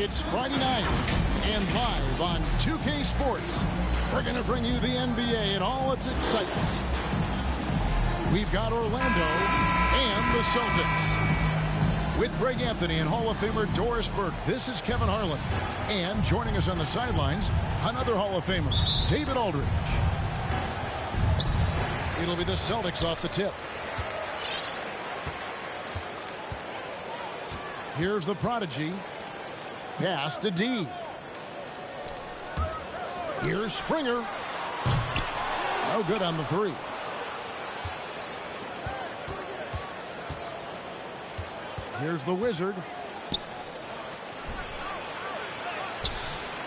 It's Friday night, and live on 2K Sports, we're going to bring you the NBA and all its excitement. We've got Orlando and the Celtics. With Greg Anthony and Hall of Famer Doris Burke, this is Kevin Harlan. And joining us on the sidelines, another Hall of Famer, David Aldridge. It'll be the Celtics off the tip. Here's the prodigy. Pass to D. Here's Springer. No good on the three. Here's the Wizard.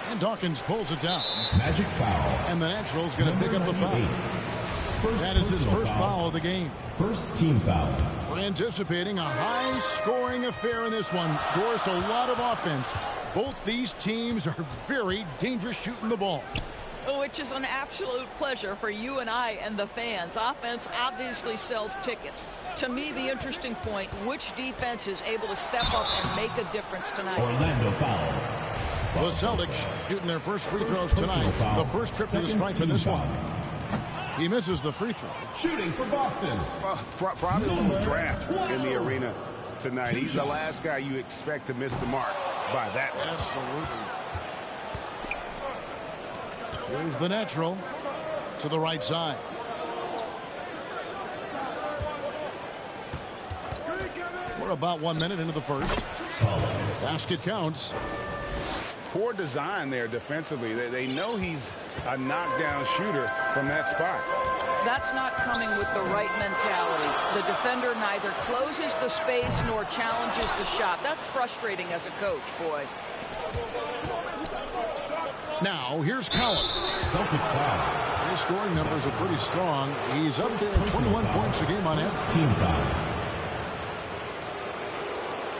And Dawkins pulls it down. Magic foul. And the Natural's going to pick up the foul. That is his first foul of the game. First team foul. We're anticipating a high-scoring affair in this one. Doris, a lot of offense. Both these teams are very dangerous shooting the ball. Which is an absolute pleasure for you and I and the fans. Offense obviously sells tickets. To me, the interesting point, which defense is able to step up and make a difference tonight? Orlando foul. The Celtics shooting their first free throws tonight. The first trip to the stripe in this one. He misses the free throw. Shooting for Boston. Probably a little draft in the arena tonight. He's the last guy you expect to miss the mark by that much. Absolutely. Here's the Natural to the right side. We're about 1 minute into the first. Basket counts. Poor design there defensively. They know he's a knockdown shooter from that spot. That's not coming with the right mentality. The defender neither closes the space nor challenges the shot. That's frustrating as a coach, boy. Now, here's Collins. Celtics foul. His scoring numbers are pretty strong. He's up there at 21 points a game on average. Team foul.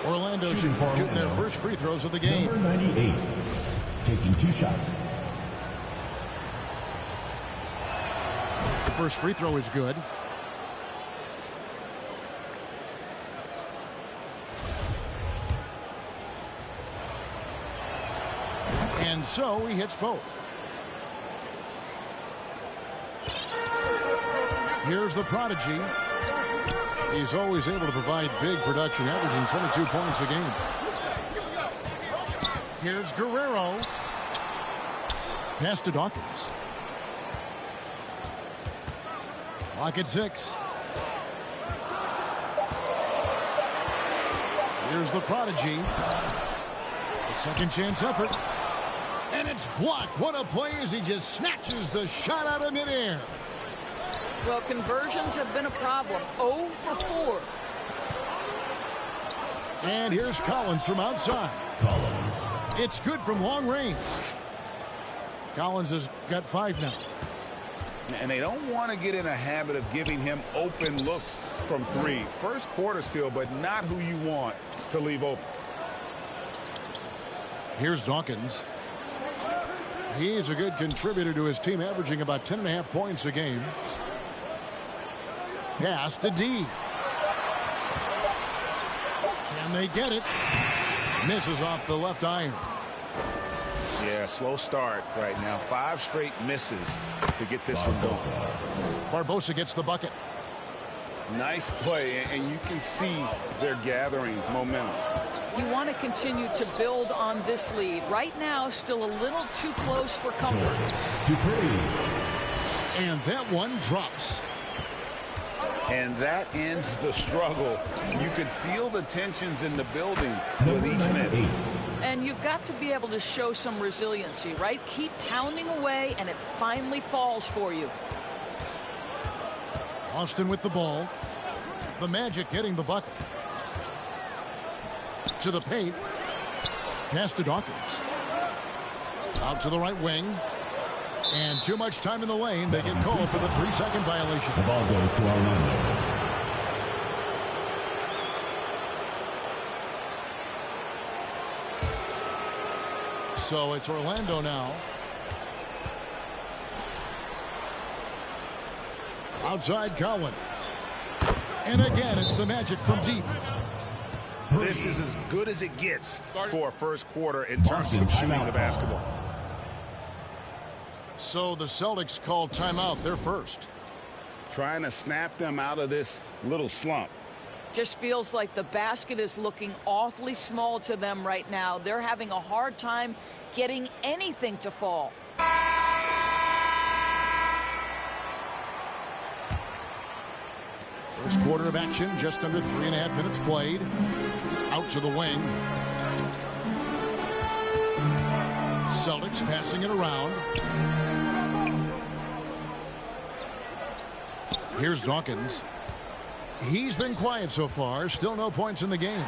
Orlando shooting their first free throws of the game. Number 98. Taking 2 shots. The first free throw is good. And so he hits both. Here's the prodigy. He's always able to provide big production, averaging 22 points a game. Here's Guerrero. Pass to Dawkins. Clock at 6. Here's the prodigy. A second chance effort. And it's blocked. What a play as he just snatches the shot out of midair. Well, conversions have been a problem. 0 for 4. And here's Collins from outside. Collins. It's good from long range. Collins has got 5 now. And they don't want to get in a habit of giving him open looks from 3. First quarter still, but not who you want to leave open. Here's Dawkins. He's a good contributor to his team, averaging about 10.5 points a game. Pass to D. Can they get it? Misses off the left iron. Yeah, slow start right now. 5 straight misses to get this one going. Barbosa gets the bucket. Nice play, and you can see they're gathering momentum. You want to continue to build on this lead. Right now, still a little too close for comfort. Dupree. And that one drops. And that ends the struggle. You could feel the tensions in the building with each miss. And you've got to be able to show some resiliency, right? Keep pounding away, and it finally falls for you. Austin with the ball. The Magic getting the bucket. To the paint. Pass to Dawkins. Out to the right wing. And too much time in the lane. They get called for the 3-second violation. The ball goes to Orlando. So it's Orlando now. Outside Collins. And again, it's the Magic from deep. This is as good as it gets for a first quarter in terms of shooting the basketball. So the Celtics called timeout. They're first. Trying to snap them out of this little slump. Just feels like the basket is looking awfully small to them right now. They're having a hard time getting anything to fall. First quarter of action, just under 3.5 minutes played. Out to the wing. Celtics passing it around. Here's Dawkins. He's been quiet so far. Still no points in the game.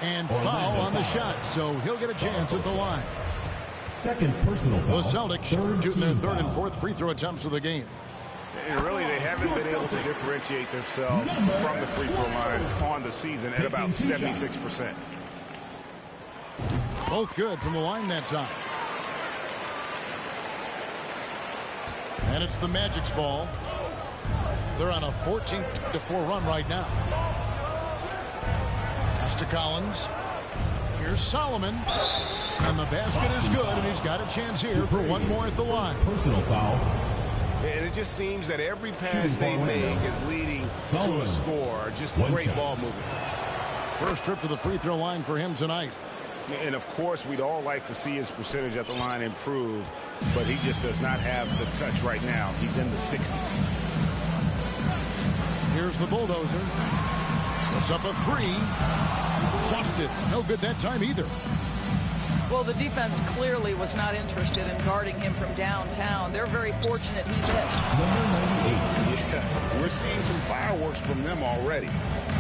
And foul on the shot, so he'll get a chance at the line. Second personal foul. The Celtics shooting their third and fourth free throw attempts of the game. And really, they haven't been able to differentiate themselves from the free throw line on the season at about 76%. Both good from the line that time. And it's the Magic's ball. They're on a 14-4 run right now. Pass to Collins. Here's Solomon. And the basket is good, and he's got a chance here for one more at the line. Personal foul. And it just seems that every pass they make is leading to a score. Just great ball movement. First trip to the free throw line for him tonight. And, of course, we'd all like to see his percentage at the line improve, but he just does not have the touch right now. He's in the 60s. Here's the bulldozer. Puts up a three. Lost it. No good that time either. Well, the defense clearly was not interested in guarding him from downtown. They're very fortunate he missed. Number 98. Yeah, we're seeing some fireworks from them already.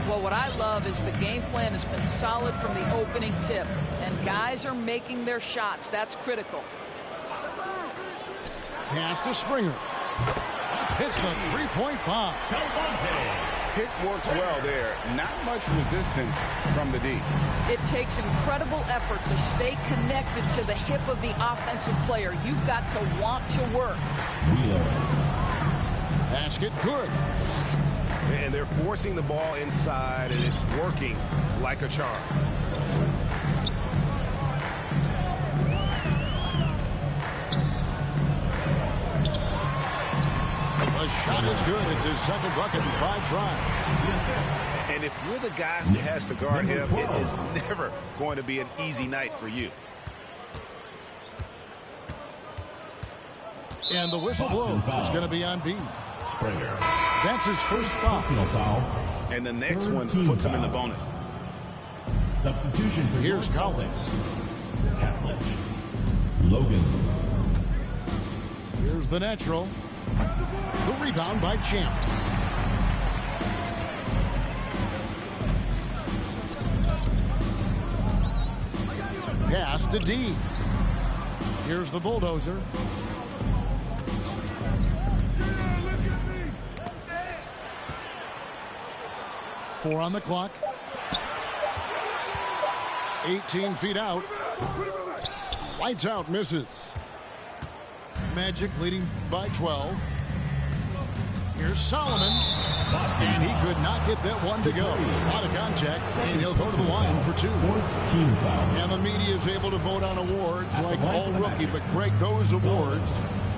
Well, what I love is the game plan has been solid from the opening tip, and guys are making their shots. That's critical. Pass to Springer. Hits the three-point bomb. Pick works well there. Not much resistance from the D. It takes incredible effort to stay connected to the hip of the offensive player. You've got to want to work. Wheeler. Basket good. And they're forcing the ball inside, and it's working like a charm. The shot is good. It's his second bucket in 5 tries. And if you're the guy who has to guard him, it is never going to be an easy night for you. And the whistle blows. It's going to be on B. Springer. That's his first foul. Personal foul. And the next one puts him in the bonus. Substitution for Here's your Collins. Celtics. Catholic. Logan. Here's the natural. The rebound by Champ. Pass to D. Here's the bulldozer. Four on the clock. 18 feet out. Lights out, misses. Magic leading by 12. Here's Solomon. And he could not get that one to go. Out of contact, and he'll go to the line for 2. 14 foul. And the media is able to vote on awards like all rookie, but Greg, those awards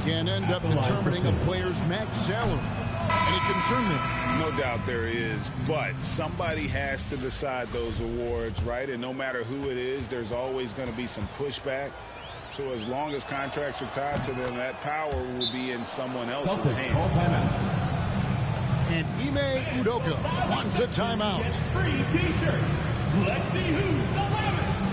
can end up determining a player's max salary. Any concern there? No doubt there is, but somebody has to decide those awards, right? And no matter who it is, there's always going to be some pushback. So as long as contracts are tied to them, that power will be in someone else's Celtics call hands. timeout. And Ime Udoka wants a timeout. It's free T-shirts. Let's see who's the loudest.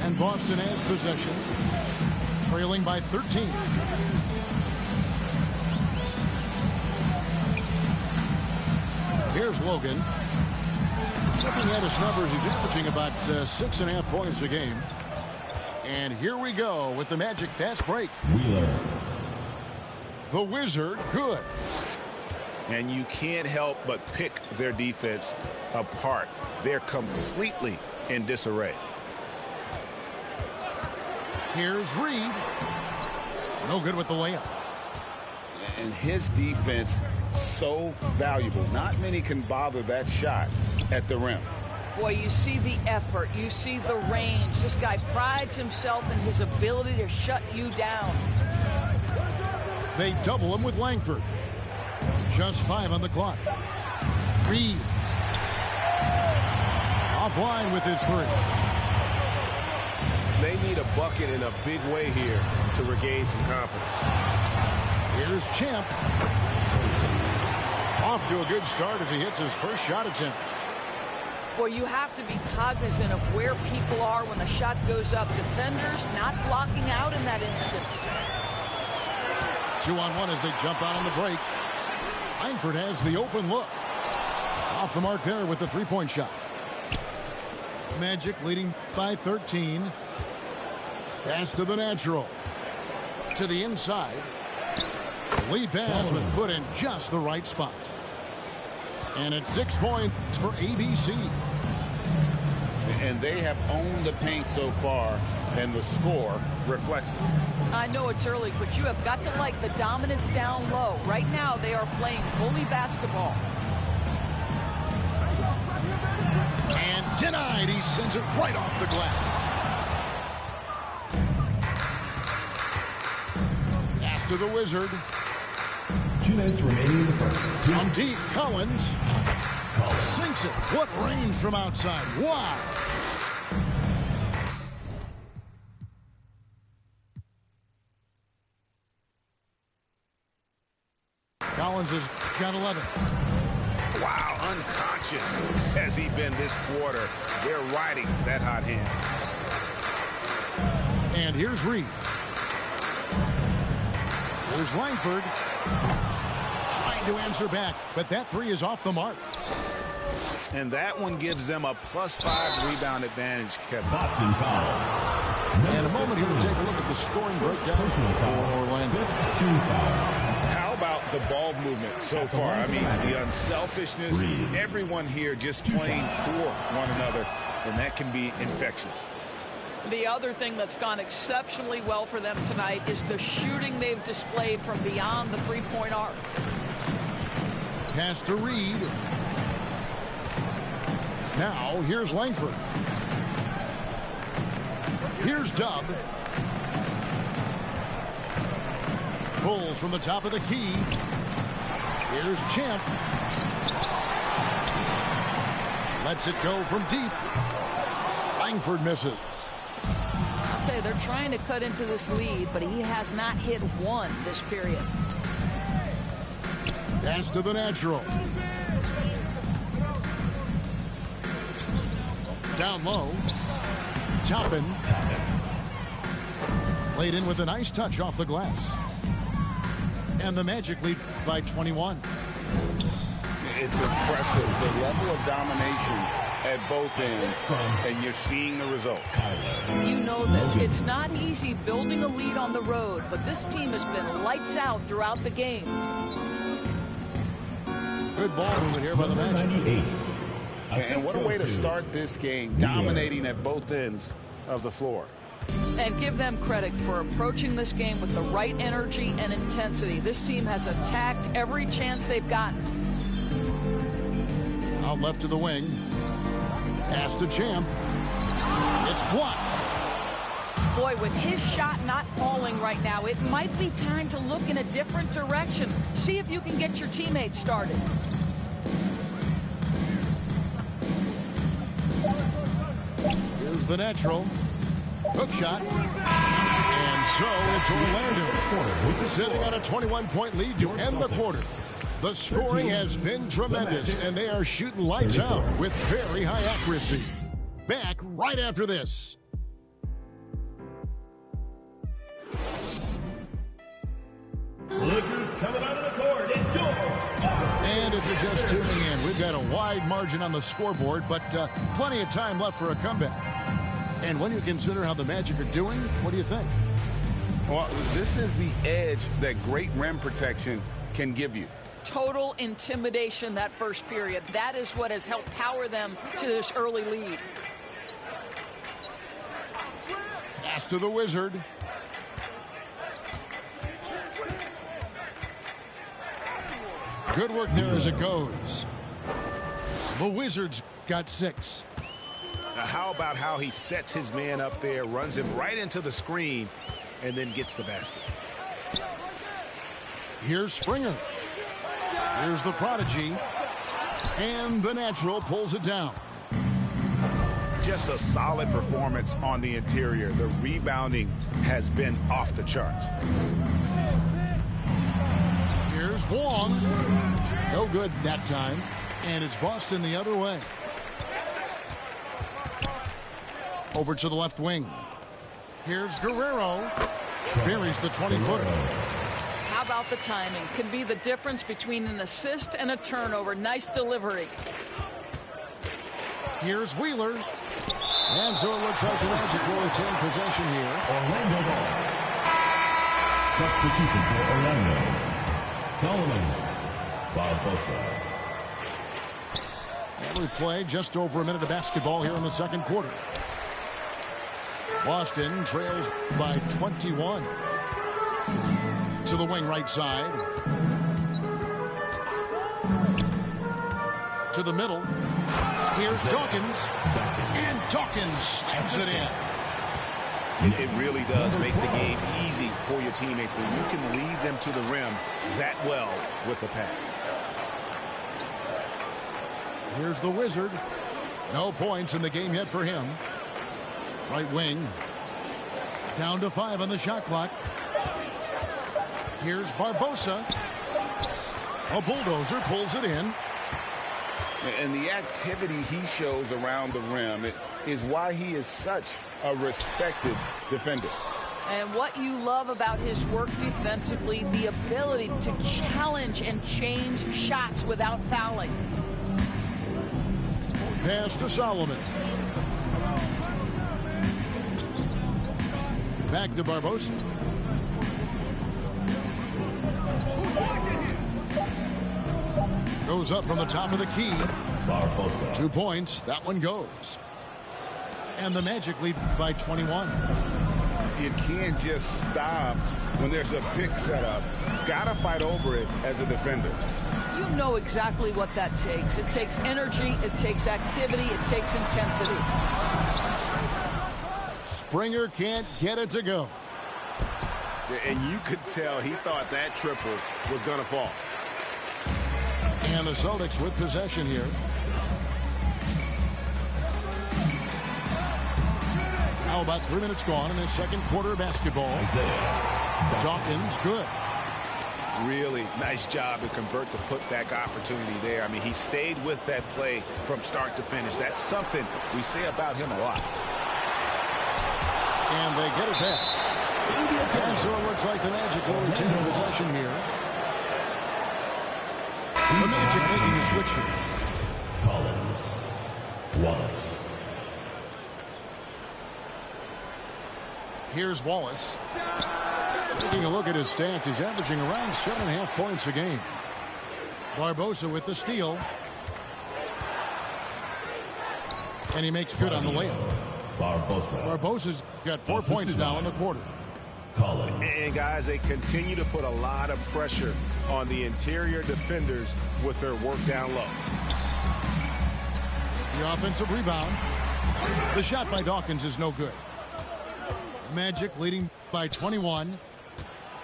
And Boston has possession, trailing by 13. Here's Logan. Looking at his numbers, he's averaging about 6.5 points a game. And here we go with the Magic fast break. Wheeler. The Wizard, good. And you can't help but pick their defense apart. They're completely in disarray. Here's Reed. No good with the layup. And his defense so valuable. Not many can bother that shot at the rim. Boy, you see the effort. You see the range. This guy prides himself in his ability to shut you down. They double him with Langford. Just 5 on the clock. Reeves. Offline with his 3. They need a bucket in a big way here to regain some confidence. Here's Champ. Off to a good start as he hits his first shot attempt. Boy, you have to be cognizant of where people are when the shot goes up. Defenders not blocking out in that instance. 2-on-1 as they jump out on the break. Langford has the open look. Off the mark there with the 3-point shot. Magic leading by 13. Pass to the natural. To the inside. The lead pass was put in just the right spot. And it's 6 points for ABC. And they have owned the paint so far, and the score reflects it. I know it's early, but you have got to like the dominance down low. Right now, they are playing bully basketball. And denied. He sends it right off the glass. Pass to the Wizard. 2 minutes remaining in the first. From deep, Collins. Sinks it. What range from outside. Wow. Collins has got 11. Wow, unconscious has he been this quarter. They're riding that hot hand. And here's Reed. Here's Langford. Trying to answer back, but that 3 is off the mark. And that one gives them a +5 rebound advantage, Kevin. Boston foul. And a moment here to take a look at the scoring breakdown for Orlando. 15 foul. How about the ball movement so far? I mean, the unselfishness, everyone here just playing for one another, and that can be infectious. The other thing that's gone exceptionally well for them tonight is the shooting they've displayed from beyond the 3-point arc. Pass to Reed. Now, here's Langford. Here's Dub. Pulls from the top of the key. Here's Champ. Lets it go from deep. Langford misses. I'll tell you, they're trying to cut into this lead, but he has not hit one this period. Pass to the natural. Down low. Toppin. Laid in with a nice touch off the glass. And the Magic lead by 21. It's impressive, the level of domination at both ends, and you're seeing the results. You know this. It's not easy building a lead on the road, but this team has been lights out throughout the game. Good ball movement here by the Magic. 98. And what a way to start this game, dominating at both ends of the floor. And give them credit for approaching this game with the right energy and intensity. This team has attacked every chance they've gotten. Out left to the wing. Pass to Champ. It's blocked. Boy, with his shot not falling right now, it might be time to look in a different direction. See if you can get your teammates started. Here's the natural. Hook shot. And so it's Orlando sitting on a 21-point lead to end the quarter. The scoring has been tremendous, and they are shooting lights out with very high accuracy. Back right after this. Lakers coming out of the court. It's yours. And if you're just tuning in, we've got a wide margin on the scoreboard, but plenty of time left for a comeback. And when you consider how the Magic are doing, what do you think? Well, this is the edge that great rim protection can give you. Total intimidation that first period. That is what has helped power them to this early lead. Pass to the Wizard. Good work there as it goes. The Wizards got 6. Now how about how he sets his man up there, runs him right into the screen, and then gets the basket. Here's Springer. Here's the prodigy. And the natural pulls it down. Just a solid performance on the interior. The rebounding has been off the charts. Here's Wong. No good that time. And it's Boston the other way. Over to the left wing. Here's Guerrero. Buries the 20-footer. How about the timing? Can be the difference between an assist and a turnover. Nice delivery. Here's Wheeler. And so it looks like the Magic will retain possession here. Orlando ball. Substitution for Orlando. Solomon Barbosa. And we play just over a minute of basketball here in the second quarter. Boston trails by 21. To the wing right side. To the middle. Here's Dawkins. And Dawkins slams it in. It really does make the game easy for your teammates when you can lead them to the rim that well with the pass. Here's the Wizard. No points in the game yet for him. Right wing. Down to 5 on the shot clock. Here's Barbosa. A bulldozer pulls it in. And the activity he shows around the rim is why he is such a respected defender. And what you love about his work defensively, the ability to challenge and change shots without fouling. Pass to Solomon. Back to Barbosa. Goes up from the top of the key. Barbosa. 2 points. That one goes. And the Magic lead by 21. You can't just stop when there's a pick set up. Gotta fight over it as a defender. You know exactly what that takes. It takes energy, it takes activity, it takes intensity. Springer can't get it to go. And you could tell he thought that triple was going to fall. And the Celtics with possession here. How about 3 minutes gone in the second quarter of basketball? Dawkins, good. Really nice job to convert the putback opportunity there. I mean, he stayed with that play from start to finish. That's something we say about him a lot. And they get it back. And so it looks like the Magic will retain possession here. The Magic making a switch here. Collins. Wallace. Here's Wallace. Taking a look at his stats, he's averaging around 7.5 points a game. Barbosa with the steal. And he makes good on the layup. Barbosa's got 4 points now in the quarter. Collins. And guys, they continue to put a lot of pressure on the interior defenders with their work down low. The offensive rebound. The shot by Dawkins is no good. Magic leading by 21.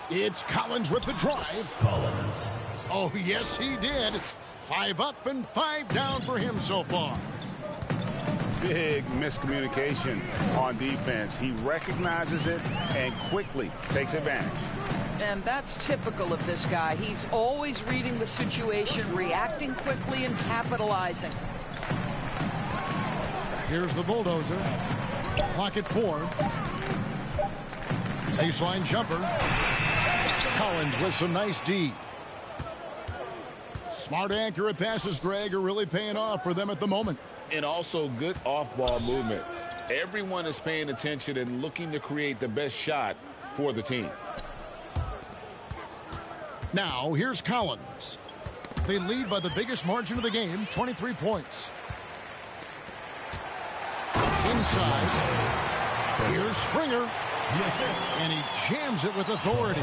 It's Collins with the drive. Collins. Oh, yes, he did. 5 up and 5 down for him so far. Big miscommunication on defense. He recognizes it and quickly takes advantage. And that's typical of this guy. He's always reading the situation, reacting quickly, and capitalizing. Here's the bulldozer. Clock at 4. Baseline jumper. Collins with some nice D. Smart, accurate passes, Greg, are really paying off for them at the moment. And also good off-ball movement. Everyone is paying attention and looking to create the best shot for the team. Now, here's Collins. They lead by the biggest margin of the game, 23 points. Inside. Here's Springer. The assist. And he jams it with authority.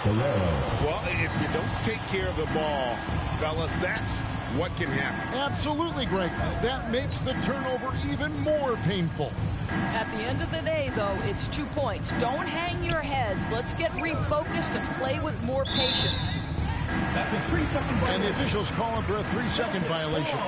Well, if you don't take care of the ball, fellas, that's what can happen. Absolutely, Greg. That makes the turnover even more painful. At the end of the day, though, it's 2 points. Don't hang your heads. Let's get refocused and play with more patience. That's a 3-second violation. And the officials calling for a 3-second violation.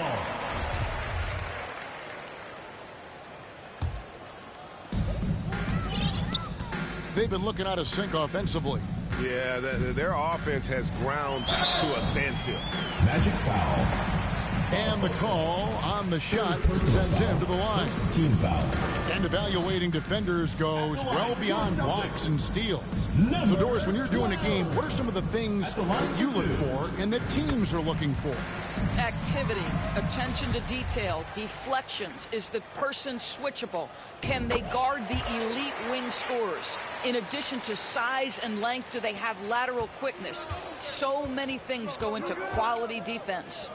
They've been looking out of sync offensively. Yeah, their offense has ground to a standstill. Magic foul. And the call on the shot sends him to the line. Team foul. And evaluating defenders goes well beyond blocks and steals. So, Doris, when you're doing a game, what are some of the things you look for and that teams are looking for? Activity, attention to detail, deflections. Is the person switchable? Can they guard the elite wing scorers? In addition to size and length, do they have lateral quickness? So many things go into quality defense.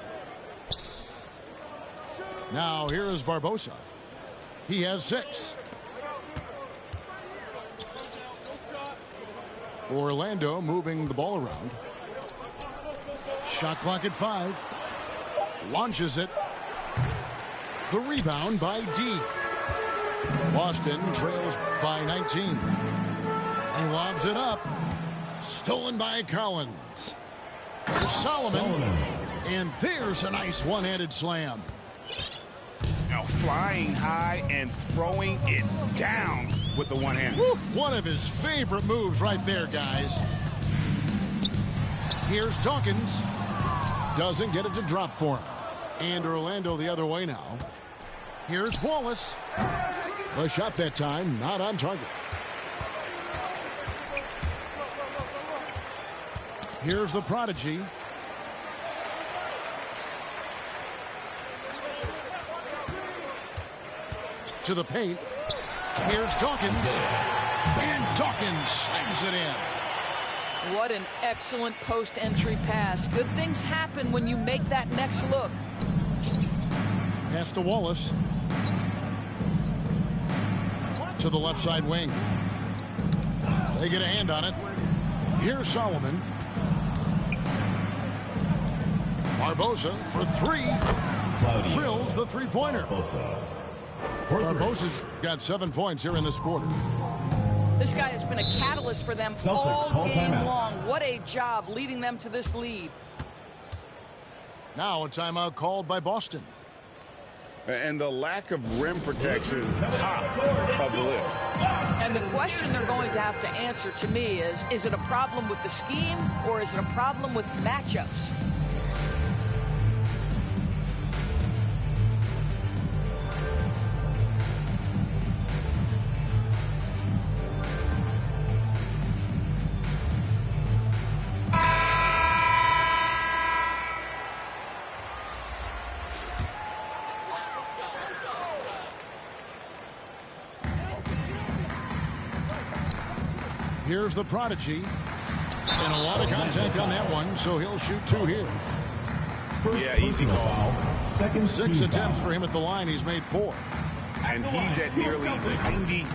Now, here is Barbosa. He has 6. Orlando moving the ball around. Shot clock at 5. Launches it. The rebound by D. Boston trails by 19. He lobs it up. Stolen by Collins. To Solomon. And there's a nice one-handed slam. Now flying high and throwing it down with the one hand. One of his favorite moves right there, guys. Here's Dawkins. Doesn't get it to drop for him. And Orlando the other way now. Here's Wallace. The shot that time not on target. Here's the prodigy. To the paint. Here's Dawkins. And Dawkins slams it in. What an excellent post-entry pass. Good things happen when you make that next look. Pass to Wallace. To the left side wing. They get a hand on it. Here's Solomon. Barbosa for 3. Drills the three-pointer. Barbosa's got 7 points here in this quarter. This guy has been a catalyst for them all game long. What a job leading them to this lead. Now a timeout called by Boston. And the lack of rim protection is top of the list. And the question they're going to have to answer to me is it a problem with the scheme or is it a problem with matchups? Here's the prodigy. And a lot of contact on that one, so he'll shoot 2 here. Yeah, easy call. 6 attempts for him at the line. He's made 4. And he's at nearly 90%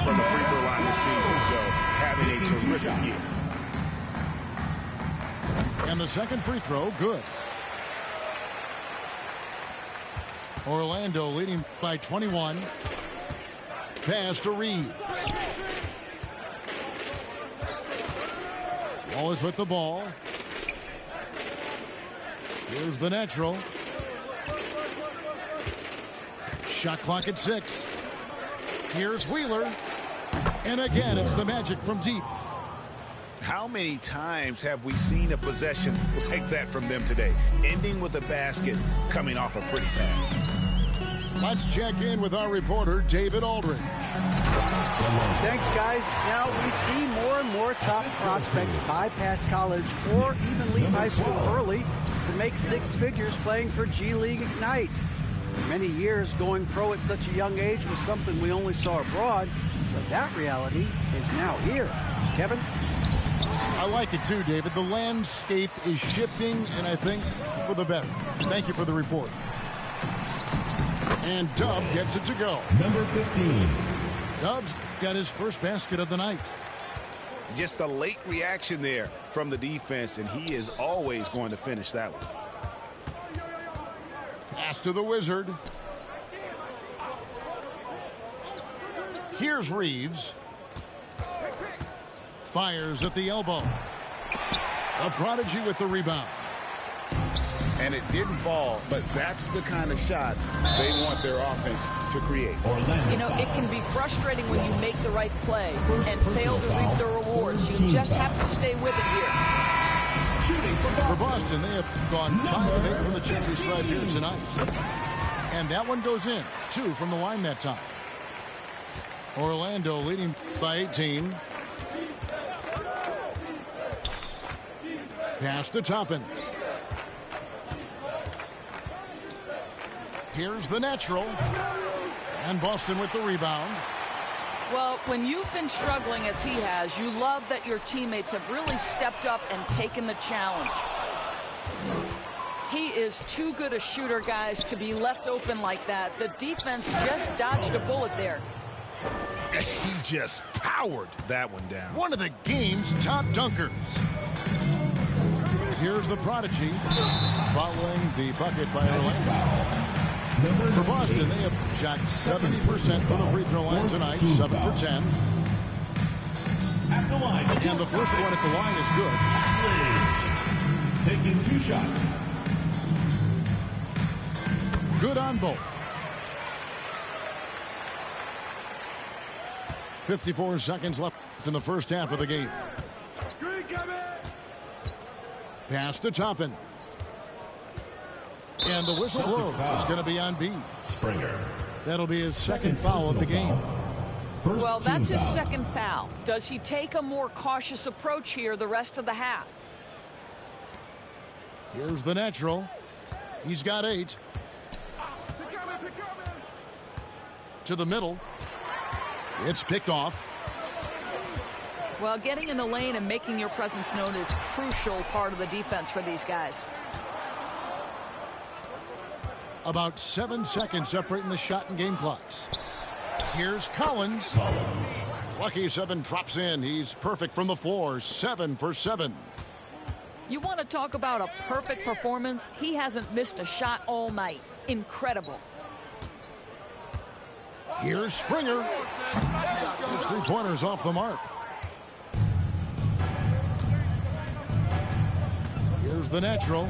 from the free throw line this season, so having a terrific year. And the second free throw, good. Orlando leading by 21. Pass to Reeves. Wallace with the ball. Here's the natural. Shot clock at 6. Here's Wheeler. And again, it's the Magic from deep. How many times have we seen a possession like that from them today? Ending with a basket, coming off a pretty pass. Let's check in with our reporter, David Aldridge. Thanks, guys. Now, we see more and more top prospects bypass college or even leave high school early to make 6 figures playing for G League Ignite. For many years, going pro at such a young age was something we only saw abroad, but that reality is now here. Kevin? I like it too, David. The landscape is shifting, and I think for the better. Thank you for the report. And Dub gets it to go. Number 15. Dubs got his first basket of the night. Just a late reaction there from the defense, and he is always going to finish that one. Pass to the Wizard. Here's Reeves. Fires at the elbow. A prodigy with the rebound. And it didn't fall, but that's the kind of shot they want their offense to create. You know, it can be frustrating when you make the right play and fail to reap the rewards. You just have to stay with it here. For Boston, they have gone 5 of 8 from the charity stripe here tonight. And that one goes in. 2 from the line that time. Orlando leading by 18. Pass to Toppin. Here's the natural. And Boston with the rebound. Well, when you've been struggling as he has, you love that your teammates have really stepped up and taken the challenge. He is too good a shooter, guys, to be left open like that. The defense just dodged a bullet there. He just powered that one down. One of the game's top dunkers. Here's the prodigy following the bucket by Orlando. For Boston, they have shot 70% from the free throw line tonight, 7 for 10. At the line. And the first one at the line is good. Taking 2 shots. Good on both. 54 seconds left in the first half of the game. Pass to Toppin. And the whistle blows. It's going to be on B. Springer. That'll be his second foul of the game. Well, that's his second foul. Does he take a more cautious approach here the rest of the half? Here's the natural. He's got 8. To the middle. It's picked off. Well, getting in the lane and making your presence known is crucial part of the defense for these guys. About 7 seconds separating the shot and game clocks. Here's Collins. Lucky 7 drops in. He's perfect from the floor. 7 for 7. You want to talk about a perfect performance? He hasn't missed a shot all night. Incredible. Here's Springer. His 3-pointers off the mark. Here's the natural.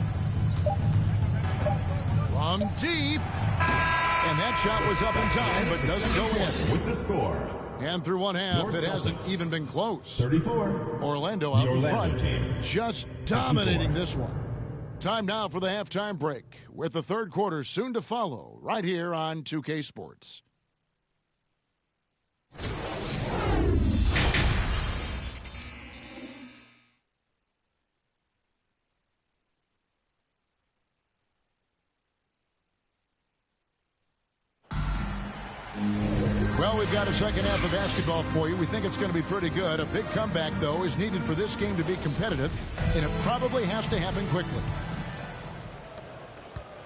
From deep. And that shot was up in time, but doesn't go in. With the score. And through one half, it hasn't even been close. 34. Orlando out in front, team. just dominating this one. Time now for the halftime break, with the third quarter soon to follow, right here on 2K Sports. Well, we've got a second half of basketball for you. We think it's going to be pretty good. A big comeback, though, is needed for this game to be competitive, and it probably has to happen quickly.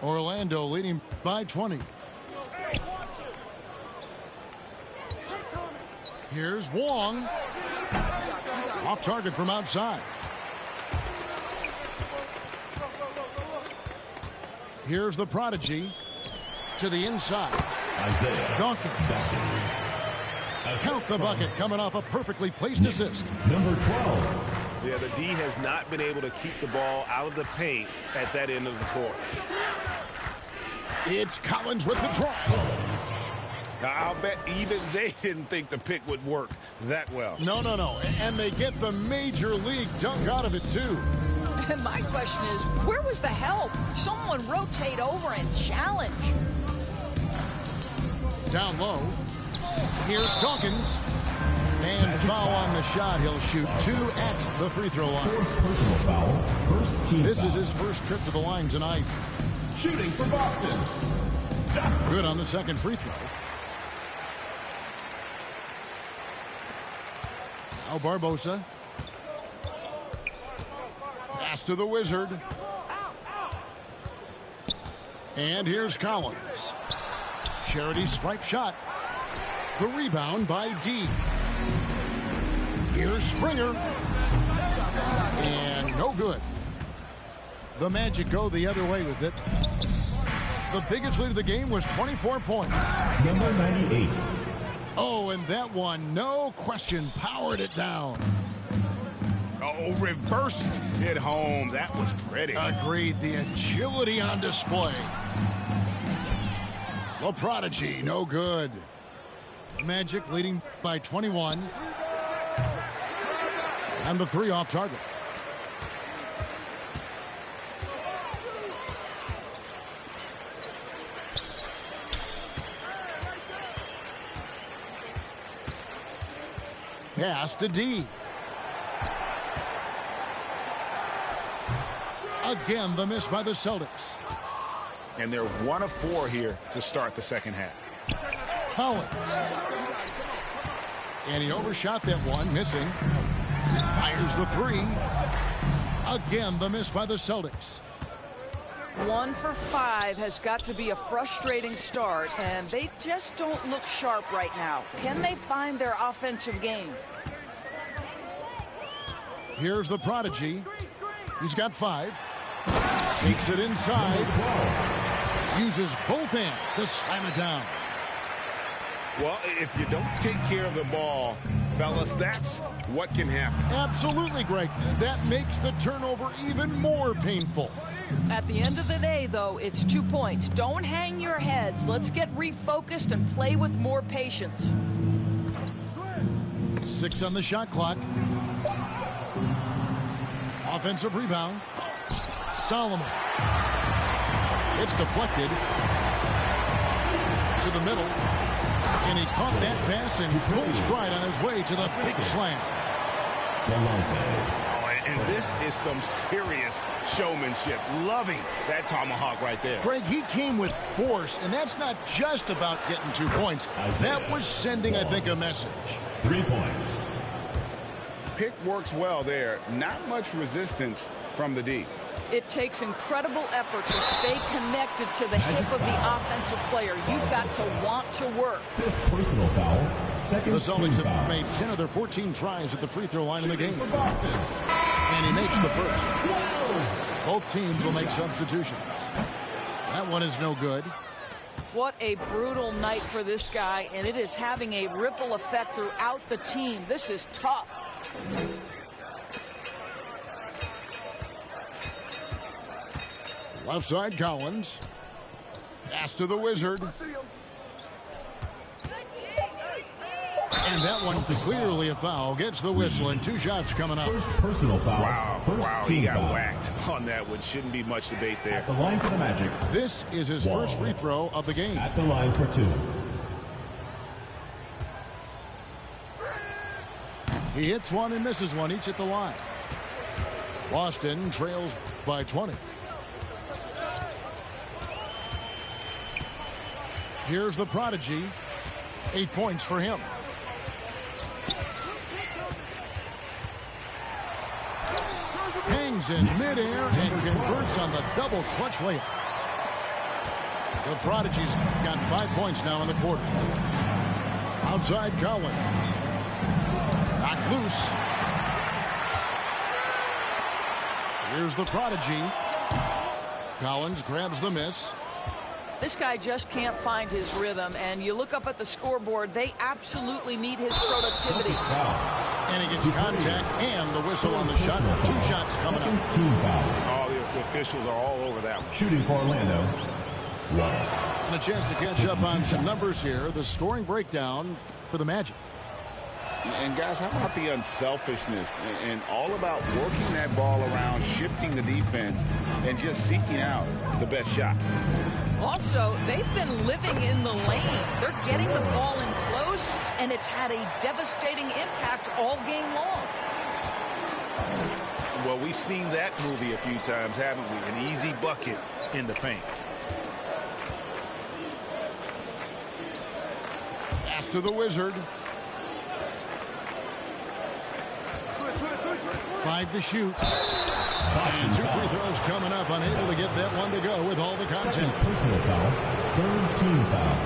Orlando leading by 20. Here's Wong. Off target from outside. Here's the prodigy to the inside. Isaiah Dawkins. Count the bucket coming off a perfectly placed assist. Number 12. Yeah, the D has not been able to keep the ball out of the paint at that end of the floor. It's Collins with the drive. Now, I'll bet even they didn't think the pick would work that well. No. And they get the major league dunk out of it, too. And my question is, where was the help? Someone rotate over and challenge. Down low. Here's Dawkins. And foul on the shot. He'll shoot 2 at the free throw line. Personal foul. First team This foul. is his first trip to the line tonight. Shooting for Boston. Good on the second free throw. Now Barbosa. Pass to the Wizard. And here's Collins. Charity stripe shot. The rebound by D. Here's Springer. And no good. The Magic go the other way with it. The biggest lead of the game was 24 points. Number 98. Oh, and that one, no question, powered it down. Oh, reversed it home. That was pretty. Agreed. The agility on display. The Prodigy, no good. The Magic leading by 21. And the 3 off target. Pass to D. Again, the miss by the Celtics. And they're 1 of 4 here to start the second half. Collins. And he overshot that one, missing. Fires the 3. Again, the miss by the Celtics. 1 for 5 has got to be a frustrating start, and they just don't look sharp right now. Can they find their offensive game? Here's the Prodigy. He's got 5. Takes it inside. Uses both hands to slam it down. Well, if you don't take care of the ball, fellas, that's what can happen. Absolutely, Greg. That makes the turnover even more painful. At the end of the day, though, it's 2 points. Don't hang your heads. Let's get refocused and play with more patience. 6 on the shot clock. Offensive rebound. Solomon. It's deflected to the middle. And he caught that pass in full stride on his way to the big slam. And this is some serious showmanship. Loving that tomahawk right there. Greg, he came with force, and that's not just about getting 2 points. That was sending, I think, a message. 3 points. Pick works well there. Not much resistance from the D. It takes incredible effort to stay connected to the hip of the offensive player. You've got to want to work. 5th personal foul. Second The Celtics team have foul. made 10 of their 14 tries at the free throw line in the game. And he makes the first. Both teams will make substitutions. That one is no good. What a brutal night for this guy, and it is having a ripple effect throughout the team. This is tough. Left side, Collins. Pass to the Wizard. And that one clearly a foul. Gets the whistle, and 2 shots coming up. First personal foul. First He team got foul. whacked on that one. Shouldn't be much debate there. At the line for the Magic. This is his first free throw of the game. At the line for 2. He hits one and misses one, each at the line. Boston trails by 20. Here's the Prodigy. 8 points for him. Hangs in midair and converts on the double clutch layup. The Prodigy's got 5 points now in the quarter. Outside Collins. Knocked loose. Here's the Prodigy. Collins grabs the miss. This guy just can't find his rhythm, and you look up at the scoreboard, they absolutely need his productivity. And he gets contact and the whistle on the shot. 2 shots coming Second up. team foul. All the officials are all over that one. Shooting for Orlando. Wallace. And a chance to catch up on some numbers here. The scoring breakdown for the Magic. And guys, how about the unselfishness and all about working that ball around, shifting the defense, and just seeking out the best shot. Also, they've been living in the lane. They're getting the ball in close, and it's had a devastating impact all game long. Well, we've seen that movie a few times, haven't we? An easy bucket in the paint. Pass to the Wizard. 5 to shoot. And 2 free throws coming up. Unable to get that one to go with all the Second content. personal foul. Third team foul.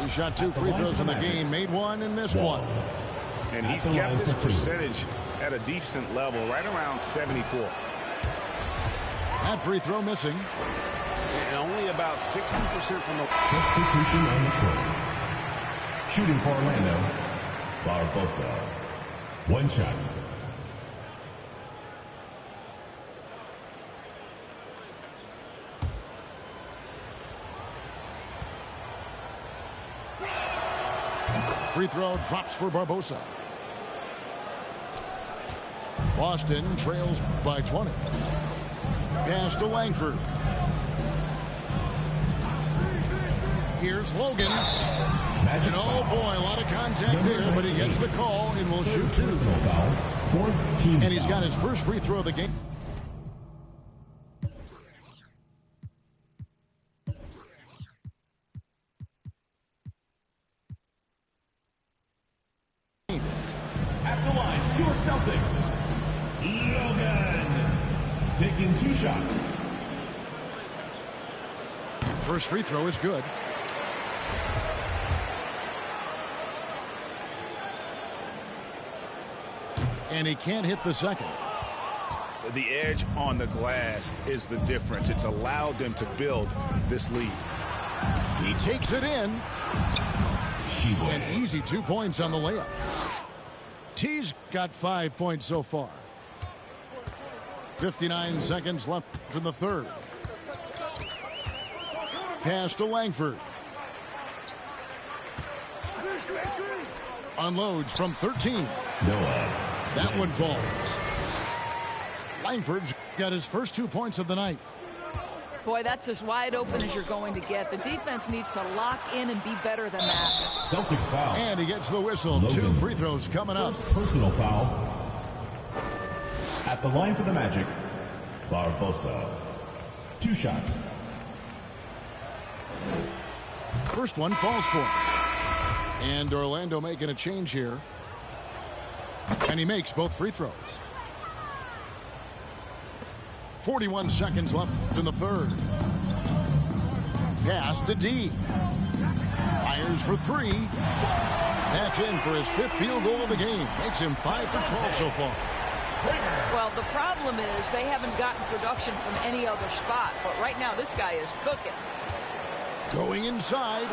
He shot 2 free throws in the game, made 1 and missed 1. And he's kept his percentage at a decent level, right around 74. That free throw missing. And only about 60% from the... Substitution on the court. Shooting for Orlando, Barbosa. 1 shot. Free throw drops for Barbosa. Boston trails by 20. Pass to Langford. Here's Logan. And oh boy, a lot of contact there, but he gets the call and will shoot 2. And he's got his first free throw of the game. At the line, your Celtics. Logan. Taking 2 shots. First free throw is good. And he can't hit the second. The edge on the glass is the difference. It's allowed them to build this lead. He takes it in. An easy 2 points on the layup. T's got 5 points so far. 59 seconds left in the third. Pass to Langford. Unloads from 13. That one falls. Langford's got his first 2 points of the night. Boy, that's as wide open as you're going to get. The defense needs to lock in and be better than that. Celtics foul. And he gets the whistle. Logan. 2 free throws coming up. First personal foul. At the line for the Magic, Barbosa. 2 shots. First one falls for him. And Orlando making a change here. And he makes both free throws. 41 seconds left in the third. Pass to D. Fires for 3. That's in for his 5th field goal of the game. Makes him 5 for 12 so far. Well, the problem is they haven't gotten production from any other spot. But right now, this guy is cooking. Going inside.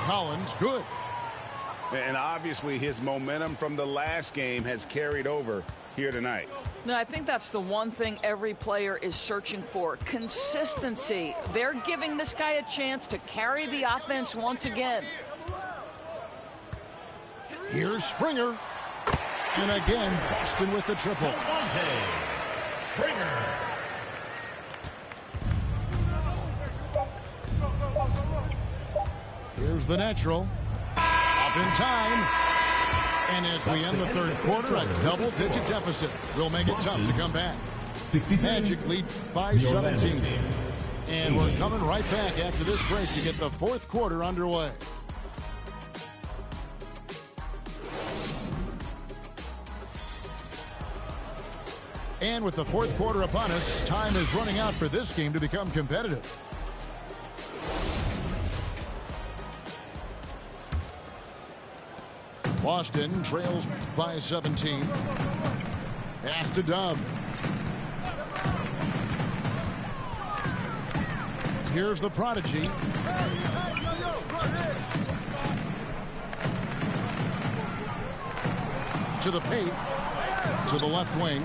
Collins, good. And obviously his momentum from the last game has carried over here tonight. No, I think that's the one thing every player is searching for. Consistency. They're giving this guy a chance to carry the offense once again. Here's Springer. And again, Boston with the triple. Springer. Here's the natural. Up in time. And as we end the third quarter, a double-digit deficit will make it tough to come back. Magic lead by 17. And we're coming right back after this break to get the fourth quarter underway. And with the fourth quarter upon us, time is running out for this game to become competitive. Boston trails by 17. Pass to Dub. Here's the prodigy. To the paint. To the left wing.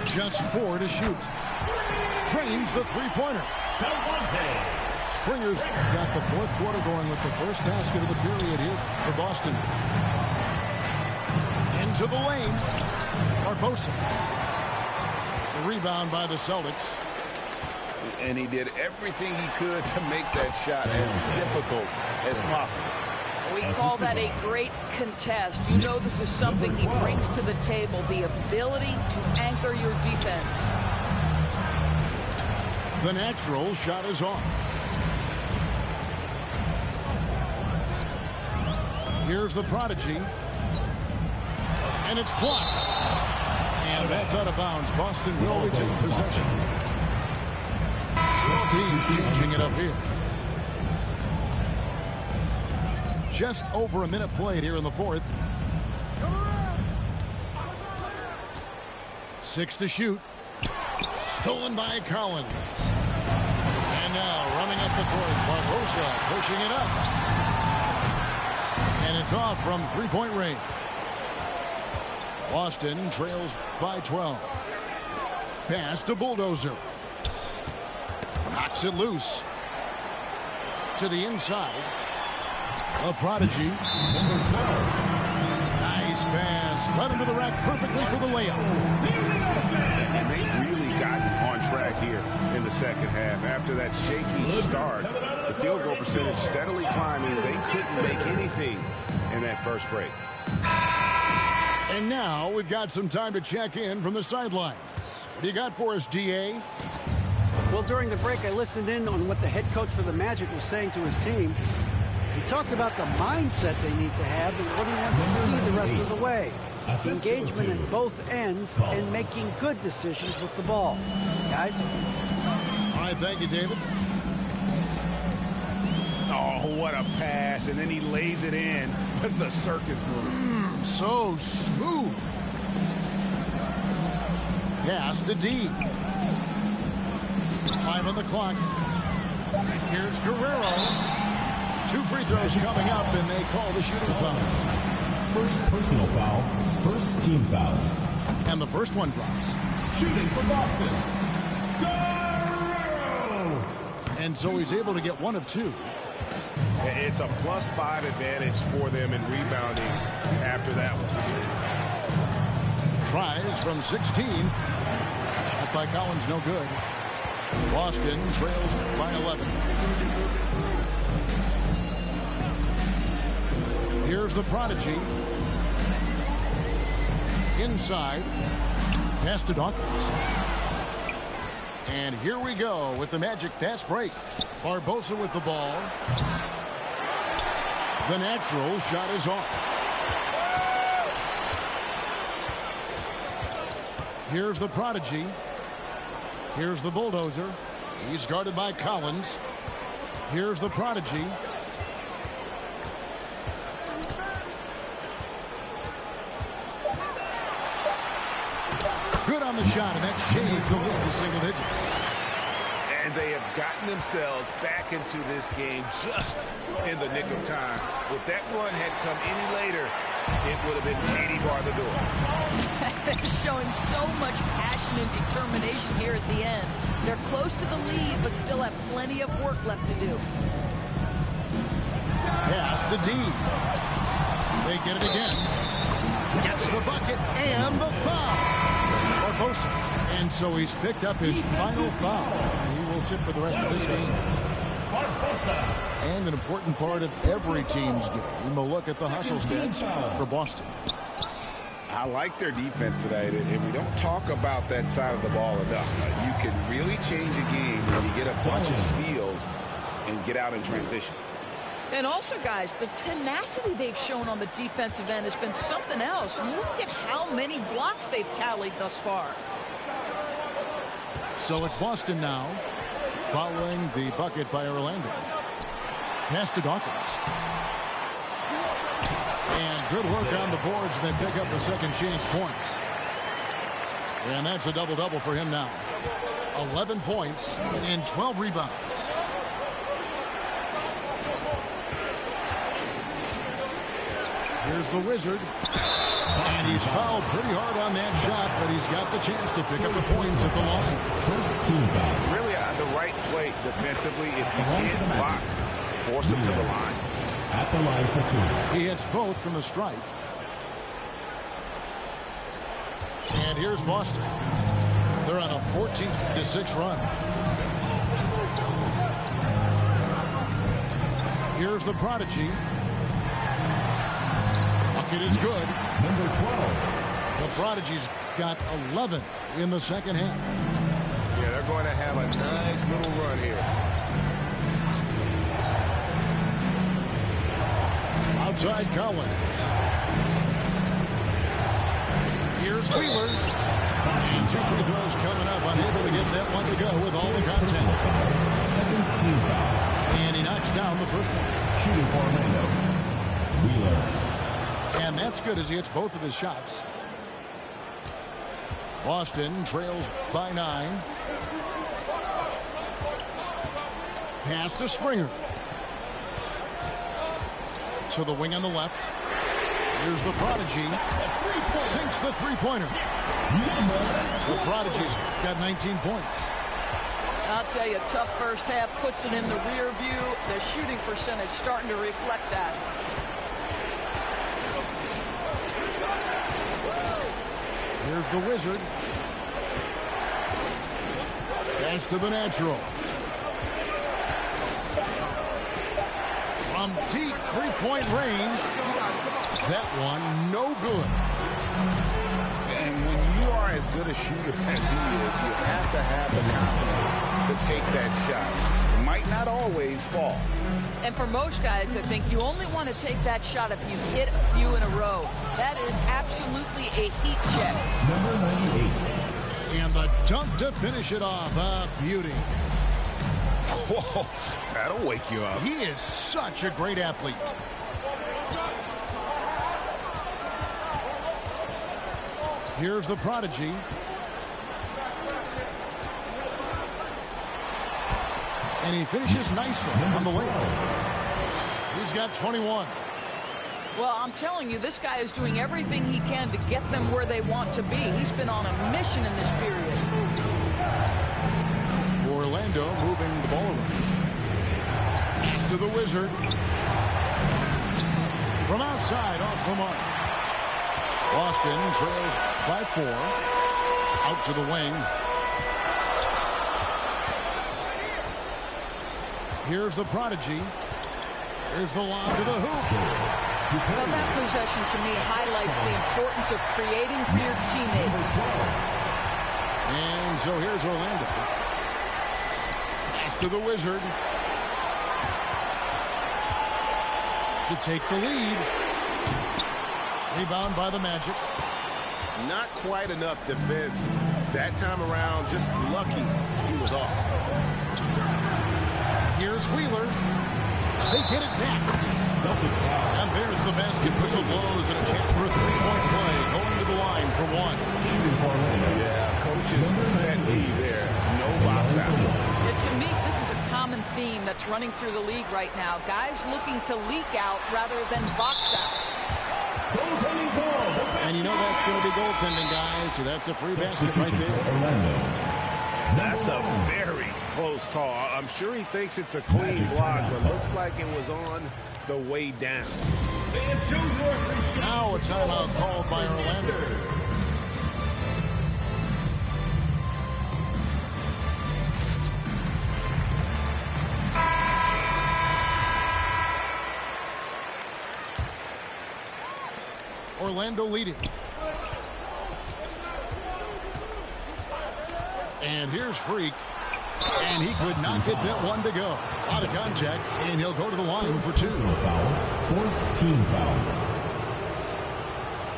Just 4 to shoot. Trains the three-pointer. Springer's got the fourth quarter going with the first basket of the period here for Boston. Into the lane. Barbosa. The rebound by the Celtics. And he did everything he could to make that shot as difficult as possible. We call that a great contest. You know this is something he brings to the table, the ability to anchor your defense. The natural shot is off. Here's the prodigy. And it's blocked. And that's out of bounds. Boston will retain possession. Both teams changing it up here. just over a minute played here in the fourth. 6 to shoot. Stolen by Collins. And now running up the court, Barbosa pushing it up. And it's off from three-point range. Boston trails by 12. Pass to Bulldozer. Knocks it loose. To the inside. A prodigy. Number 12. Nice pass. Right into the rack perfectly for the layup. And they really got on track here in the second half. After that shaky start, the field goal percentage steadily climbing. They couldn't make anything in that first break. And now we've got some time to check in from the sidelines. What do you got for us, DA? Well, during the break, I listened in on what the head coach for the Magic was saying to his team. He talked about the mindset they need to have and what he wants to see the rest of the way. Engagement in both ends and making good decisions with the ball. Guys? All right, thank you, David. Oh, what a pass. And then he lays it in with the circus move. So smooth. Pass to D. 5 on the clock. Here's Guerrero. 2 free throws coming up, and they call the shooting foul. First personal foul. First team foul. And the first one drops. Shooting for Boston. Guerrero! And so he's able to get 1 of 2. It's a +5 advantage for them in rebounding after that one. Tries from 16. Shot by Collins, no good. Boston trails by 11. Here's the prodigy. Inside. Pass to Dawkins. And here we go with the Magic fast break. Barbosa with the ball. The natural shot is off. Here's the prodigy. Here's the Bulldozer. He's guarded by Collins. Here's the prodigy. Good on the shot, and that shaves the lead to single digits. And they have gotten themselves back into this game just in the nick of time. If that run had come any later, it would have been Katie bar the door. They're showing so much passion and determination here at the end. They're close to the lead, but still have plenty of work left to do. Pass to D. They get it again. Gets the bucket and the foul. Barbosa. And so he's picked up his final foul. He will sit for the rest of this game. And an important part of every team's game. We'll look at the hustle stats for Boston. I like their defense tonight, and we don't talk about that side of the ball enough. You can really change a game when you get a bunch of steals and get out in transition. And also, guys, the tenacity they've shown on the defensive end has been something else. Look at how many blocks they've tallied thus far. So it's Boston now, following the bucket by Orlando. Pass to Dawkins. And good work on the boards. They pick up the second chance points. And that's a double-double for him now. 11 points and 12 rebounds. Here's the Wizard. And he's fouled pretty hard on that shot, but he's got the chance to pick up the points at the line. First team foul. Really the right play defensively. If you can't block, force him to the line. At the line for 2. He hits both from the stripe. And here's Boston. They're on a 14-6 run. Here's the prodigy. Bucket is good. Number 12. The prodigy's got 11 in the second half. Yeah, they're going to have a nice little run here. Outside Collins. Here's Wheeler. And 2 free throws coming up. Unable to get that one to go with all the contact. Second team foul. And he knocks down the first one. Shooting for Orlando. Wheeler. And that's good as he hits both of his shots. Boston trails by 9. Pass to Springer. To the wing on the left. Here's the Prodigy. Sinks the three-pointer. The Prodigy's got 19 points. I'll tell you, tough first half puts it in the rear view. The shooting percentage starting to reflect that. Here's the Wizard. Pass to the natural. From deep three-point range. That one, no good. And when you are as good a shooter as he is, you have to have the confidence to take that shot. It might not always fall. And for most guys, I think you only want to take that shot if you hit a few in a row. That is absolutely a heat check. Number 98. And the dunk to finish it off. A beauty. Whoa, that'll wake you up. He is such a great athlete. Here's the Prodigy. And he finishes nicely on the way. He's got 21. Well, I'm telling you, this guy is doing everything he can to get them where they want to be. He's been on a mission in this period. Orlando moving the ball around. Pass to the Wizard. From outside, off the mark. Boston trails by 4. Out to the wing. Here's the Prodigy. Here's the lob to the hoop. Well, that possession to me highlights the importance of creating for your teammates. And so here's Orlando. Pass to the Wizard. To take the lead. Rebound by the Magic. Not quite enough defense that time around. Just lucky he was off. Here's Wheeler. They get it back. Celtics foul. And there's the basket. Whistle blows and a chance for a three-point play. Going to the line for 1. Shooting for Orlando. Yeah, coaches that lead there. No box out. To me, this is a common theme that's running through the league right now. Guys looking to leak out rather than box out. Goaltending call. And you know that's going to be goaltending, guys. So that's a free basket right there. Orlando. That's a very close call. I'm sure he thinks it's a clean block, but looks like it was on the way down. Now a timeout called by Orlando. Orlando leading. And here's Freak. And he could not get that one to go. Out of contact, and he'll go to the line for 2. Personal foul. 4th team foul.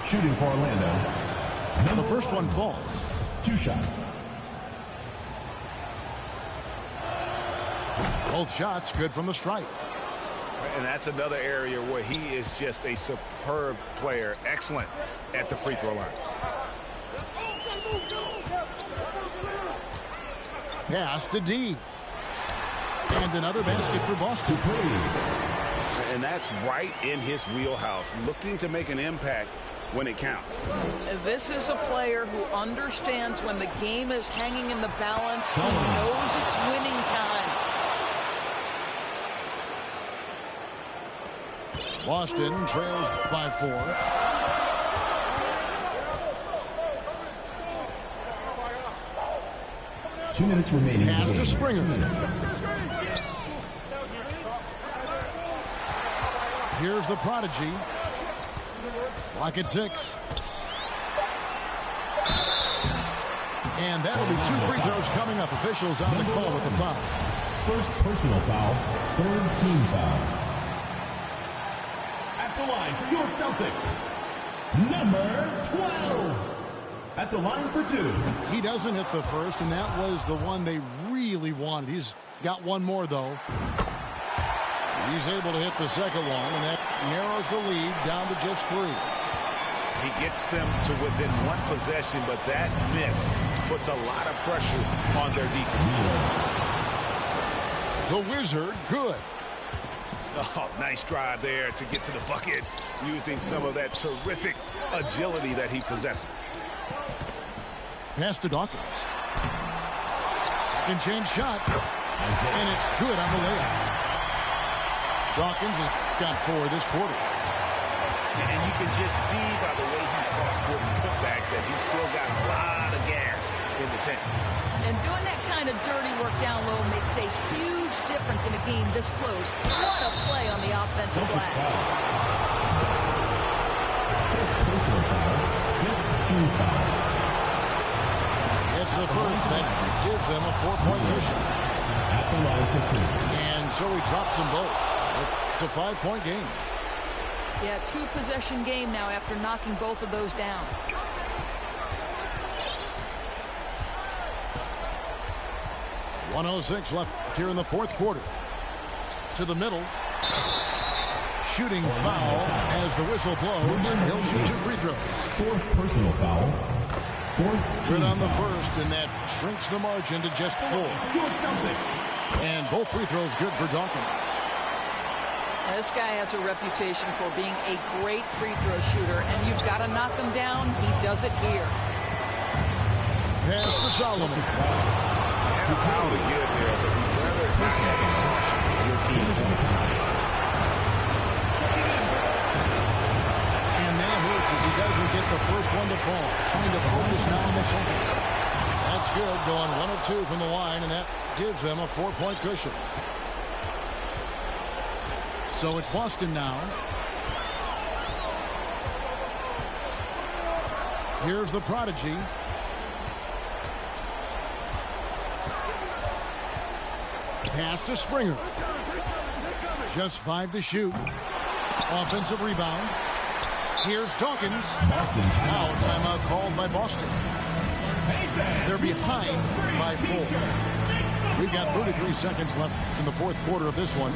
Shooting for Orlando. The first one falls. 2 shots. Both shots good from the stripe. And that's another area where he is just a superb player. Excellent at the free throw line. Pass to D. And another basket for Boston. And that's right in his wheelhouse. Looking to make an impact when it counts. This is a player who understands when the game is hanging in the balance. He knows it's winning time. Boston trails by 4. Two minutes remaining. Pass to Springer. 2 minutes. Here's the Prodigy. Clock at 6. And that'll be 2 free throws coming up. Officials on the call with the foul. First personal foul. 3rd team foul. At the line for your Celtics, number 12. At the line for 2. He doesn't hit the first, and that was the one they really wanted. He's got one more, though. He's able to hit the second one, and that narrows the lead down to just 3. He gets them to within 1 possession, but that miss puts a lot of pressure on their defense. The Wizard, good. Oh, nice drive there to get to the bucket using some of that terrific agility that he possesses. Pass to Dawkins. Second chance shot. And it's good on the layup. Dawkins has got 4 this quarter. And you can just see by the way he fought for the putback that he's still got a lot of gas in the tank. And doing that kind of dirty work down low makes a huge difference in a game this close. What a play on the offensive glass. Personal foul. 5th team foul. It's the first that gives them a 4-point cushion. At the line for 2. And so he drops them both. It's a 5-point game. Yeah, 2-possession game now after knocking both of those down. .106 left here in the 4th quarter. To the middle. Shooting foul as the whistle blows. He'll shoot 2 free throws. 4th personal foul. 4th Good team on the foul. first, and that shrinks the margin to just 4. Your Celtics. And both free throws good for Dawkins. This guy has a reputation for being a great free throw shooter, and you've got to knock him down. He does it here. Pass to Solomon. You have a foul to give there, but he's rather not have it crush your team. And that hurts as he doesn't get the first one to fall. Trying to focus now on the second. That's good, going 1 of 2 from the line, and that gives them a 4-point cushion. So it's Boston now. Here's the prodigy. Pass to Springer. Just 5 to shoot. Offensive rebound. Here's Dawkins. Boston Now timeout called by Boston. They're behind by 4. We've got 33 seconds left in the 4th quarter of this one.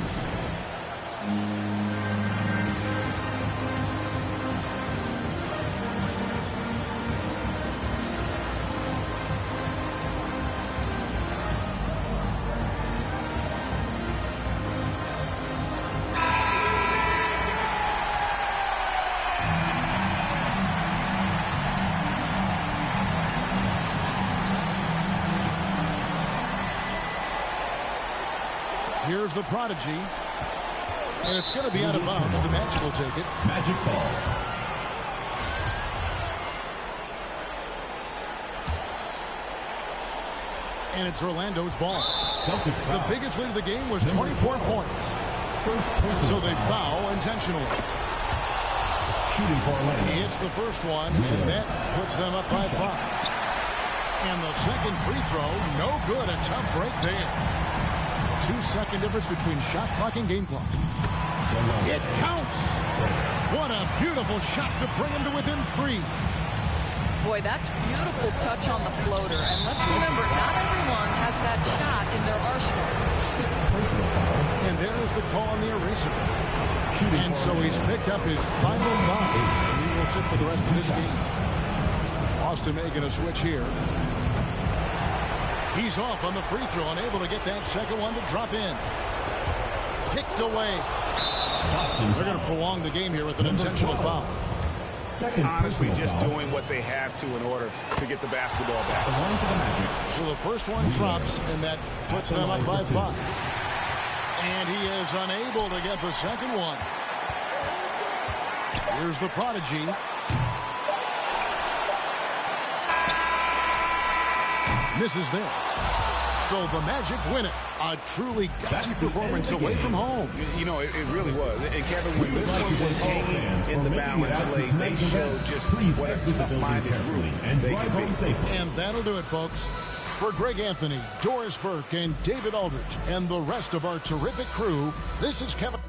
Here's the prodigy. And it's going to be out of bounds. The Magic will take it. Magic ball. And it's Orlando's ball. Celtics The foul. biggest lead of the game was 24 points. First personal So they foul. foul intentionally. Shooting for Orlando. He hits the first one, and that puts them up by 5. And the second free throw, no good. A tough break there. 2-second difference between shot clock and game clock. It counts. What a beautiful shot to bring him to within 3. Boy, that's beautiful touch on the floater. And let's remember, not everyone has that shot in their arsenal. Sixth personal foul. And there's the call on the eraser. Shooting And for so he's Orlando. picked up his final foul. He will sit for the rest of this game. Boston making a switch here. He's off on the free throw, unable to get that second one to drop in. Picked away. Boston. They're going to prolong the game here with an intentional foul. Second Honestly, personal just foul. doing what they have to in order to get the basketball back. The line for the Magic. So the first one drops, and that puts them up by 5. And he is unable to get the second one. Here's the prodigy. Misses there. So the Magic win it. A truly gutsy performance away from home. You know, it really was. And Kevin, when this one was hanging in the balance lane, they showed just what a tough-minded group they can be. And that'll do it, folks. For Greg Anthony, Doris Burke, and David Aldridge, and the rest of our terrific crew, this is Kevin.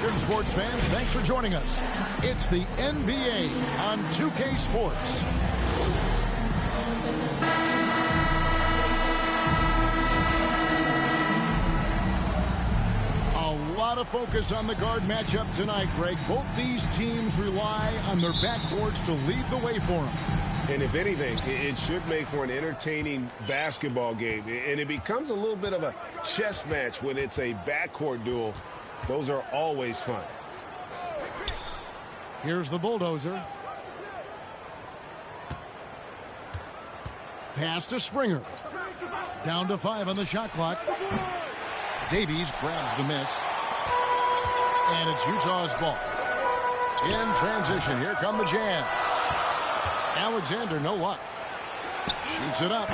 Welcome, sports fans. Thanks for joining us. It's the NBA on 2K Sports. A lot of focus on the guard matchup tonight, Greg. Both these teams rely on their backcourts to lead the way for them. And if anything, it should make for an entertaining basketball game. And it becomes a little bit of a chess match when it's a backcourt duel. Those are always fun. Here's the bulldozer. Pass to Springer. Down to 5 on the shot clock. Davies grabs the miss. And it's Utah's ball. In transition, here come the Jazz. Alexander, no luck. Shoots it up.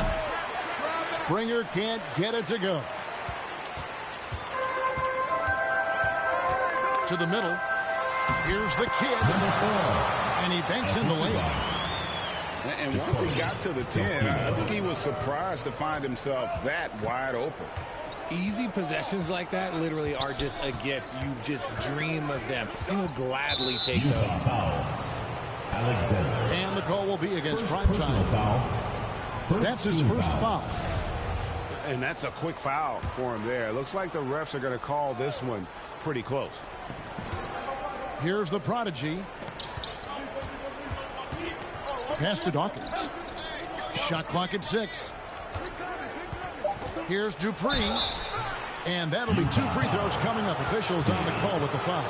Springer can't get it to go. To the middle. Here's the kid. And he banks in the lane. And once he got to the 10, I think he was surprised to find himself that wide open. Easy possessions like that literally are just a gift. You just dream of them. You'll gladly take those. Alexander. And the call will be against Primetime. That's his first foul. And that's a quick foul for him there. It looks like the refs are going to call this one pretty close. Here's the prodigy. Pass to Dawkins. Shot clock at 6. Here's Dupree. And that'll be 2 free throws coming up. Officials on the call with the foul.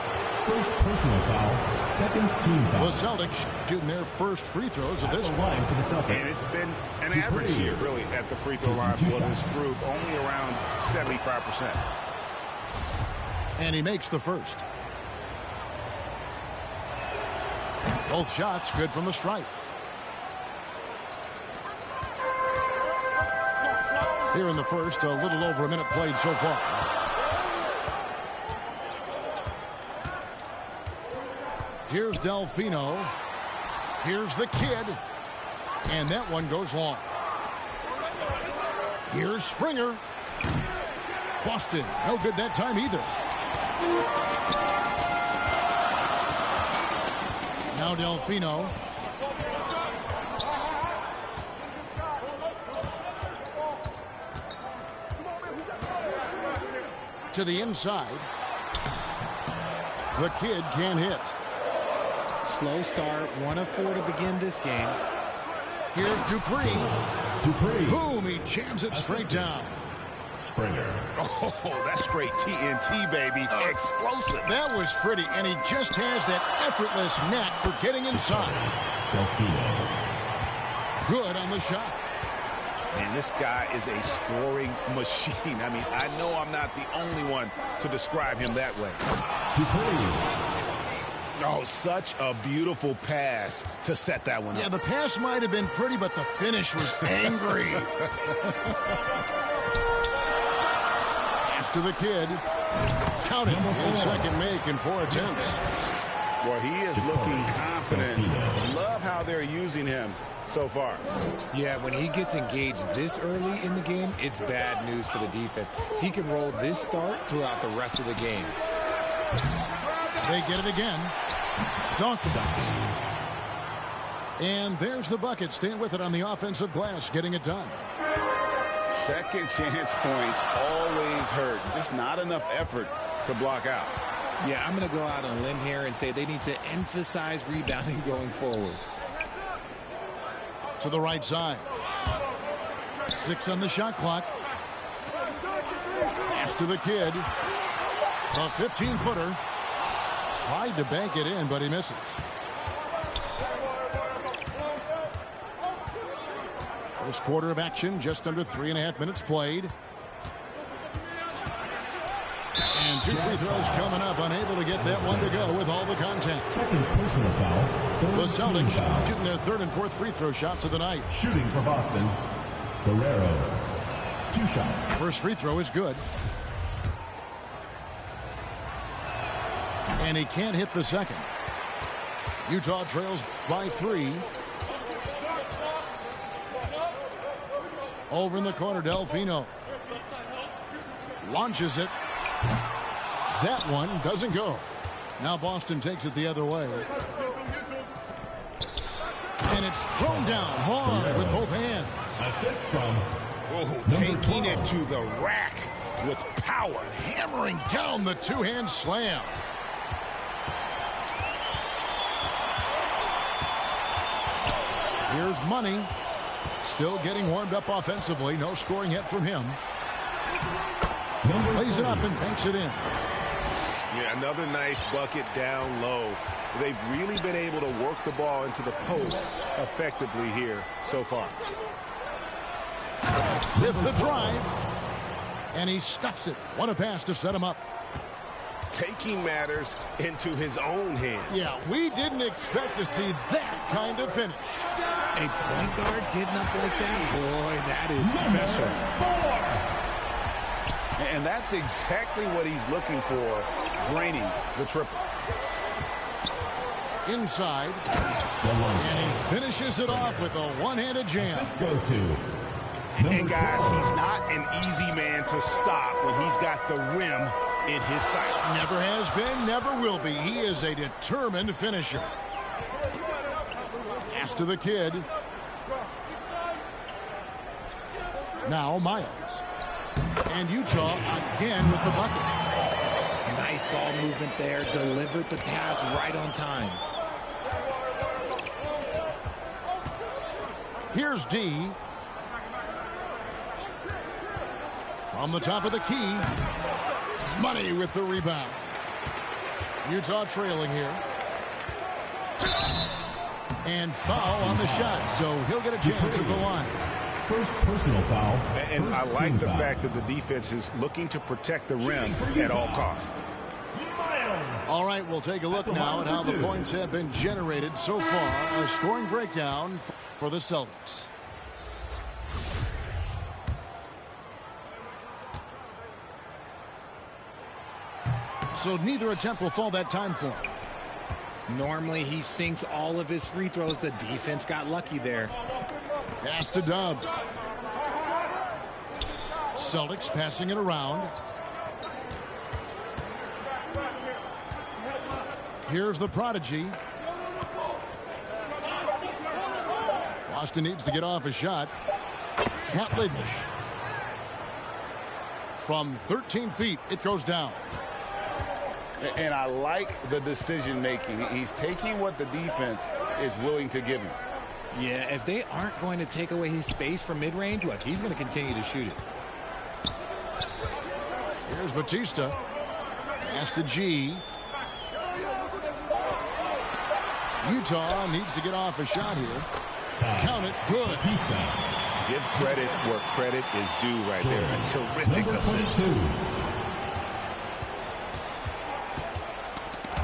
First personal foul, second team foul. The Celtics shooting their first free throws of this line for the Celtics. And it's been an average year, really, at the free throw line for this group. Only around 75%. And he makes the first. Both shots good from the stripe. Here in the first, a little over a minute played so far. Here's Delfino. Here's the kid. And that one goes long. Here's Springer. Boston. No good that time either. Now Delfino. To the inside. The kid can't hit. Slow start, 1 of 4 to begin this game. Here's Dupree. Dupree. Boom, he jams it straight down. Springer. Oh, that's straight TNT, baby. Explosive. That was pretty, and he just has that effortless knack for getting inside. Delfino. Good on the shot. Man, this guy is a scoring machine. I mean, I know I'm not the only one to describe him that way. Dupree. Oh, such a beautiful pass to set that one up. Yeah, the pass might have been pretty, but the finish was angry. Pass to the kid. Count it. His second make in 4 attempts. Well, he is looking confident. Love how they're using him so far. Yeah, when he gets engaged this early in the game, it's bad news for the defense. He can roll this start throughout the rest of the game. They get it again. Dawkins. And there's the bucket. Staying with it on the offensive glass, getting it done. Second chance points always hurt. Just not enough effort to block out. Yeah, I'm going to go out on a limb here and say they need to emphasize rebounding going forward. To the right side. 6 on the shot clock. Pass to the kid. A 15-footer. Tried to bank it in, but he misses. First quarter of action, just under 3.5 minutes played. And 2 free throws coming up, unable to get that one to go with all the contact. Second personal foul. The Celtics shooting their 3rd and 4th free throw shots of the night. Shooting for Boston. Guerrero. 2 shots. First free throw is good. And he can't hit the second. Utah trails by 3. Over in the corner, Delfino. Launches it. That one doesn't go. Now Boston takes it the other way. And it's thrown down hard with both hands. Assist from Taking it to the rack with power. Hammering down the two-hand slam. Here's Money. Still getting warmed up offensively. No scoring yet from him. Plays it up and banks it in. Yeah, another nice bucket down low. They've really been able to work the ball into the post effectively here so far. With the drive. And he stuffs it. What a pass to set him up. Taking matters into his own hands. Yeah, we didn't expect to see that kind of finish. A point guard getting up like that, boy, that is special. And that's exactly what he's looking for, draining the triple. Inside. And he finishes it off with a one-handed jam. assist goes to And guys, he's not an easy man to stop when he's got the rim in his sights. Never has been, never will be. He is a determined finisher. Pass to the kid. Now Miles. And Utah again with the bucket. Nice ball movement there. Delivered the pass right on time. Here's D. From the top of the key. Money with the rebound. Utah trailing here. And foul on the shot, so he'll get a chance at the line. First personal foul. And First I like the foul. fact that the defense is looking to protect the rim at all costs. All right, we'll take a look now at how the points have been generated so far. A scoring breakdown for the Celtics. So neither attempt will fall that time for him. Normally he sinks all of his free throws. The defense got lucky there. Pass to Dub. Celtics passing it around. Here's the prodigy. Boston needs to get off a shot. Catledge. From 13 feet, it goes down. And I like the decision making. He's taking what the defense is willing to give him. Yeah, if they aren't going to take away his space from mid-range, look, he's going to continue to shoot it. Here's Batista. Pass to G. Utah needs to get off a shot here. Count it. Good. Batista. Give credit where credit is due right there. A terrific assist.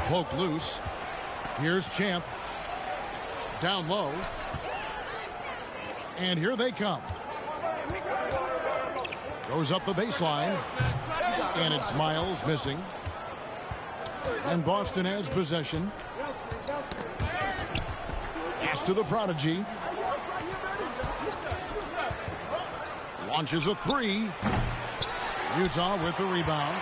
Poke loose. Here's Champ. Down low. And here they come. Goes up the baseline. And it's Miles missing. And Boston has possession. Pass to the prodigy. Launches a three. Utah with the rebound.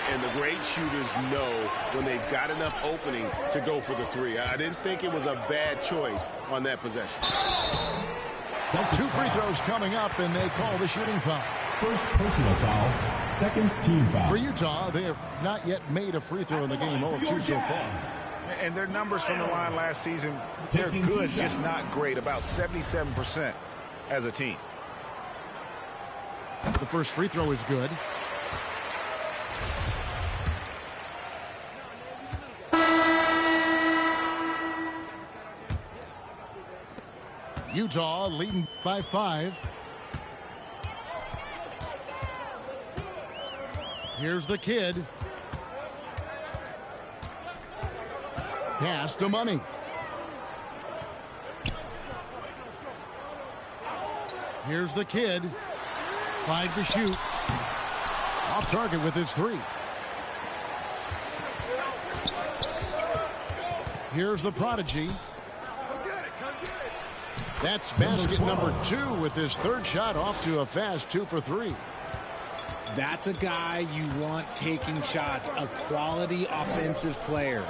And the great shooters know when they've got enough opening to go for the three. I didn't think it was a bad choice on that possession. Two free throws coming up, and they call the shooting foul. First personal foul. Second team foul. For Utah, they have not yet made a free throw in the game. 0-2 so far. And their numbers from the line last season, they're good, just not great. About 77% as a team. The first free throw is good. Utah leading by 5. Here's the kid. Pass to Money. Here's the kid. 5 to shoot. Off target with his 3. Here's the prodigy. That's basket number 2 with his third shot off to a fast 2 for 3. That's a guy you want taking shots, a quality offensive player.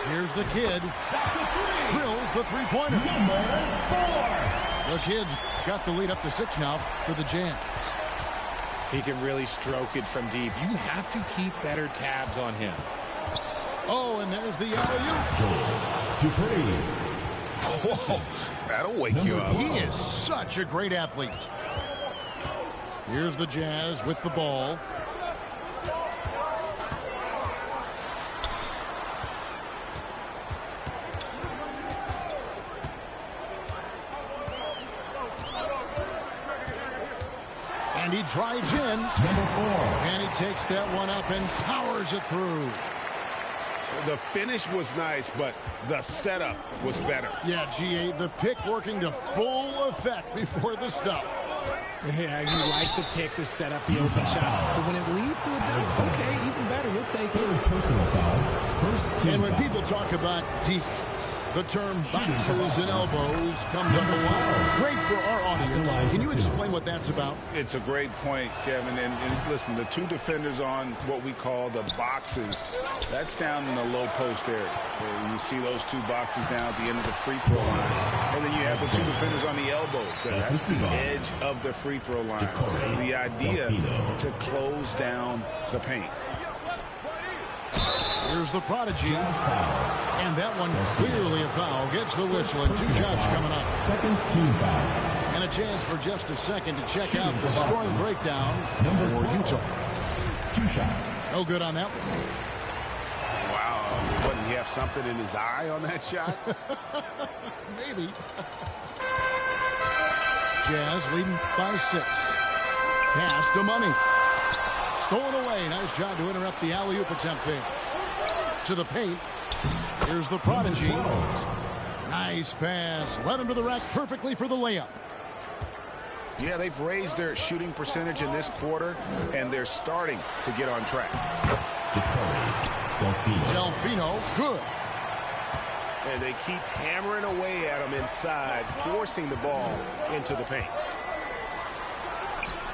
Here's the kid. That's a three. Drills the three-pointer. Number 4. The Kid's got the lead up to 6 now for the Jazz. He can really stroke it from deep. You have to keep better tabs on him. Oh, and there's the alley-oop. Joel Dupree. Oh, that'll wake you up. He is such a great athlete. Here's the Jazz with the ball. And he drives in. Number 4. And he takes that one up and powers it through. The finish was nice, but the setup was better. Yeah, GA, the pick working to full effect before the stuff. Yeah, you like the pick to set up the open shot. But when it leads to a dunk, okay, even better. You'll take it. Personal foul. First team And when foul. people talk about defense, the term boxers and elbows comes up a lot. Great for our audience. Can you explain what that's about? It's a great point, Kevin. And listen, the two defenders on what we call the boxes, that's down in the low post area. You see those two boxes down at the end of the free throw line. And then you have the two defenders on the elbows. That's the edge of the free throw line. The idea to close down the paint. Here's the prodigy. And that one clearly a foul. Gets the whistle and 2 shots coming up. Second team foul. And a chance for just a second to check out the scoring breakdown for Utah. 2 shots. No good on that one. Wow. Wouldn't he have something in his eye on that shot? Maybe. Jazz leading by 6. Pass to Money. Stolen away. Nice job to interrupt the alley-oop attempt there. To the paint. Here's the prodigy. Nice pass. Led him to the rack perfectly for the layup. Yeah, they've raised their shooting percentage in this quarter, and they're starting to get on track. Delfino, good. And they keep hammering away at him inside, forcing the ball into the paint.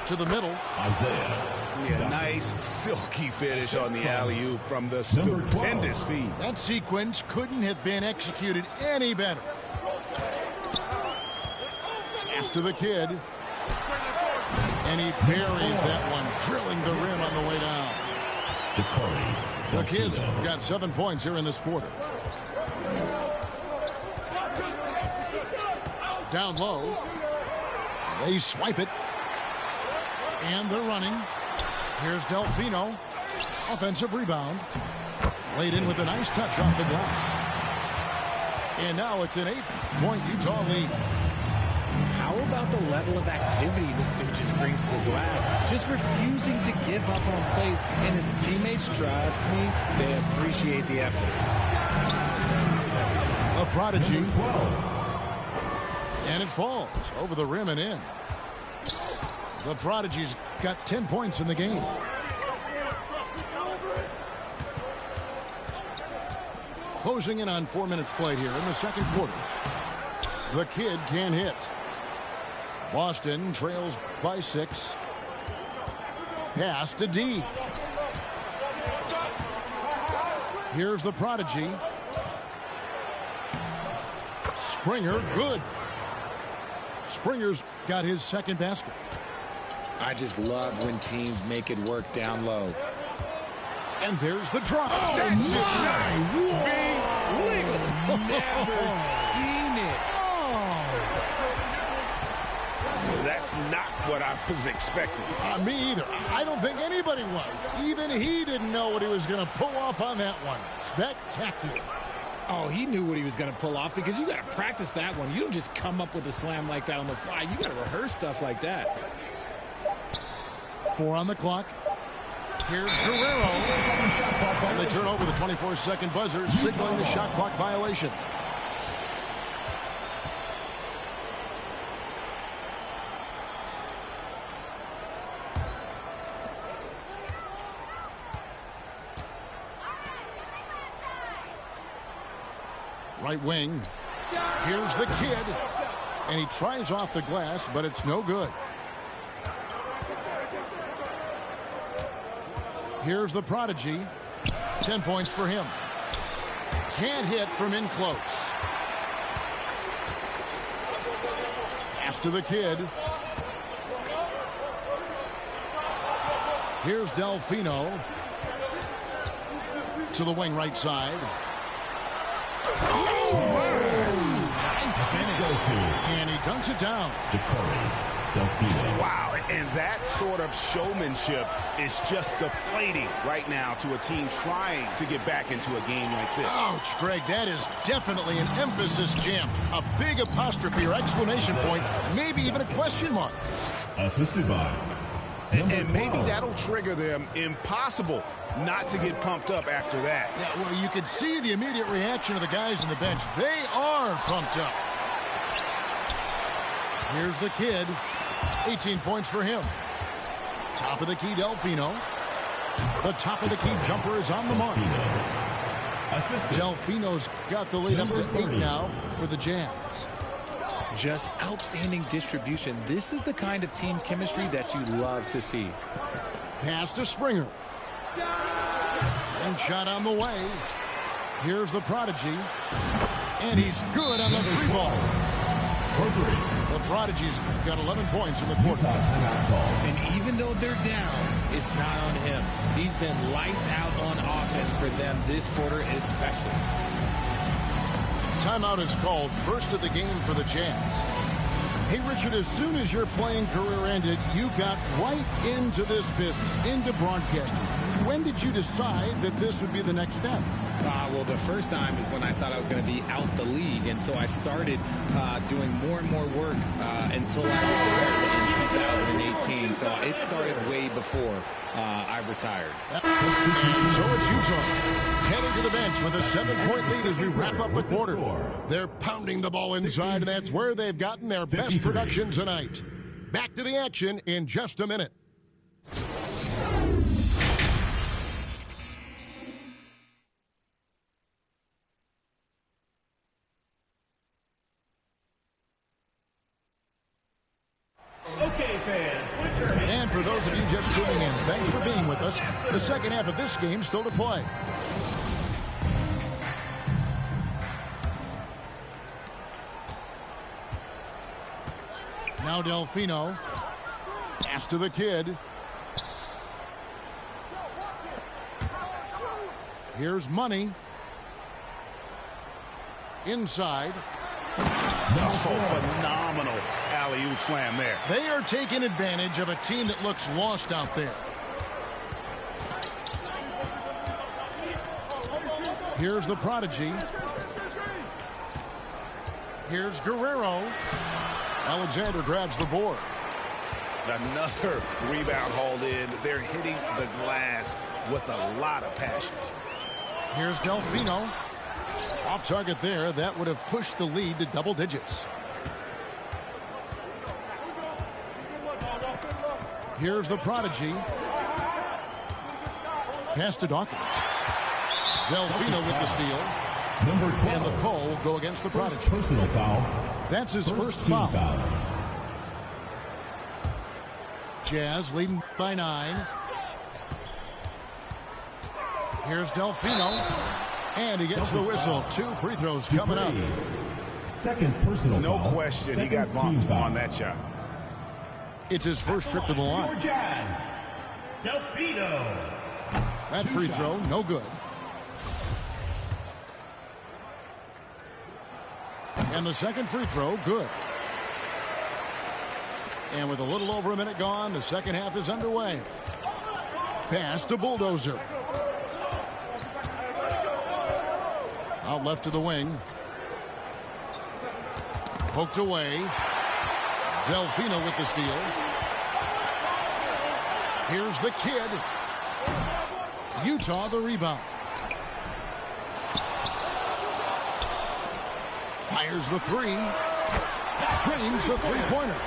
To the middle. Isaiah. Yeah, nice, silky finish on the alley-oop from the stupendous feed. That sequence couldn't have been executed any better. Pass to the kid. And he buries that one, drilling the rim on the way down. The Kids got 7 points here in this quarter. Down low. They swipe it. And they're running. Here's Delfino. Offensive rebound. Laid in with a nice touch off the glass. And now it's an 8-point Utah lead. How about the level of activity this dude just brings to the glass? Just refusing to give up on plays. And his teammates, trust me, they appreciate the effort. A prodigy. And it falls over the rim and in. The Prodigy's got 10 points in the game. Closing in on 4 minutes played here in the second quarter. The Kid can't hit. Boston trails by 6. Pass to D. Here's the Prodigy. Springer, good. Springer's got his second basket. I just love when teams make it work down low. And there's the drop. Oh, That's my! Never seen it. That's not what I was expecting. Me either. I don't think anybody was. Even he didn't know what he was going to pull off on that one. Spectacular. Oh, he knew what he was going to pull off because you got to practice that one. You don't just come up with a slam like that on the fly. You got to rehearse stuff like that. 4 on the clock. Here's Guerrero. And they turn over the 24-second buzzer, signaling the shot clock violation. Right wing. Here's the Kid. And he tries off the glass, but it's no good. Here's the prodigy. 10 points for him. Can't hit from in close. Pass to the kid. Here's Delfino. To the wing right side. Nice finish. And he dunks it down. Ja'Cory Delfino. Wow, and that sort of showmanship is just deflating right now to a team trying to get back into a game like this. Ouch, Greg, that is definitely an emphasis jam. A big apostrophe or exclamation point, maybe even a question mark. Assisted by And maybe that'll trigger them. Impossible not to get pumped up after that. Yeah, well, you could see the immediate reaction of the guys on the bench. They are pumped up. Here's the kid. 18 points for him. Top of the key, Delfino. The top of the key jumper is on the mark. Delfino's got the lead up to 8 now for the Jazz. Just outstanding distribution. This is the kind of team chemistry that you love to see. Pass to Springer. And shot on the way. Here's the prodigy. And he's good on the 3-ball. The prodigy's got 11 points in the quarter. And even though they're down, it's not on him. He's been lights out on offense for them this quarter especially. Timeout is called, first of the game for the Jazz. Hey, Richard, as soon as your playing career ended, you got right into this business, into broadcasting. When did you decide that this would be the next step? Well, the first time is when I thought I was going to be out the league, and so I started doing more and more work until I retired in 2018. So it started way before I retired. And so it's Utah heading to the bench with a 7-point lead as we wrap up the quarter. They're pounding the ball inside, and that's where they've gotten their best production tonight. Back to the action in just a minute. Okay, fans, put your hands. And for those of you just tuning in, thanks for being with us. The second half of this game still to play. Now Delfino. Pass to the kid. Here's Money. Inside. Phenomenal alley-oop slam there. They are taking advantage of a team that looks lost out there. Here's the prodigy. Here's Guerrero. Alexander grabs the board. Another rebound hauled in. They're hitting the glass with a lot of passion. Here's Delfino. Off target there. That would have pushed the lead to double digits. Here's the prodigy. Pass to Dawkins. Delfino with the steal. Number 12. And the call will go against the prodigy. Personal foul. That's his first team foul. Jazz leading by 9. Here's Delfino. And he gets the whistle. 2 free throws coming up. Second personal No foul. question, he got bumped on that shot. It's his first trip to the line. Your Jazz, Delfino. That free throw, no good. And the second free throw, good. And with a little over a minute gone, the second half is underway. Pass to Bulldozer. Out left to the wing. Poked away. Delfino with the steal. Here's the kid. Utah the rebound. Fires the 3. Drains the three-pointer.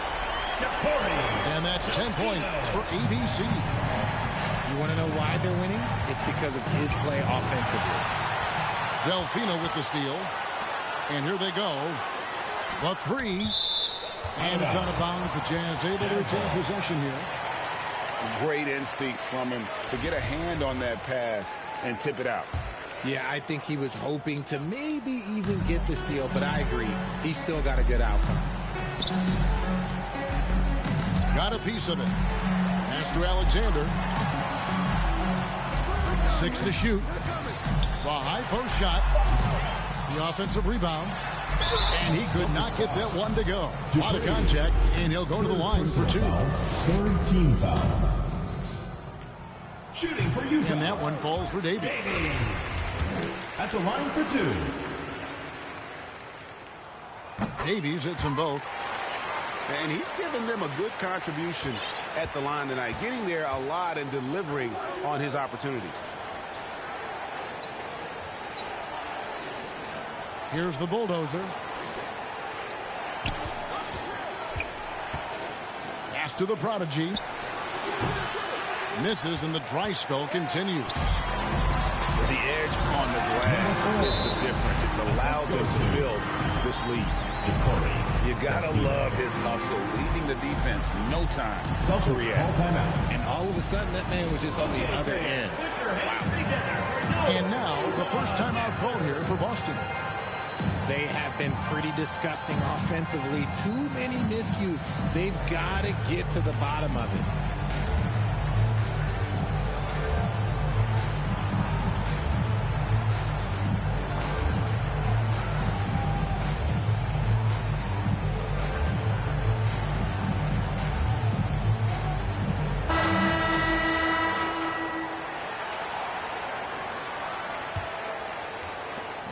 And that's 10 points for ABC. You want to know why they're winning? It's because of his play offensively. Delfino with the steal. And here they go. The 3. And it's out of bounds. The Jazz able to retain possession here. Great instincts from him to get a hand on that pass and tip it out. Yeah, I think he was hoping to maybe even get the steal, but I agree. He still got a good outcome. Got a piece of it. Pass to Alexander. 6 to shoot. The high post shot. The offensive rebound. And he could not get that one to go. A lot of contact, and he'll go to the line for 2. Third team foul. Shooting for Utah. And that one falls for Davies. At the line for 2. Davies hits them both. And he's given them a good contribution at the line tonight, getting there a lot and delivering on his opportunities. Here's the bulldozer. Pass to the prodigy. Misses, and the dry spell continues. The edge on the glass is the difference. It's allowed them to build this lead. You gotta love his hustle, leading the defense. No time to react. And all of a sudden, that man was just on the other end. And now, the first timeout called here for Boston. They have been pretty disgusting offensively. Too many miscues. They've got to get to the bottom of it.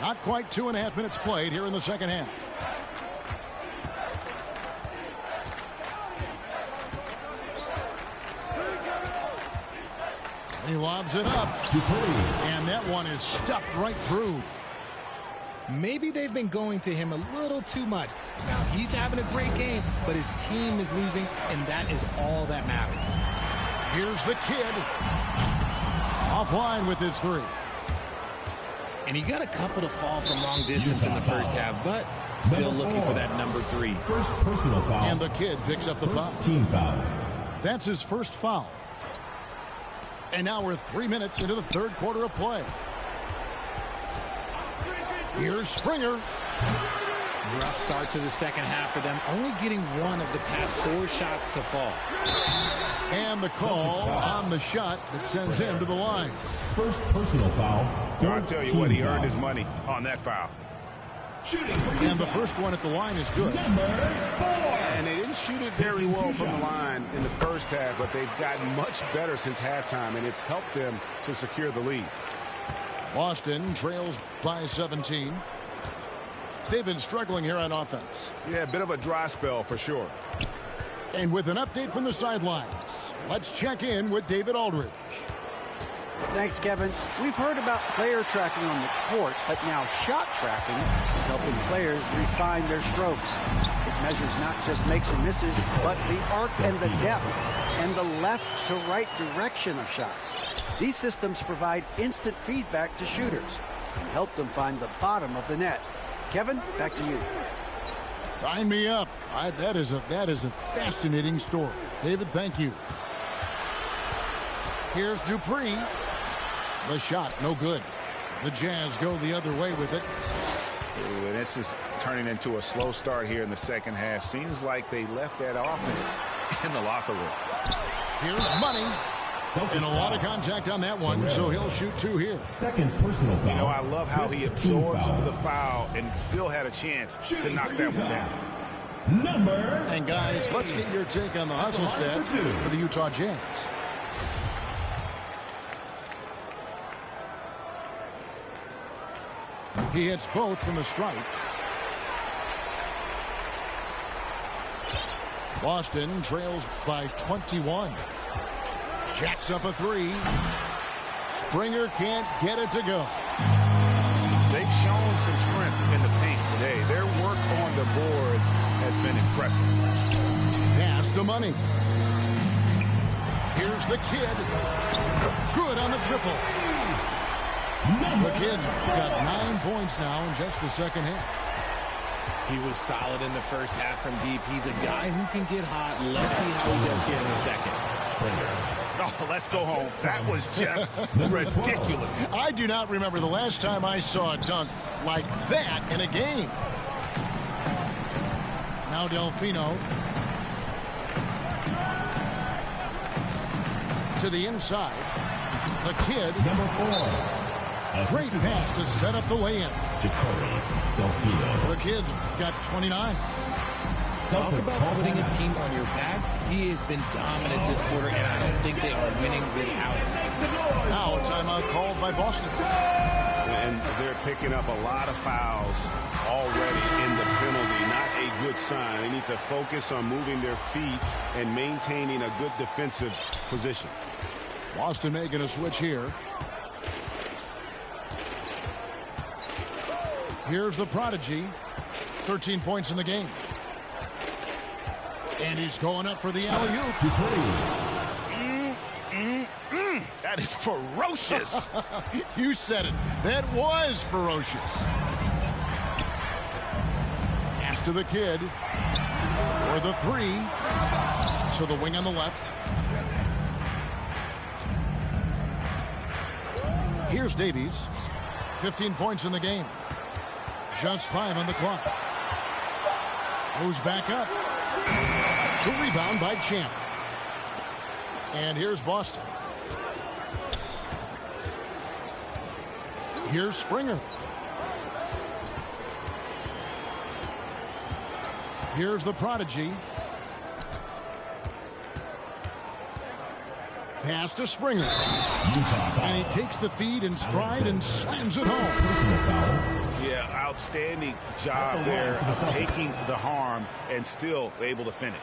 Not quite 2.5 minutes played here in the second half. He lobs it up. And that one is stuffed right through. Maybe they've been going to him a little too much. Now, he's having a great game, but his team is losing, and that is all that matters. Here's the kid. Offline with his 3. And he got a couple to fall from long distance in the first half, but still looking for that number 3. First personal foul. And the kid picks up the foul. Team foul. That's his first foul. And now we're 3 minutes into the third quarter of play. Here's Springer. Rough start to the second half for them, only getting one of the past 4 shots to fall. And the call on the shot that sends him to the line. First personal foul. I'll tell you what, he earned his money on that foul. And the first one at the line is good. And they didn't shoot it very well from the line in the first half, but they've gotten much better since halftime, and it's helped them to secure the lead. Boston trails by 17. They've been struggling here on offense. Yeah, a bit of a dry spell for sure. And with an update from the sidelines, let's check in with David Aldridge. Thanks, Kevin. We've heard about player tracking on the court, but now shot tracking is helping players refine their strokes. It measures not just makes or misses, but the arc and the depth and the left to right direction of shots. These systems provide instant feedback to shooters and help them find the bottom of the net. Kevin, back to you. Sign me up. That is a fascinating story. David, thank you. Here's Dupree. The shot, no good. The Jazz go the other way with it. Ooh, and this is turning into a slow start here in the second half. Seems like they left that offense in the locker room. Here's Money. And a lot of contact on that one, so he'll shoot 2 here. Second personal foul. You know, I love how he absorbs the foul and still had a chance to knock that one down. And guys, let's get your take on the hustle stats for the Utah Jazz. He hits both from the stripe. Boston trails by 21. Jacks up a 3. Springer can't get it to go. They've shown some strength in the paint today. Their work on the boards has been impressive. Pass to Money. Here's the kid. Good on the triple. The Kid's got 9 points now in just the second half. He was solid in the first half from deep. He's a guy who can get hot. Let's see how he does here in the second. Springer. Oh, let's go home. That was just ridiculous. I do not remember the last time I saw a dunk like that in a game. Now Delfino to the inside. The kid. Number 4. Great pass to set up the lay-in. Jacory Delfino. The kid's got 29. Talk about putting a team on your back. He has been dominant this quarter, and I don't think they are winning without him. Now a timeout called by Boston. And they're picking up a lot of fouls already in the penalty. Not a good sign. They need to focus on moving their feet and maintaining a good defensive position. Boston making a switch here. Here's the prodigy. 13 points in the game. And he's going up for the alley-oop. That is ferocious. You said it. That was ferocious. Pass to the kid. For the 3. To the wing on the left. Here's Davies. 15 points in the game. Just 5 on the clock. Moves back up. The rebound by Champ. And here's Boston. Here's Springer. Here's the prodigy. Pass to Springer. And he takes the feed in stride and slams it home. Yeah, outstanding job there of taking the harm and still able to finish.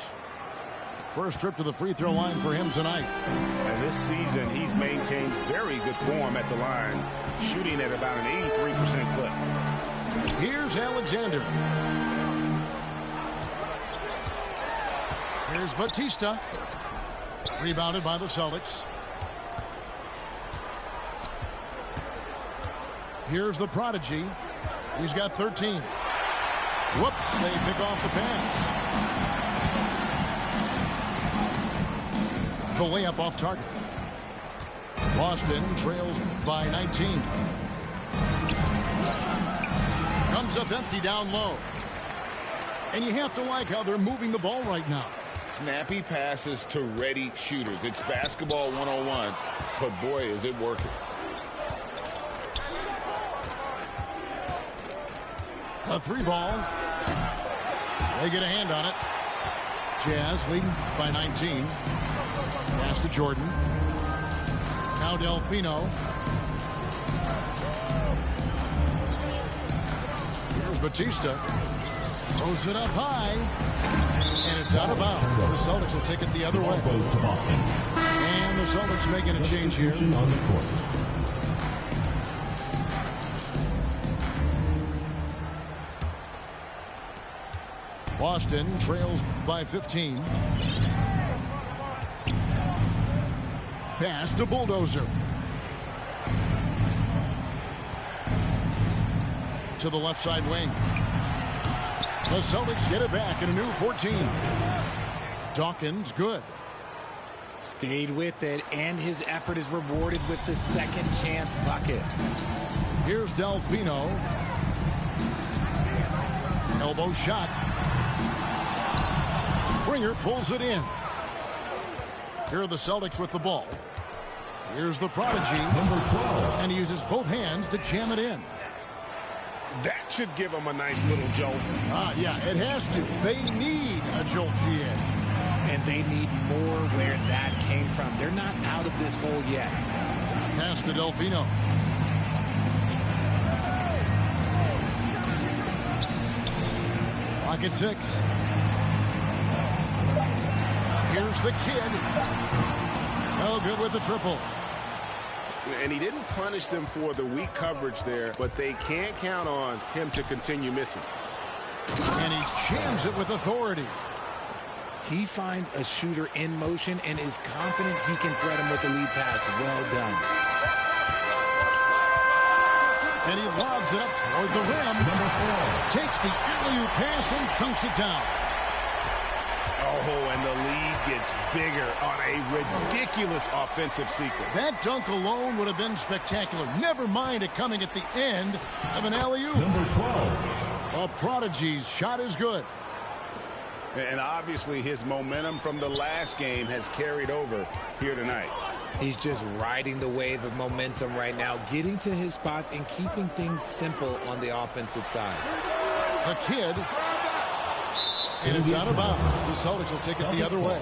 First trip to the free throw line for him tonight. And this season, he's maintained very good form at the line, shooting at about an 83% clip. Here's Alexander. Here's Batista. Rebounded by the Celtics. Here's the prodigy. He's got 13. Whoops, they pick off the pass. The layup off target. Boston trails by 19. Comes up empty down low. And you have to like how they're moving the ball right now. Snappy passes to ready shooters. It's basketball 101, but boy, is it working. A 3-ball. They get a hand on it. Jazz leading by 19. Pass to Jordan. Now Delfino. Here's Batista. Throws it up high. And it's out of bounds. The Celtics will take it the other way. Goes to Boston. And the Celtics making a change here. On the court. Boston trails by 15. Pass to Bulldozer. To the left side wing. The Celtics get it back in a new 14. Dawkins good. Stayed with it, and his effort is rewarded with the second chance bucket. Here's Delfino. Elbow shot. Springer pulls it in. Here are the Celtics with the ball. Here's the prodigy. Number 12. And he uses both hands to jam it in. That should give them a nice little jolt. Yeah, it has to. They need a jolt, GA. And they need more where that came from. They're not out of this hole yet. Pass to Delfino. Clock at 6. Here's the kid. No good with the triple. And he didn't punish them for the weak coverage there, but they can't count on him to continue missing. And he jams it with authority. He finds a shooter in motion and is confident he can thread him with the lead pass. Well done. And he lobs it up toward the rim. Takes the alley-oop pass and dunks it down. Oh, and the lead gets bigger on a ridiculous offensive sequence. That dunk alone would have been spectacular. Never mind it coming at the end of an alley-oop. Number 12. A prodigy's shot is good. And obviously his momentum from the last game has carried over here tonight. He's just riding the wave of momentum right now, getting to his spots and keeping things simple on the offensive side. The kid. And it's out of bounds. The Celtics will take it the other way.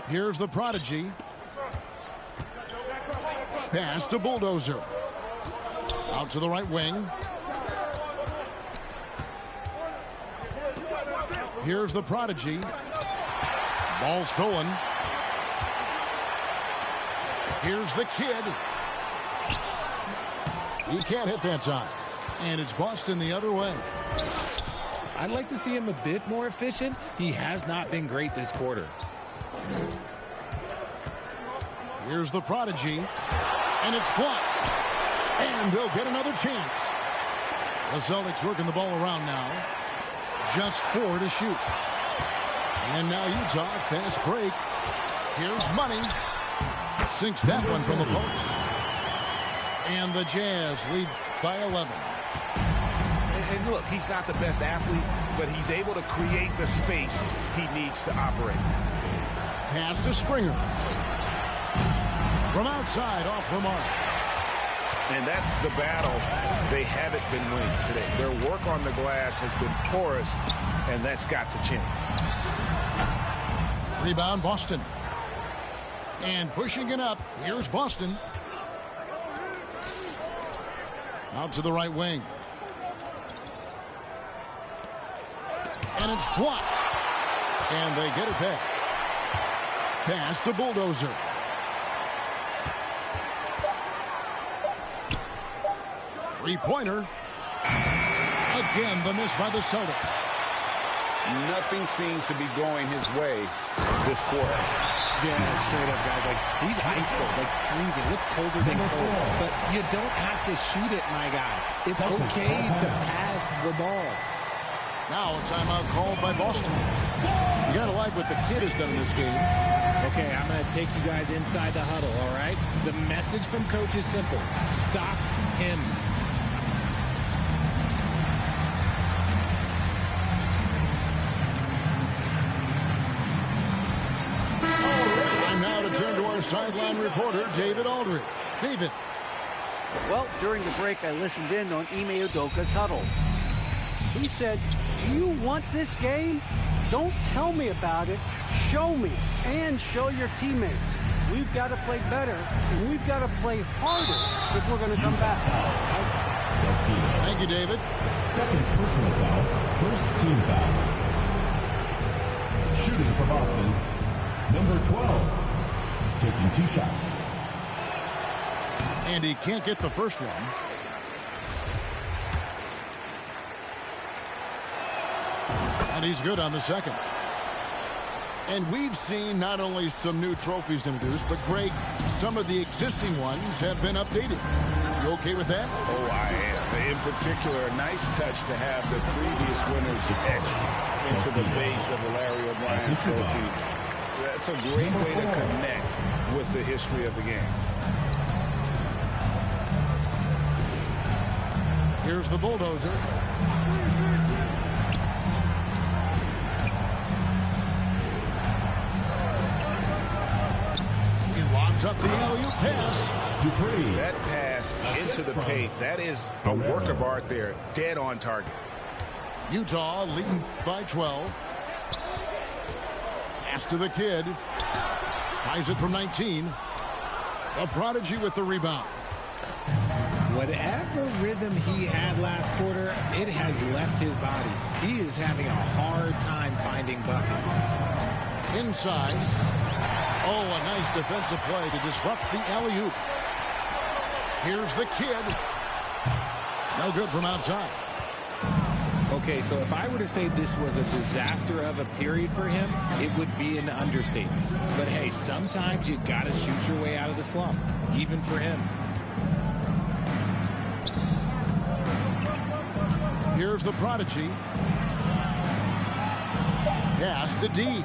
Here's the prodigy. Pass to Bulldozer. Out to the right wing. Here's the prodigy. Ball stolen. Here's the kid. He can't hit that time. And it's Boston the other way. I'd like to see him a bit more efficient. He has not been great this quarter. Here's the prodigy. And it's blocked. And they'll get another chance. The Celtics working the ball around now. Just 4 to shoot. And now Utah, fast break. Here's Money. Sinks that one from the post. And the Jazz lead by 11. And look, he's not the best athlete, but he's able to create the space he needs to operate. Pass to Springer. From outside, off the mark. And that's the battle they haven't been winning today. Their work on the glass has been porous, and that's got to change. Rebound, Boston. And pushing it up, here's Boston. Out to the right wing. And it's blocked. And they get it back. Pass to Bulldozer. Three-pointer. Again, the miss by the Celtics. Nothing seems to be going his way this quarter. Yeah, straight up, guys. Like, he's ice cold, like freezing. What's colder than cold? But you don't have to shoot it, my guy. It's okay to pass the ball. Now a timeout called by Boston. You got to like what the kid has done in this game. Okay, I'm going to take you guys inside the huddle, all right? The message from coach is simple. Stop him. Sideline reporter David Aldridge. David. Well, during the break, I listened in on Ime Udoka's huddle. He said, do you want this game? Don't tell me about it. Show me and show your teammates. We've got to play better, and we've got to play harder if we're going to come back. Thank you, David. Second personal foul. First team foul. Shooting for Boston. Number 12. Taking 2 shots. And he can't get the first one. And he's good on the second. And we've seen not only some new trophies introduced, but Greg, some of the existing ones have been updated. You okay with that? Oh, I am. In particular, a nice touch to have the previous winners etched into the base of the Larry O'Brien trophy. That's a great way to connect with the history of the game. Here's the Bulldozer. He lobs up the alley-oop pass. Dupree. That pass into the paint, that is a work of art there, dead on target. Utah leading by 12. Pass to the kid. Tries it from 19. A prodigy with the rebound. Whatever rhythm he had last quarter, it has left his body. He is having a hard time finding buckets. Inside. Oh, a nice defensive play to disrupt the alley-oop. Here's the kid. No good from outside. Okay, so if I were to say this was a disaster of a period for him, it would be an understatement. But hey, sometimes you got to shoot your way out of the slump, even for him. Here's the prodigy. Pass to D.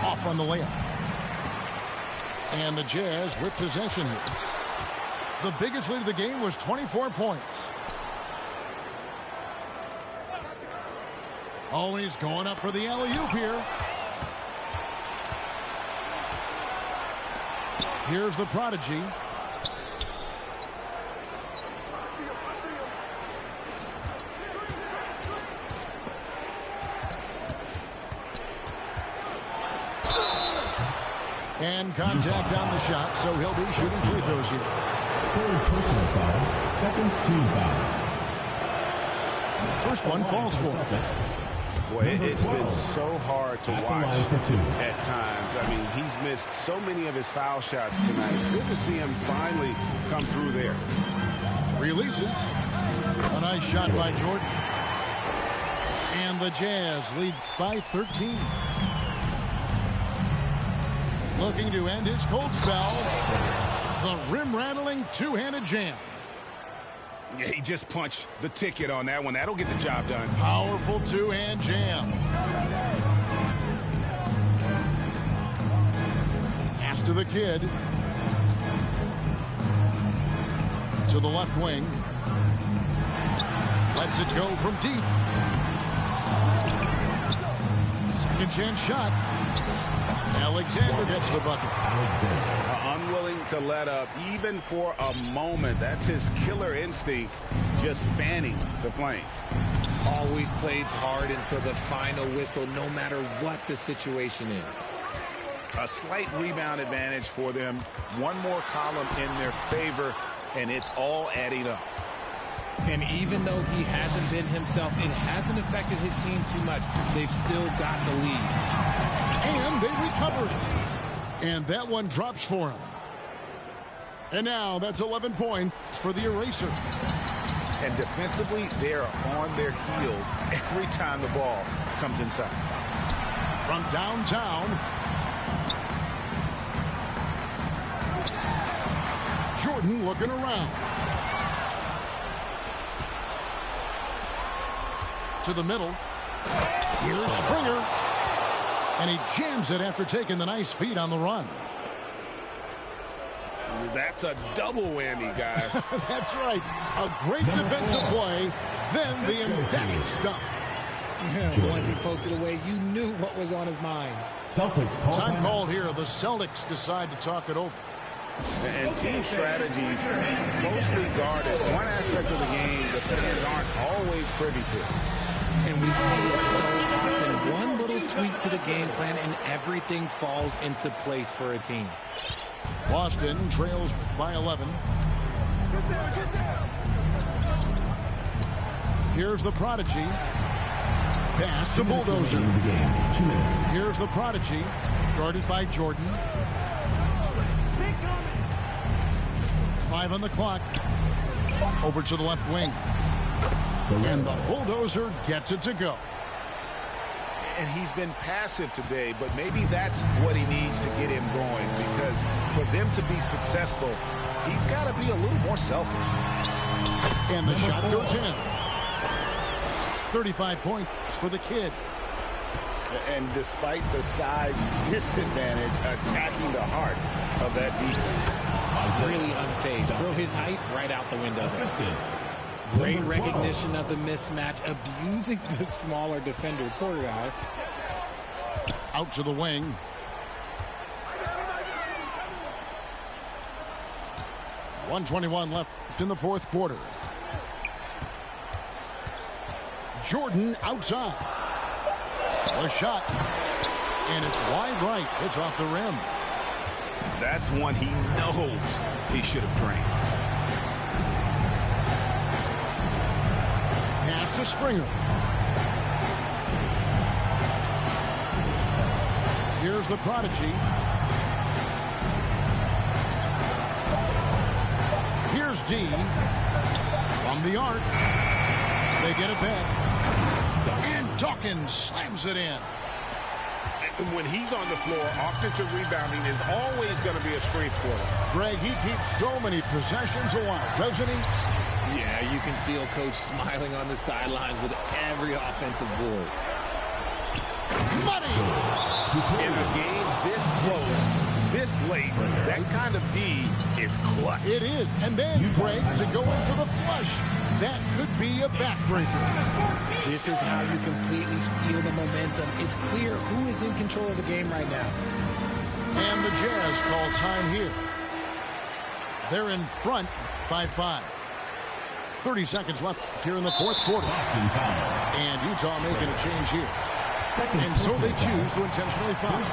Off on the layup. And the Jazz with possession here. The biggest lead of the game was 24 points. Always going up for the alley-oop here. Here's the prodigy. And contact on the shot, so he'll be shooting free throws here. Third personal foul, second team foul. First one falls for. Boy, it's been so hard to watch at times. I mean, he's missed so many of his foul shots tonight. Good to see him finally come through there. Releases. A nice shot by Jordan. And the Jazz lead by 13. Looking to end his cold spell. The rim-rattling two-handed jam. Yeah, he just punched the ticket on that one. That'll get the job done. Powerful two-hand jam. Pass to the kid. To the left wing. Lets it go from deep. Second chance shot. Alexander gets the bucket. Unwilling to let up even for a moment. That's his killer instinct, just fanning the flames. Always plays hard until the final whistle, no matter what the situation is. A slight rebound advantage for them. One more column in their favor, and it's all adding up. And even though he hasn't been himself, it hasn't affected his team too much. They've still got the lead. And they recover it. And that one drops for him. And now that's 11 points for the eraser. And defensively, they're on their heels every time the ball comes inside. From downtown, Jordan looking around. To the middle. Here's Springer. And he jams it after taking the nice feed on the run. That's a double whammy, guys. That's right. A great defensive play, then the emphatic stuff. Once he poked it away, you knew what was on his mind. Celtics call time called here. The Celtics decide to talk it over. And team strategies closely guarded. One aspect of the game the fans aren't always privy to. And we see it so often. One little tweak to the game plan and everything falls into place for a team. Boston trails by 11. Here's the prodigy. Pass to Bulldozer. 2 minutes. Here's the prodigy. Guarded by Jordan. 5 on the clock. Over to the left wing. And the Bulldozer gets it to go. And he's been passive today, but maybe that's what he needs to get him going, because for them to be successful, he's got to be a little more selfish. And the shot goes in. 35 points for the kid. And despite the size disadvantage, attacking the heart of that defense. Really unfazed. Throw his height right out the window. Great recognition of the mismatch, abusing the smaller defender. Poor guy. Out to the wing. .121 left in the fourth quarter. Jordan outside. The shot. And it's wide right. It's off the rim. That's one he knows he should have drained. To Springer. Here's the prodigy. Here's D. From the arc. They get it back. And Dawkins slams it in. When he's on the floor, offensive rebounding is always going to be a strength for him. Greg, he keeps so many possessions alive, doesn't he? Yeah, you can feel Coach smiling on the sidelines with every offensive board. Money! In a game this close, this late, that kind of D is clutch. It is. And then, Greg, to go in for the flush. That could be a backbreaker. This is how you completely steal the momentum. It's clear who is in control of the game right now. And the Jazz call time here. They're in front by 5. 30 seconds left here in the fourth quarter. And Utah making a change here. And so they choose to intentionally foul.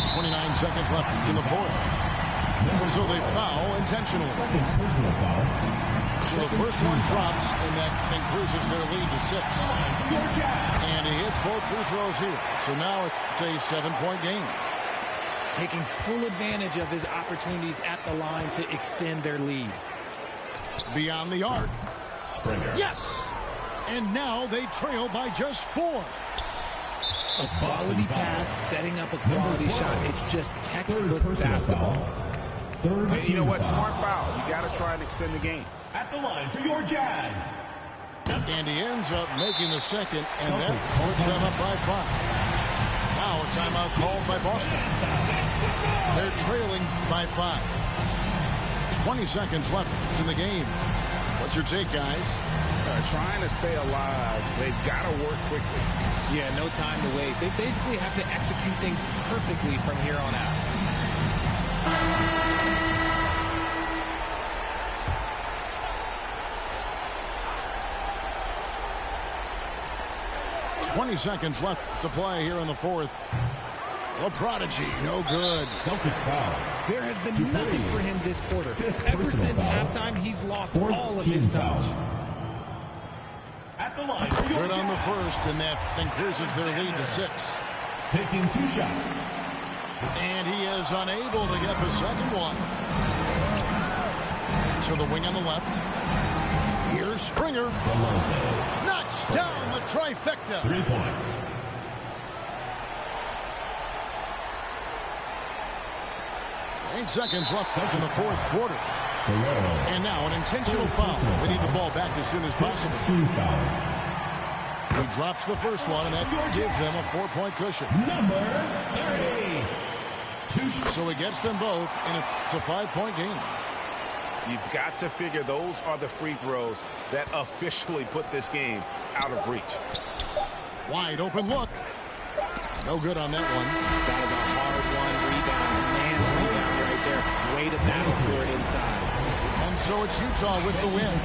29 seconds left in the fourth. So they foul intentionally. So the first one drops, and that increases their lead to 6. And he hits both free throws here. So now it's a 7-point game. Taking full advantage of his opportunities at the line to extend their lead. Beyond the arc. Springer. Yes! And now they trail by just 4. A quality pass, setting up a quality shot. It's just textbook basketball. Hey, you know what? Smart foul. You got to try and extend the game. At the line for your Jazz. And he ends up making the second, and that puts them up by 5. Now a timeout called by Boston. They're trailing by 5. 20 seconds left in the game. What's your take, guys? Trying to stay alive. They've got to work quickly. Yeah, no time to waste. They basically have to execute things perfectly from here on out. 20 seconds left to play here in the fourth. The prodigy, no good. Celtics foul. There has been nothing for him this quarter. Ever since halftime, he's lost all of his touch. At the line for your Good on the Jazz. first, and that increases their lead to 6. Taking 2 shots. And he is unable to get the second one. To the wing on the left. Here's Springer. Delonte. Knocks down the trifecta. 3 points. Eight seconds left in the fourth quarter. And now an intentional foul. They need the ball back as soon as possible. 2 foul. He drops the first one, and that gives them a 4-point cushion. Number 30. 2 shots. So it gets them both, and it's a 5-point game. You've got to figure those are the free throws that officially put this game out of reach. Wide open look. No good on that one. That is a hard-won rebound. A man's rebound right there. Way to battle for it inside. And so it's Utah with the win.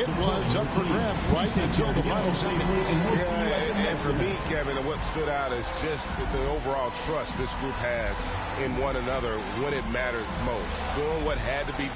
It was up for grabs right until the final seconds. Yeah, and for me, Kevin, what stood out is just the overall trust this group has in one another when it matters most. Doing what had to be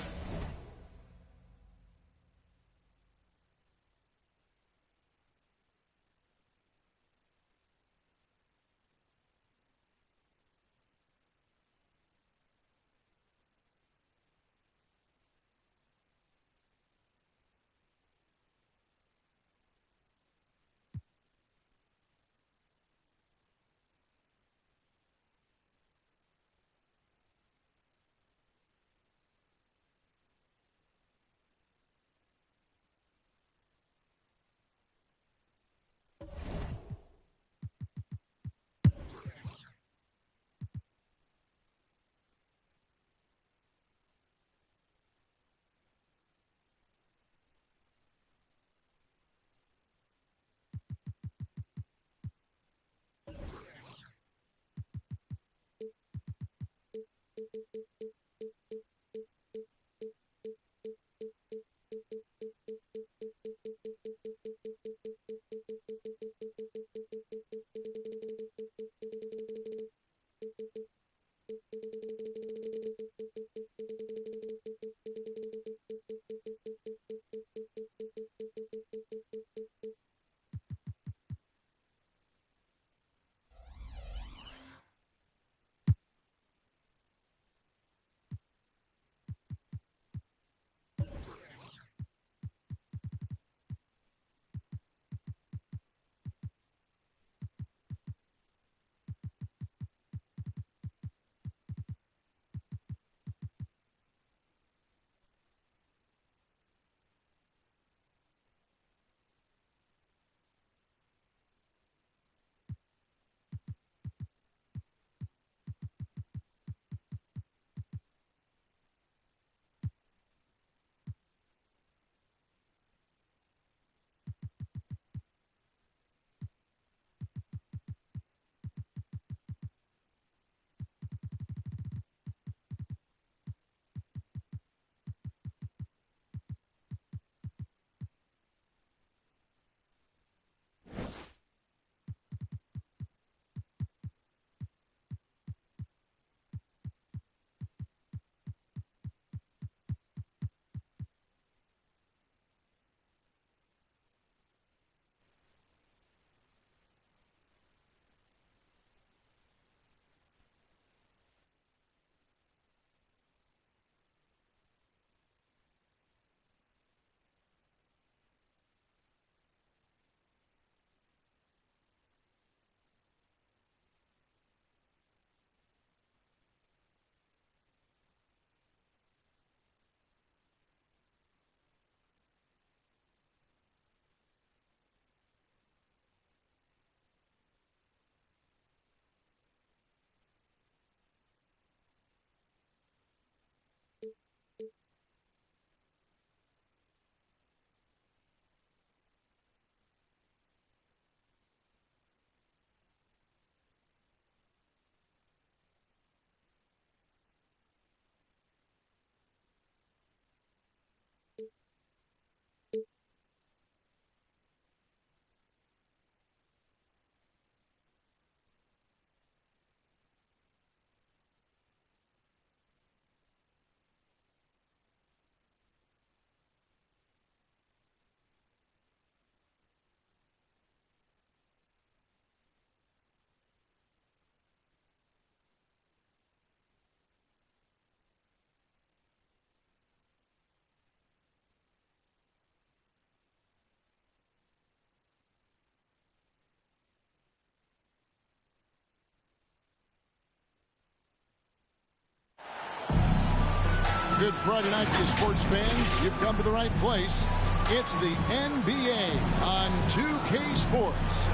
Good Friday night to you, sports fans. You've come to the right place. It's the NBA on 2K Sports.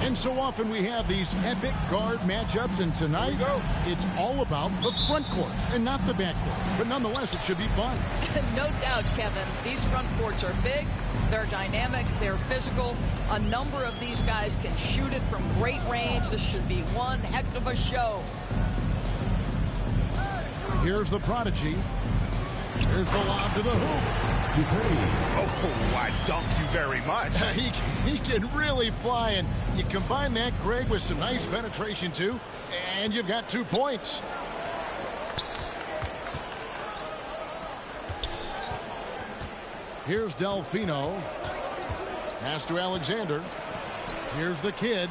And so often we have these epic guard matchups, and tonight it's all about the front court and not the back court. But nonetheless, it should be fun. No doubt, Kevin. These front courts are big, they're dynamic, they're physical. A number of these guys can shoot it from great range. This should be one heck of a show. Here's the prodigy. Here's the lob to the hoop. Oh, I dunk you very much. He can really fly, and you combine that, Greg, with some nice penetration, too, and you've got 2 points. Here's Delfino. Pass to Alexander. Here's the kid.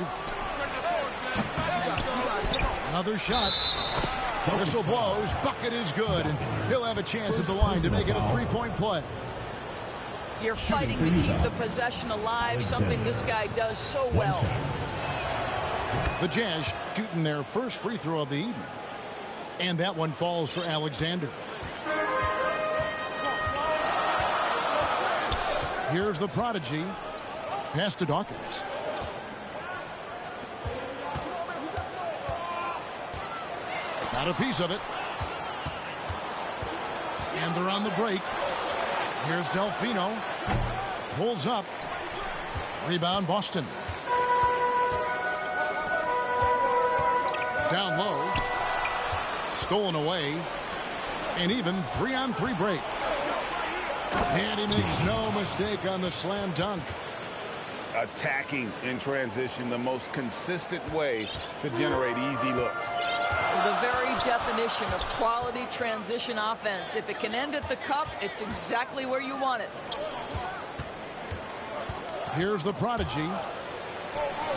Another shot. Whistle blows. Bucket is good, and he'll have a chance at the line to make it a 3-point play. You're fighting to keep the possession alive, something this guy does so well. The Jazz shooting their first free throw of the evening. And that one falls for Alexander. Here's the prodigy. Pass to Dawkins. Got a piece of it. And they're on the break. Here's Delfino. Pulls up. Rebound, Boston. Down low. Stolen away. And even 3-on-3 break. And he makes no mistake on the slam dunk. Attacking in transition, the most consistent way to generate easy looks. The very definition of quality transition offense. If it can end at the cup, it's exactly where you want it. Here's the prodigy.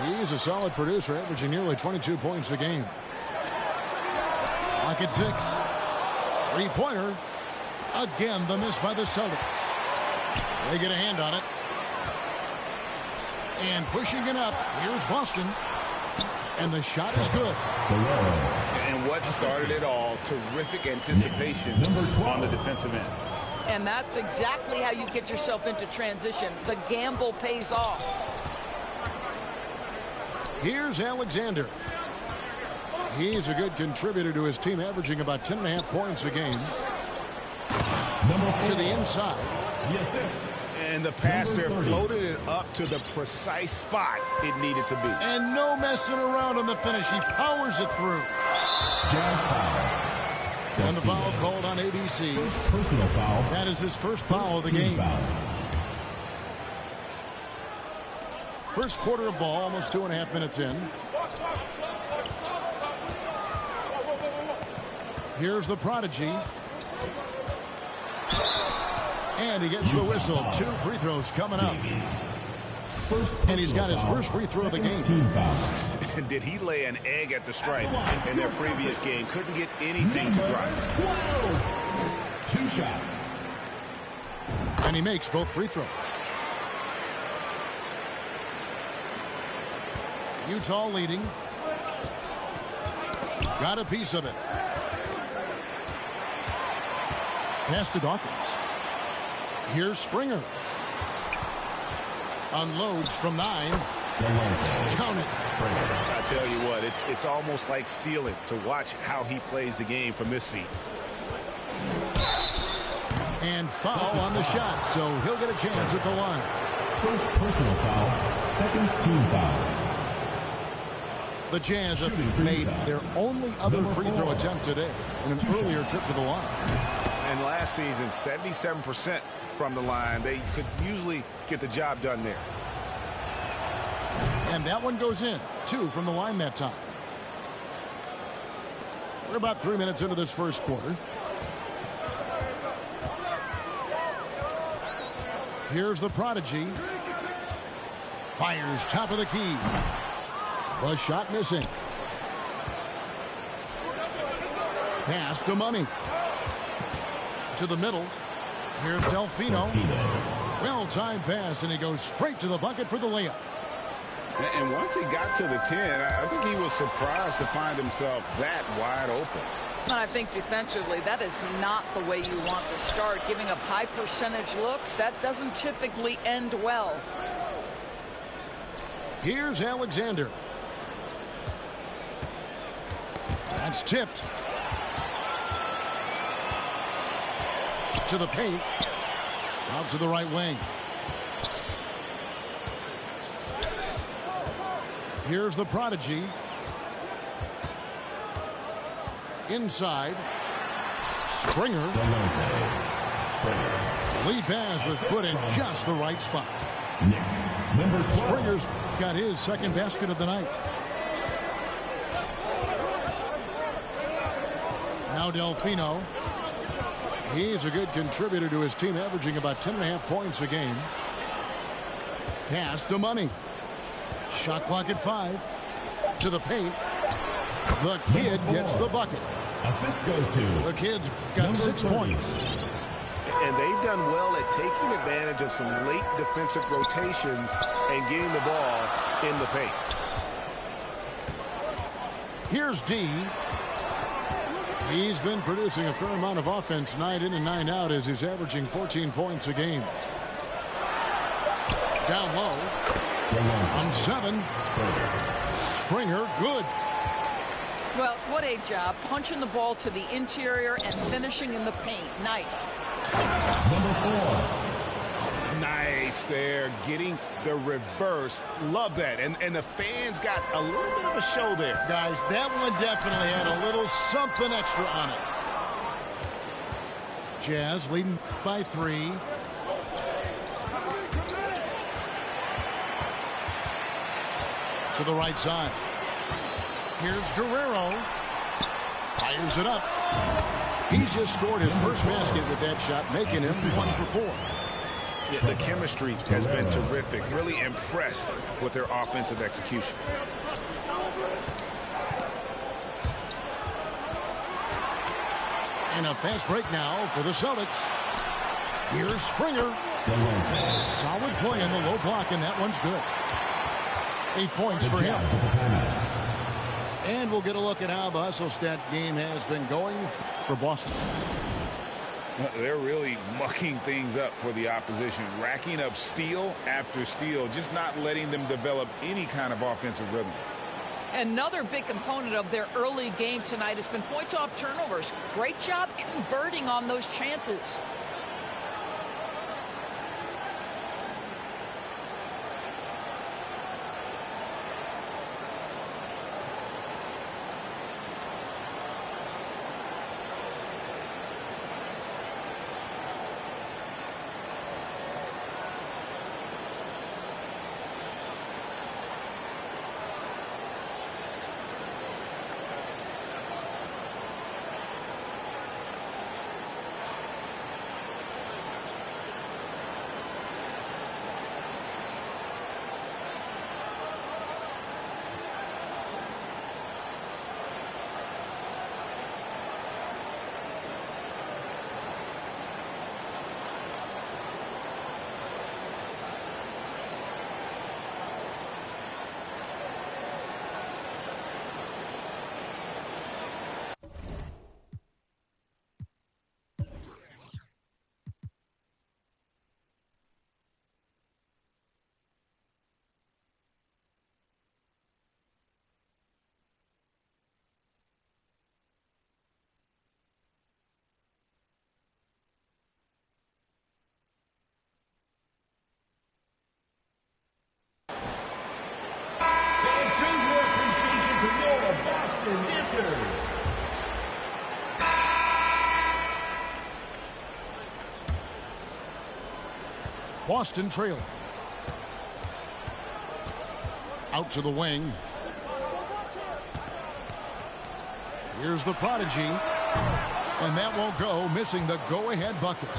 He's a solid producer, averaging nearly 22 points a game. Lock at 6. 3-pointer. Again, the miss by the Celtics. They get a hand on it. And pushing it up, here's Boston. And the shot is good. And what started it all, terrific anticipation on the defensive end. And that's exactly how you get yourself into transition. The gamble pays off. Here's Alexander. He's a good contributor to his team, averaging about 10.5 points a game. To the inside. The assist. And the pass there floated it up to the precise spot it needed to be. And no messing around on the finish. He powers it through. Jazz foul. And the foul called on ABC. First personal foul. That is his first foul of the game. Foul. First quarter of ball, almost 2.5 minutes in. Here's the prodigy. And he gets the whistle. 2 free throws coming up. And he's got his first free throw of the game. Did he lay an egg at the stripe in their previous game? Couldn't get anything to drop. 2 shots. And he makes both free throws. Utah leading. Got a piece of it. Pass to Dawkins. Here's Springer. Unloads from 9. Count it. I tell you what, it's almost like stealing to watch how he plays the game from this seat. And foul on the shot, so he'll get a chance at the line. First personal foul, second team foul. The Jazz have made their only other free throw attempt today in an earlier trip to the line. And last season, 77% from the line. They could usually get the job done there. And that one goes in. 2 from the line that time. We're about 3 minutes into this first quarter. Here's the prodigy. Fires top of the key. The shot missing. Pass to Money. To the middle. Here's Delfino. Well-timed pass, and he goes straight to the bucket for the layup. And once he got to the 10, I think he was surprised to find himself that wide open. I think defensively, that is not the way you want to start. Giving up high percentage looks, that doesn't typically end well. Here's Alexander. That's tipped. To the paint. Out to the right wing. Here's the prodigy. Inside. Springer. Lead pass was put in just the right spot. Nick, number 12. Springer's got his second basket of the night. Now Delfino. He's a good contributor to his team, averaging about 10.5 points a game. Pass to Money. Shot clock at 5. To the paint. The kid gets the bucket. Assist goes to The kid's got 6 points. And they've done well at taking advantage of some late defensive rotations and getting the ball in the paint. Here's D. He's been producing a fair amount of offense night in and night out as he's averaging 14 points a game. Down low. On 7. Springer, good. Well, what a job. Punching the ball to the interior and finishing in the paint. Nice. number 4. Nice there, getting the reverse. Love that. And the fans got a little bit of a show there. Guys, that one definitely had a little something extra on it. Jazz leading by 3. To the right side. Here's Guerrero. Fires it up. He's just scored his first basket with that shot, making him 1 for 4. Yeah, the chemistry has been terrific. Really impressed with their offensive execution. And a fast break now for the Celtics. Here's Springer. Solid play in the low block, and that one's good. 8 points for him. And we'll get a look at how the hustle stat game has been going for Boston. They're really mucking things up for the opposition, racking up steal after steal, just not letting them develop any kind of offensive rhythm. Another big component of their early game tonight has been points off turnovers. Great job converting on those chances. Boston trailing. Out to the wing. Here's the prodigy. And that won't go, missing the go-ahead bucket.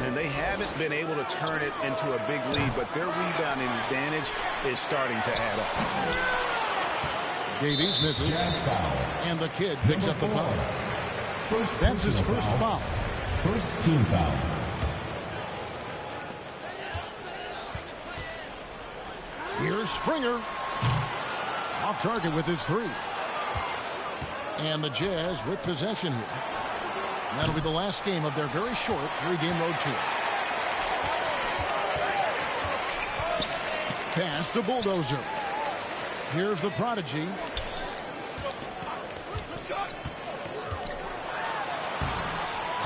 And they haven't been able to turn it into a big lead, but their rebounding advantage is starting to add up. Davies misses. And the kid picks up the foul. That's his first foul. First team foul. Here's Here's Springer. Off target with his 3. And the Jazz with possession here. That'll be the last game of their very short 3-game road tour. Pass to Bulldozer. Here's the prodigy.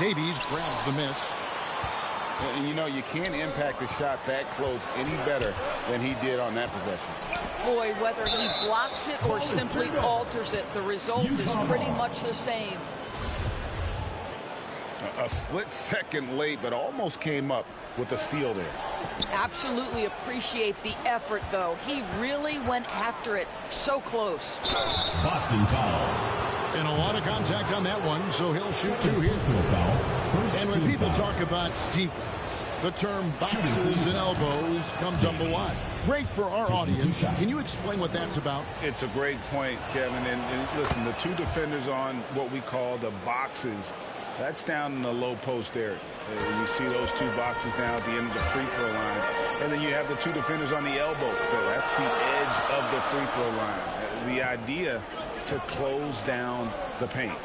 Davies grabs the miss. And you know, you can't impact a shot that close any better than he did on that possession. Boy, whether he blocks it or simply alters it, the result is pretty much the same. A split second late, but almost came up with a steal there. Absolutely appreciate the effort, though. He really went after it. So close. Boston foul. And a lot of contact on that one, so he'll shoot 2 here. And when people talk about defense, the term boxes and elbows comes up a lot. Great for our audience. Can you explain what that's about? It's a great point, Kevin. And listen, the 2 defenders on what we call the boxes, that's down in the low post area. You see those 2 boxes down at the end of the free throw line. And then you have the 2 defenders on the elbow. So that's the edge of the free throw line. The idea to close down the paint.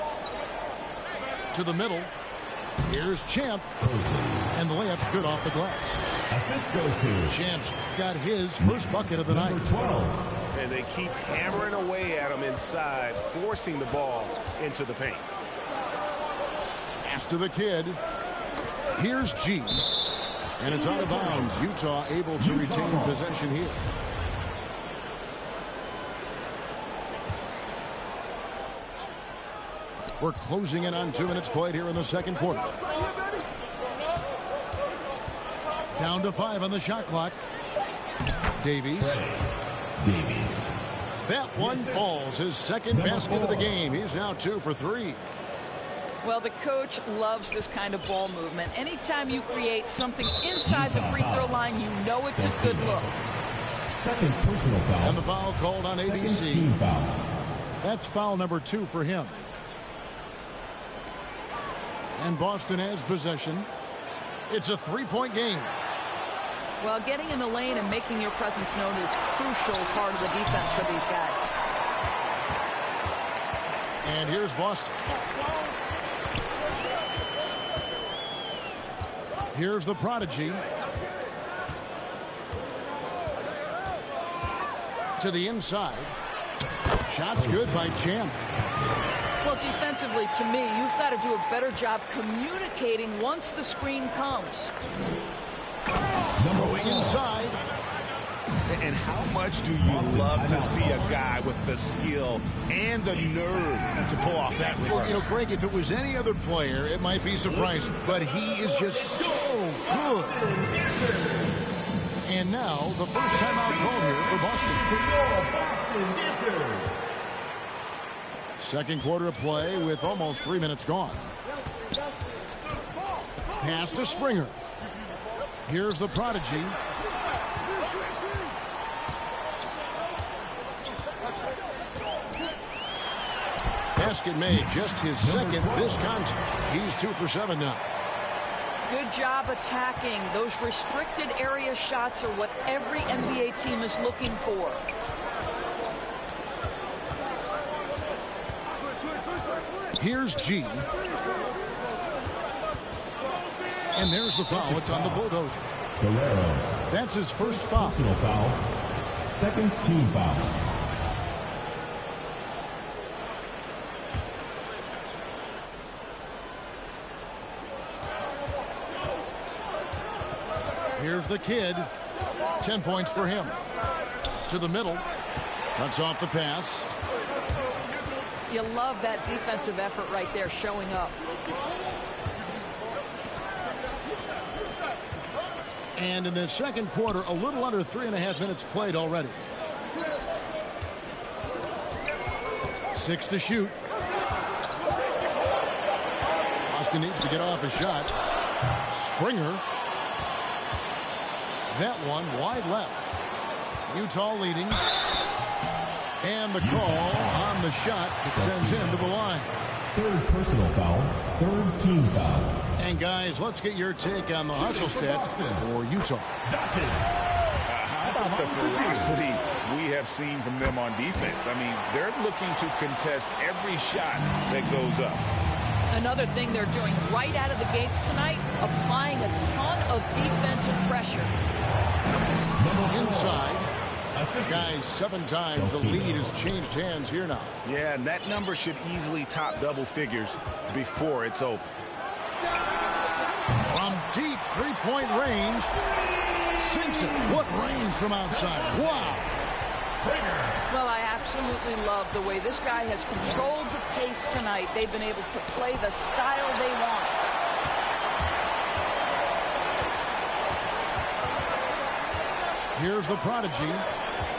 To the middle. Here's Champ. And the layup's good off the glass. Assist goes to Champ's got his first bucket of the night. 12. And they keep hammering away at him inside, forcing the ball into the paint. Pass to the kid. Here's G. And it's out of bounds. Utah able to retain possession here. We're closing in on 2 minutes played here in the second quarter. Down to 5 on the shot clock. Davies. Davies. That one falls. His second basket of the game. He's now 2 for 3. Well, the coach loves this kind of ball movement. Anytime you create something inside the free throw line, you know it's a good look. Second personal foul. And the foul called on Second ABC. team foul. That's foul number 2 for him. And Boston has possession. It's a 3-point game. Well, getting in the lane and making your presence known is crucial part of the defense for these guys. And here's Boston. Here's the prodigy. To the inside. Shot's good by Champ. Well, defensively, to me, you've got to do a better job communicating once the screen comes. Going inside. And how much do you love to see a guy with the skill and the nerve to pull off that Well, reverse? you know, Greg, if it was any other player, it might be surprising. But he is just so good. And now, the first timeout called here for Boston. Second quarter of play with almost 3 minutes gone. Pass to Springer. Here's the prodigy. Basket made, just his second this contest. He's 2 for 7 now. Good job attacking. Those restricted area shots are what every NBA team is looking for. Here's G. And there's the foul. It's on the Bulldozer. Guerrero. That's his first foul. Personal foul. Second team foul. Here's the kid. 10 points for him. To the middle. Cuts off the pass. You love that defensive effort right there showing up. And in the second quarter, a little under 3.5 minutes played already. 6 to shoot. Boston needs to get off a shot. Springer. That one wide left. Utah leading. And the call on the shot that sends him to the line. Third personal foul. Third team foul. And guys, let's get your take on the hustle stats for Utah. How about at the ferocity we have seen from them on defense. I mean, they're looking to contest every shot that goes up. Another thing they're doing right out of the gates tonight, applying a ton of defensive pressure. Inside. Guys, 7 times the lead has changed hands here now. Yeah, and that number should easily top double figures before it's over. From deep three-point range, sinks it. What range from outside. Wow. Well, I absolutely love the way this guy has controlled the pace tonight. They've been able to play the style they want. Here's the prodigy.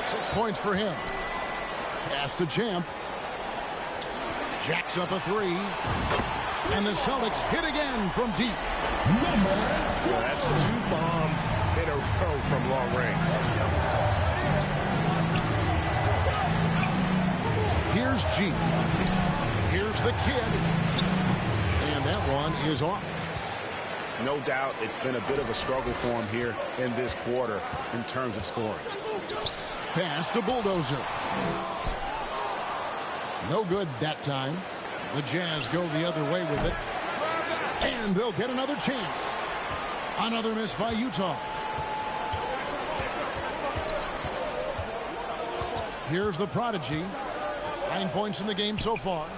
6 points for him. Pass to Champ. Jacks up a 3. And the Celtics hit again from deep. Well, that's 2 bombs in a row from long range. Here's G. Here's the kid. And that one is off. No doubt it's been a bit of a struggle for him here in this quarter in terms of scoring. Pass to Bulldozer. No good that time. The Jazz go the other way with it. And they'll get another chance. Another miss by Utah. Here's the prodigy. 9 points in the game so far.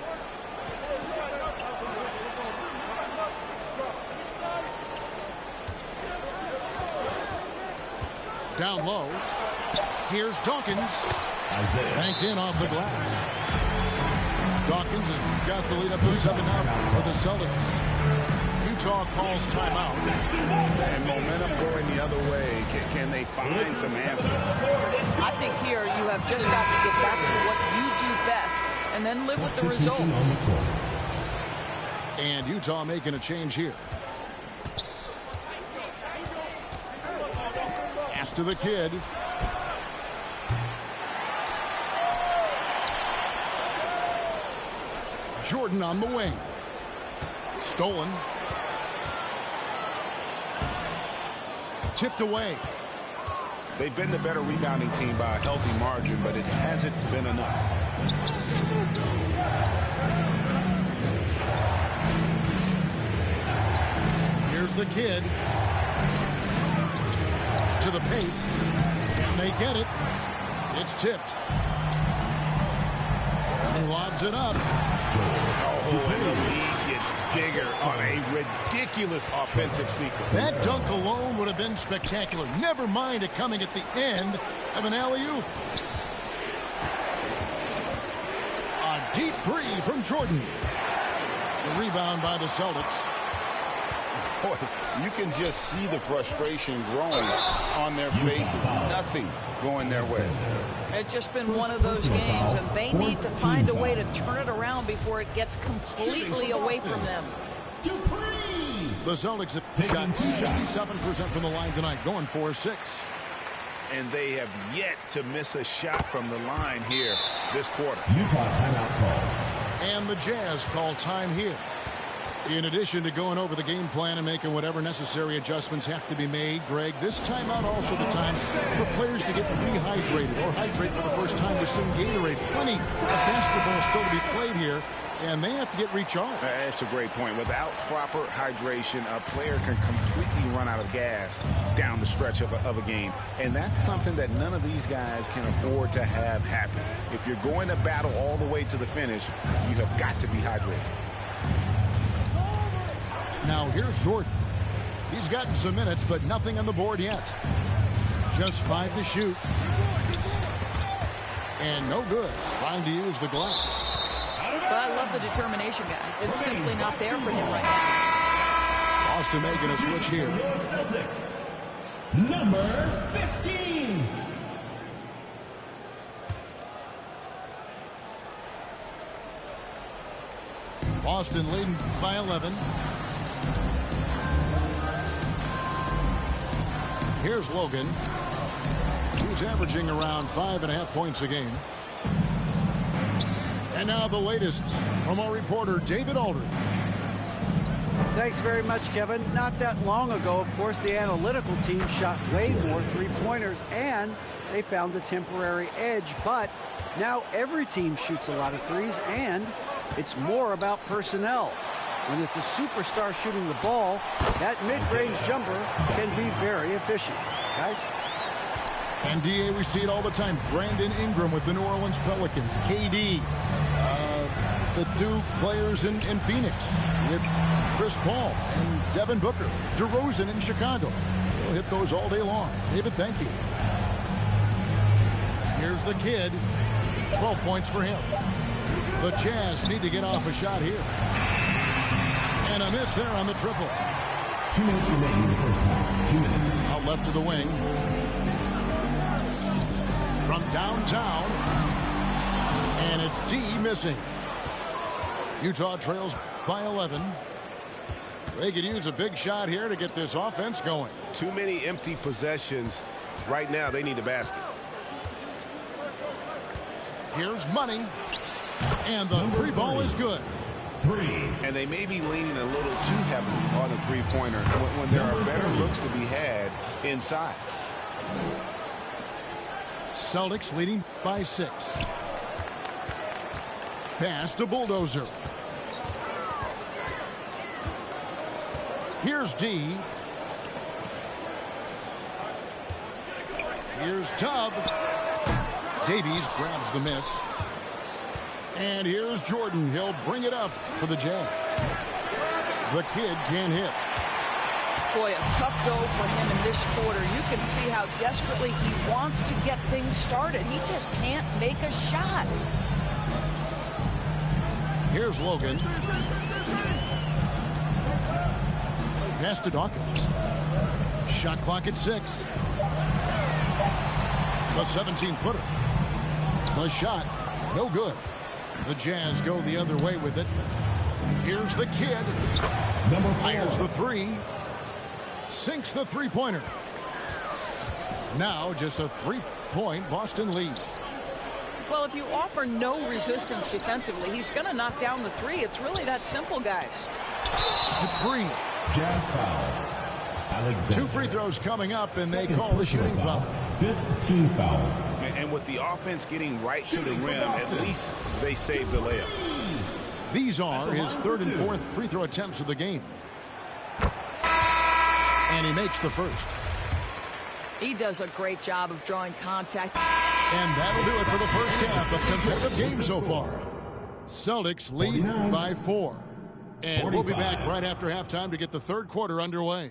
Down low. Here's Dawkins. Banked in off the glass. Dawkins has got the lead up to 7 now for the Celtics. Utah calls timeout. And momentum going the other way. Can they find some answers? I think here you have just got to get back to what you do best and then live with the results. And Utah making a change here. Pass to the kid. Jordan on the wing. Stolen. Tipped away. They've been the better rebounding team by a healthy margin, but it hasn't been enough. Here's the kid. To the paint. And they get it. It's tipped. He lobs it up. Oh, and the lead gets bigger on a ridiculous offensive sequence. That dunk alone would have been spectacular. Never mind it coming at the end of an alley-oop. A deep 3 from Jordan. The rebound by the Celtics. Boy, you can just see the frustration growing on their faces. Nothing going their way. It's just been one of those games, and they need to find a way to turn it around before it gets completely away from them. The Celtics have shot 67% from the line tonight, going 4-6. And they have yet to miss a shot from the line here this quarter. Utah timeout called. And the Jazz call time here. In addition to going over the game plan and making whatever necessary adjustments have to be made, Greg, this timeout also the time for players to get rehydrated or hydrate for the first time with some Gatorade. Plenty of basketball still to be played here, and they have to get recharged. That's a great point. Without proper hydration, a player can completely run out of gas down the stretch of a game. And that's something that none of these guys can afford to have happen. If you're going to battle all the way to the finish, you have got to be hydrated. Now here's Jordan. He's gotten some minutes, but nothing on the board yet. Just 5 to shoot. And no good. Trying to use the glass. But I love the determination, guys. It's simply not there for him right now. Boston making a switch here. Celtics, number 15. Boston leading by 11. Here's Logan. He's averaging around 5.5 points a game. And now the latest from our reporter, David Aldridge. Thanks very much, Kevin. Not that long ago, of course, the analytical team shot way more three-pointers, and they found a temporary edge. But now every team shoots a lot of threes, and it's more about personnel. When it's a superstar shooting the ball, that mid-range jumper can be very efficient. Guys? NBA, we see it all the time. Brandon Ingram with the New Orleans Pelicans. KD, the two players in Phoenix with Chris Paul and Devin Booker. DeRozan in Chicago. We'll hit those all day long. David, thank you. Here's the kid. 12 points for him. The Jazz need to get off a shot here. And a miss there on the triple. 2 minutes remaining in the first half. 2 minutes. Out left of the wing. From downtown. And it's D missing. Utah trails by 11. They could use a big shot here to get this offense going. Too many empty possessions. Right now, they need a basket. Here's Money. And the three ball is good. 3. And they may be leaning a little too heavily on the three-pointer when there are better looks to be had inside. Celtics leading by 6. Pass to Bulldozer. Here's D. Here's Tubb. Davies grabs the miss. And here's Jordan. He'll bring it up for the Jazz. The kid can't hit. Boy, a tough go for him in this quarter. You can see how desperately he wants to get things started. He just can't make a shot. Here's Logan. Pass to Dawkins. Shot clock at 6. The 17-footer. The shot, no good. The Jazz go the other way with it. Here's the kid. Number 4. Fires the three. Sinks the three-pointer. Now just a 3-point Boston lead. Well, if you offer no resistance defensively, he's going to knock down the three. It's really that simple, guys. Dupree. Jazz foul. Alexander. 2 free throws coming up, and they call the shooting foul. 5th team foul. And with the offense getting right to the rim, at least they saved the layup. These are his 3rd and 4th free throw attempts of the game. And he makes the first. He does a great job of drawing contact. And that'll do it for the first half of competitive game so far. Celtics lead 49. By 4. And 45. We'll be back right after halftime to get the third quarter underway.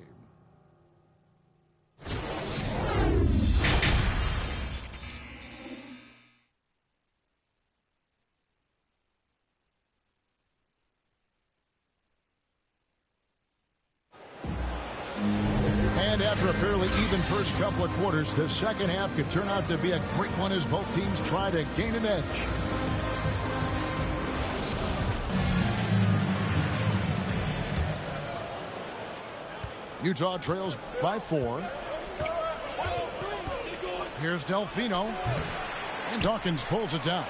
And after a fairly even first couple of quarters, the second half could turn out to be a great one as both teams try to gain an edge. Utah trails by 4. Here's Delfino. And Dawkins pulls it down.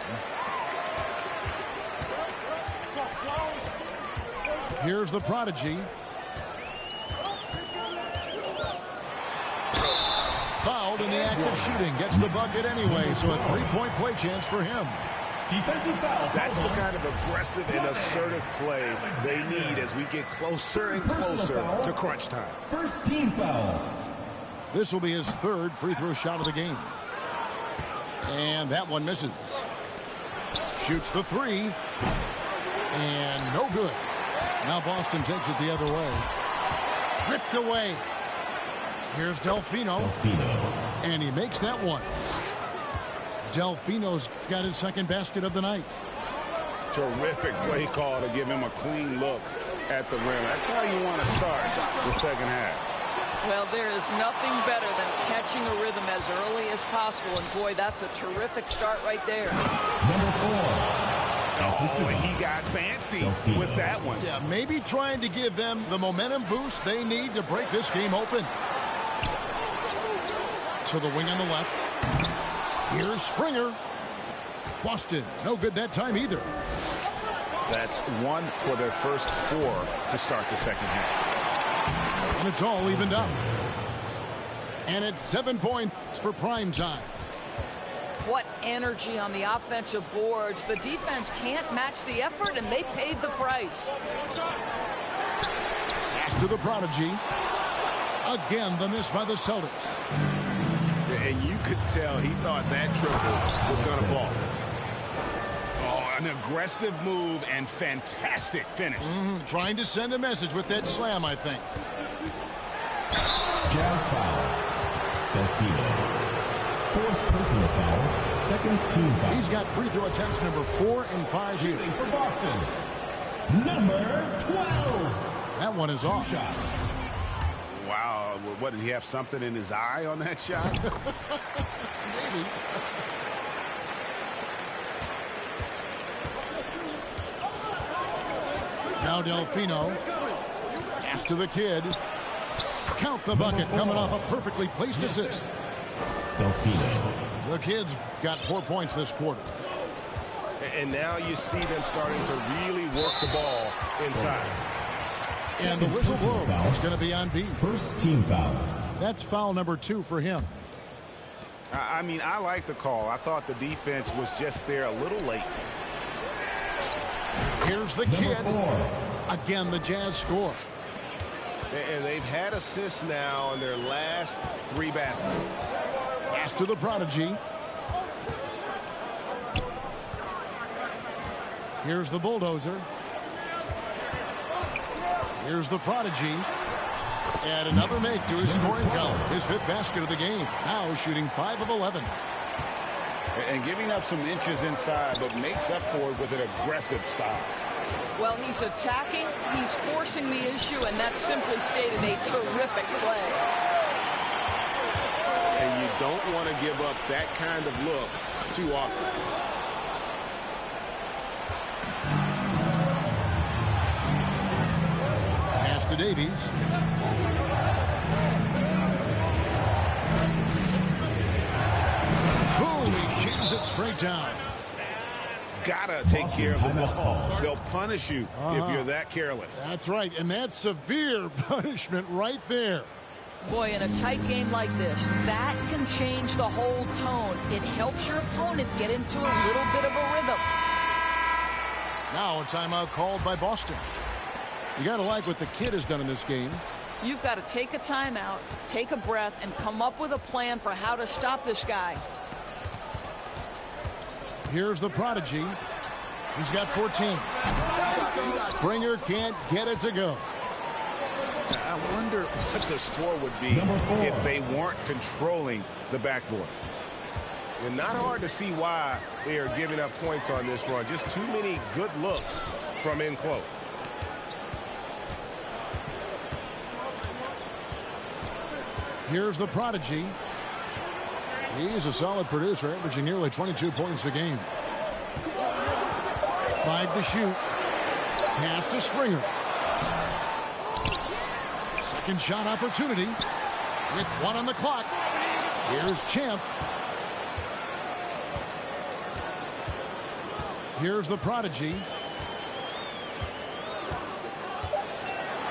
Here's the prodigy. Fouled in the act of shooting. Gets the bucket anyway, so a 3-point play chance for him. Defensive foul. That's the kind of aggressive and assertive play they need as we get closer and closer to crunch time. First team foul. This will be his 3rd free throw shot of the game. And that one misses. Shoots the 3. And no good. Now Boston takes it the other way. Ripped away. Here's Delfino. And he makes that one. Delfino's got his 2nd basket of the night. Terrific play call to give him a clean look at the rim. That's how you want to start the second half. Well, there is nothing better than catching a rhythm as early as possible. And, boy, that's a terrific start right there. Number 4. Oh, he got fancy with that one. Yeah, maybe trying to give them the momentum boost they need to break this game open. To the wing on the left. Here's Springer. Boston, no good that time either. That's 1 for their first 4 to start the second half. And it's all evened up. And it's 7 points for prime time. What energy on the offensive boards. The defense can't match the effort, and they paid the price. Pass to the prodigy. Again, the miss by the Celtics. And you could tell he thought that triple was going to fall. Oh, an aggressive move and fantastic finish. Trying to send a message with that slam, I think. Jazz foul. Delfino. 4th personal foul. 2nd team foul. He's got free throw attempts number 4 and 5 here. Shooting for Boston. Number 12. That one is off. Shots. Wow, what, did he have something in his eye on that shot? Maybe. Now Delfino. Pass to the kid. Count the bucket, coming off a perfectly placed assist. Delfino. The kid's got 4 points this quarter. And now you see them starting to really work the ball inside. And the whistle blows. It's going to be on B. 1st team foul. That's foul number 2 for him. I mean, I like the call. I thought the defense was just there a little late. Here's the kid. Again, the Jazz score. And they've had assists now on their last 3 baskets. Pass to the prodigy. Here's the bulldozer. Here's the prodigy. And another make to his scoring count. His 5th basket of the game. Now shooting 5 of 11. And giving up some inches inside, but makes up for it with an aggressive style. Well, he's attacking, he's forcing the issue, and that's simply stated a terrific play. And you don't want to give up that kind of look too often. Pass to Davies. Boom, he jams it straight down. Gotta take care of the ball. They'll punish you if you're that careless. That's right, and that's severe punishment right there. Boy, in a tight game like this, that can change the whole tone. It helps your opponent get into a little bit of a rhythm. Now a timeout called by Boston. You got to like what the kid has done in this game. You've got to take a timeout, take a breath, and come up with a plan for how to stop this guy. Here's the prodigy. He's got 14. Springer can't get it to go. I wonder what the score would be if they weren't controlling the backboard. And not hard to see why they are giving up points on this run. Just too many good looks from in close. Here's the prodigy. He's a solid producer, averaging nearly 22 points a game. 5 to shoot. Pass to Springer. Second shot opportunity with 1 on the clock. Here's Champ. Here's the prodigy.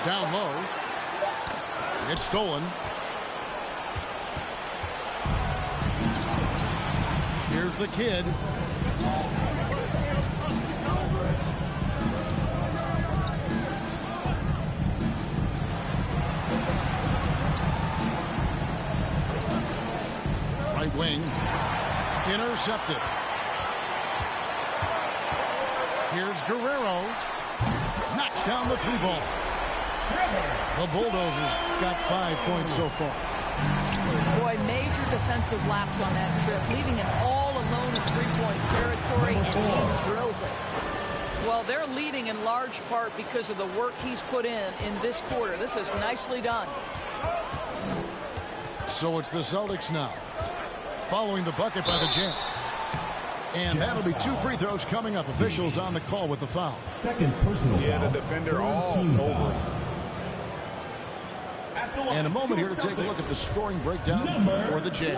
Down low. It's stolen. Here's the kid. Right wing. Intercepted. Here's Guerrero. Knocks down the 3-ball. The Bulldozers got 5 points so far. Boy, major defensive lapse on that trip, leaving him all alone in 3-point territory, and he drills it. Well, they're leading in large part because of the work he's put in this quarter. This is nicely done. So it's the Celtics now, following the bucket by the Jazz. And that'll be 2 free throws coming up. Officials on the call with the foul. Second personal foul. Yeah, the defender all over him. And a moment here to take a look at the scoring breakdown for the Jazz.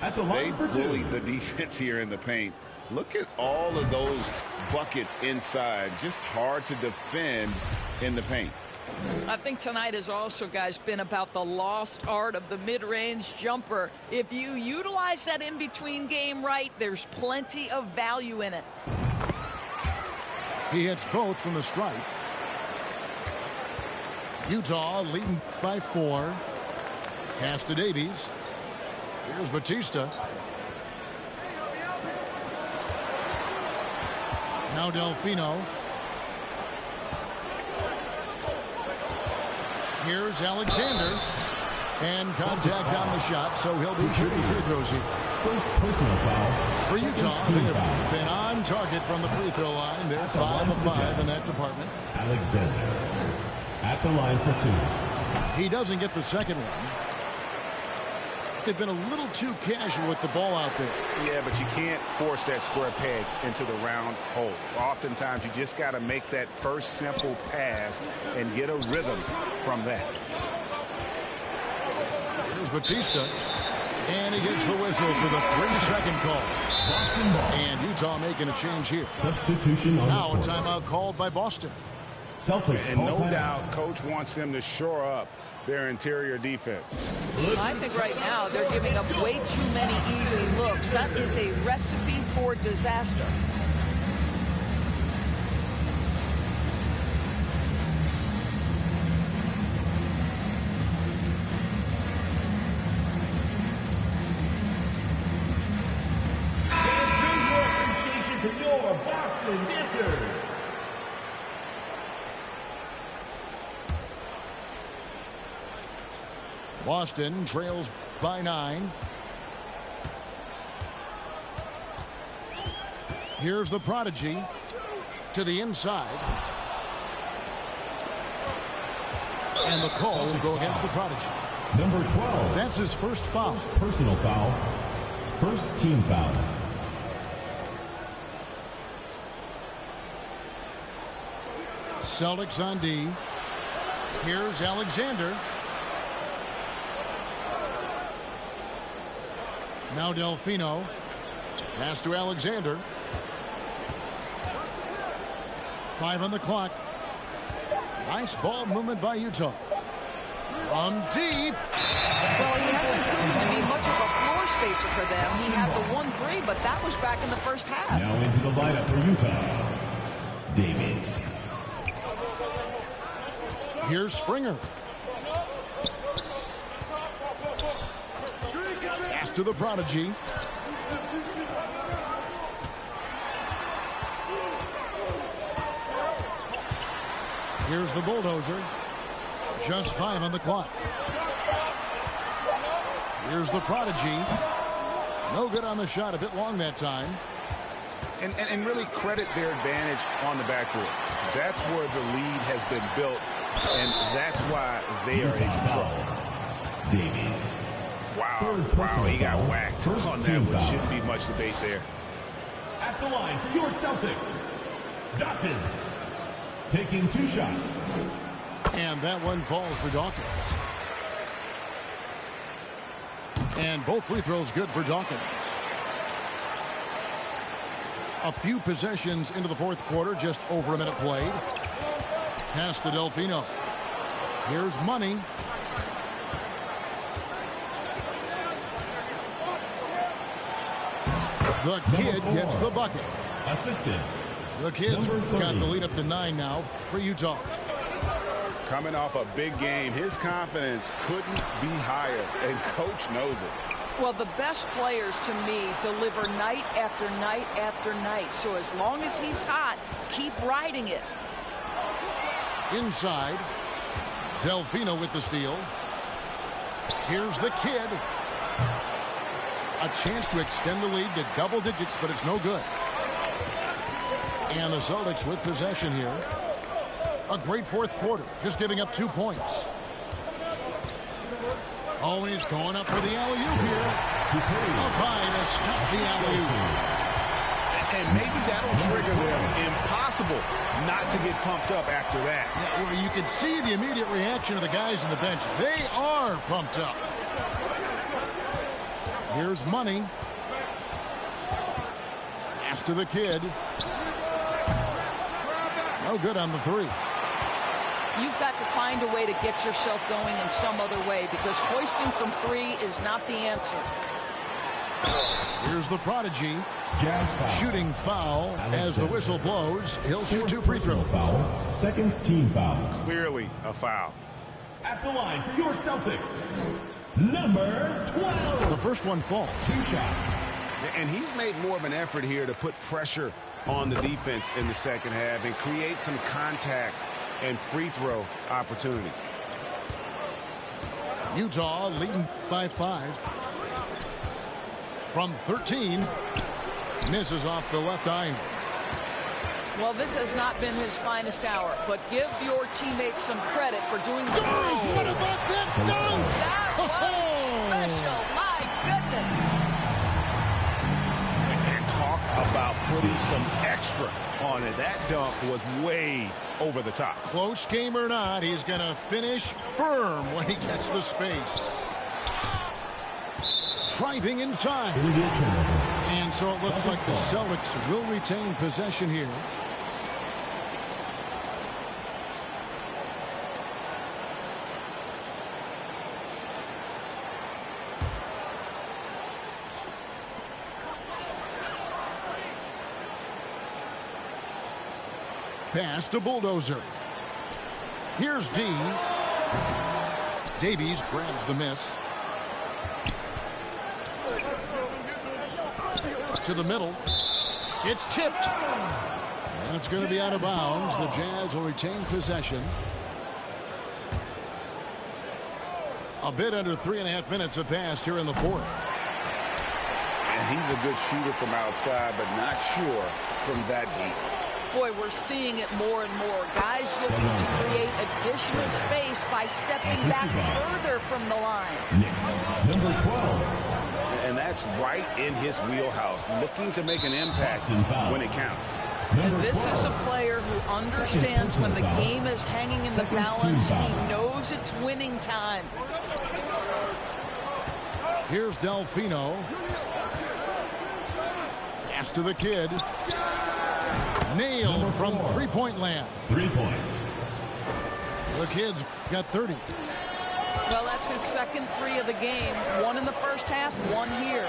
At the They line for 2. bullied the defense here in the paint. Look at all of those buckets inside. Just hard to defend in the paint. I think tonight has also, guys, been about the lost art of the mid-range jumper. If you utilize that in-between game right, there's plenty of value in it. He hits both from the stripe. Utah leading by 4. Pass to Davies. Here's Batista. Now Delfino. Here's Alexander. And contact on the shot, so he'll be shooting free throws here. First personal foul. For Utah, they have been on target from the free throw line. They're 5 of 5 in that department. Alexander at the line for 2. He doesn't get the second one. They've been a little too casual with the ball out there. Yeah, but you can't force that square peg into the round hole. Oftentimes, you just got to make that first simple pass and get a rhythm from that. Here's Batista. And he gets the whistle for the 3-second call. Boston ball. And Utah making a change here. Substitution on Now a the court. timeout called by Boston. Celtics And no doubt, Coach wants them to shore up their interior defense. I think right now they're giving up way too many easy looks. That is a recipe for disaster. Show your appreciation to your Boston dancers. Boston trails by 9. Here's the prodigy to the inside. And the call will go against the prodigy. Number 12. That's his first foul. Personal foul. First team foul. Celtics on D. Here's Alexander. Now Delfino. Pass to Alexander. 5 on the clock. Nice ball movement by Utah. From deep. Well, he hasn't proven to be much of a floor spacer for them. He had the 1-3, but that was back in the first half. Now into the lineup for Utah. Davies. Here's Springer. Pass to the prodigy. Here's the bulldozer. Just 5 on the clock. Here's the prodigy. No good on the shot. A bit long that time. And really credit their advantage on the backcourt. That's where the lead has been built, and that's why they are in control. Davies. Wow, he got whacked on that one. Shouldn't be much debate there. At the line for your Celtics, Dawkins. Taking 2 shots. And that one falls for Dawkins. And both free throws good for Dawkins. A few possessions into the fourth quarter, just over a minute played. Pass to Delfino. Here's Money. The kid gets the bucket. Assisted. The Kids got the lead up to 9 now for Utah. Coming off a big game, his confidence couldn't be higher, and Coach knows it. Well, the best players, to me, deliver night after night after night. So as long as he's hot, keep riding it. Inside, Delfino with the steal. Here's the kid. A chance to extend the lead to double digits, but it's no good. And the Celtics with possession here. A great fourth quarter, just giving up 2 points. Oh, he's going up for the alley-oop here. Up high to stop the alley-oop. And maybe that'll trigger them. Impossible not to get pumped up after that. Yeah, well, you can see the immediate reaction of the guys on the bench. They are pumped up. Here's Money. Pass Pass to the kid. No good on the three. You've got to find a way to get yourself going in some other way, because hoisting from three is not the answer. Here's the prodigy. Jazz foul. Shooting foul as the whistle blows. He'll shoot 2 free throws. Foul. Second team foul. Clearly a foul. At the line for your Celtics, number 12. The first one falls. 2 shots. And he's made more of an effort here to put pressure on the defense in the second half and create some contact and free throw opportunities. Utah leading by 5. From 13. Misses off the left eye. Well, this has not been his finest hour, but give your teammates some credit for doing the What about that dunk? That was special. My goodness. And talk about putting some extra on it. That dunk was way over the top. Close game or not, he's going to finish firm when he gets the space. Driving inside. And so it looks like the Celtics will retain possession here. Pass to Bulldozer. Here's D. Davies grabs the miss. To the middle. It's tipped. And it's going to be out of bounds. The Jazz will retain possession. A bit under 3.5 minutes have passed here in the fourth. And he's a good shooter from outside, but not sure from that deep. Boy, we're seeing it more and more. Guys looking to create additional space by stepping back further from the line. Number 12. And that's right in his wheelhouse, looking to make an impact when it counts. And this is a player who understands when the game is hanging in the balance. He knows it's winning time. Here's Delfino. Pass to the kid. Nailed from three-point land. 3 points. The kid's got 30. Well, that's his second 3 of the game. 1 in the first half, 1 here.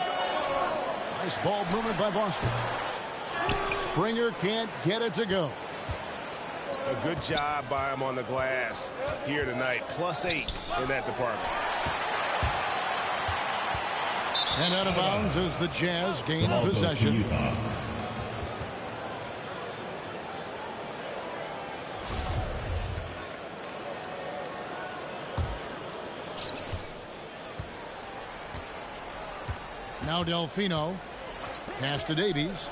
Nice ball movement by Boston. Springer can't get it to go. A good job by him on the glass here tonight. +8 in that department. And out of bounds as the Jazz gain possession. Now Delfino. Pass to Davies.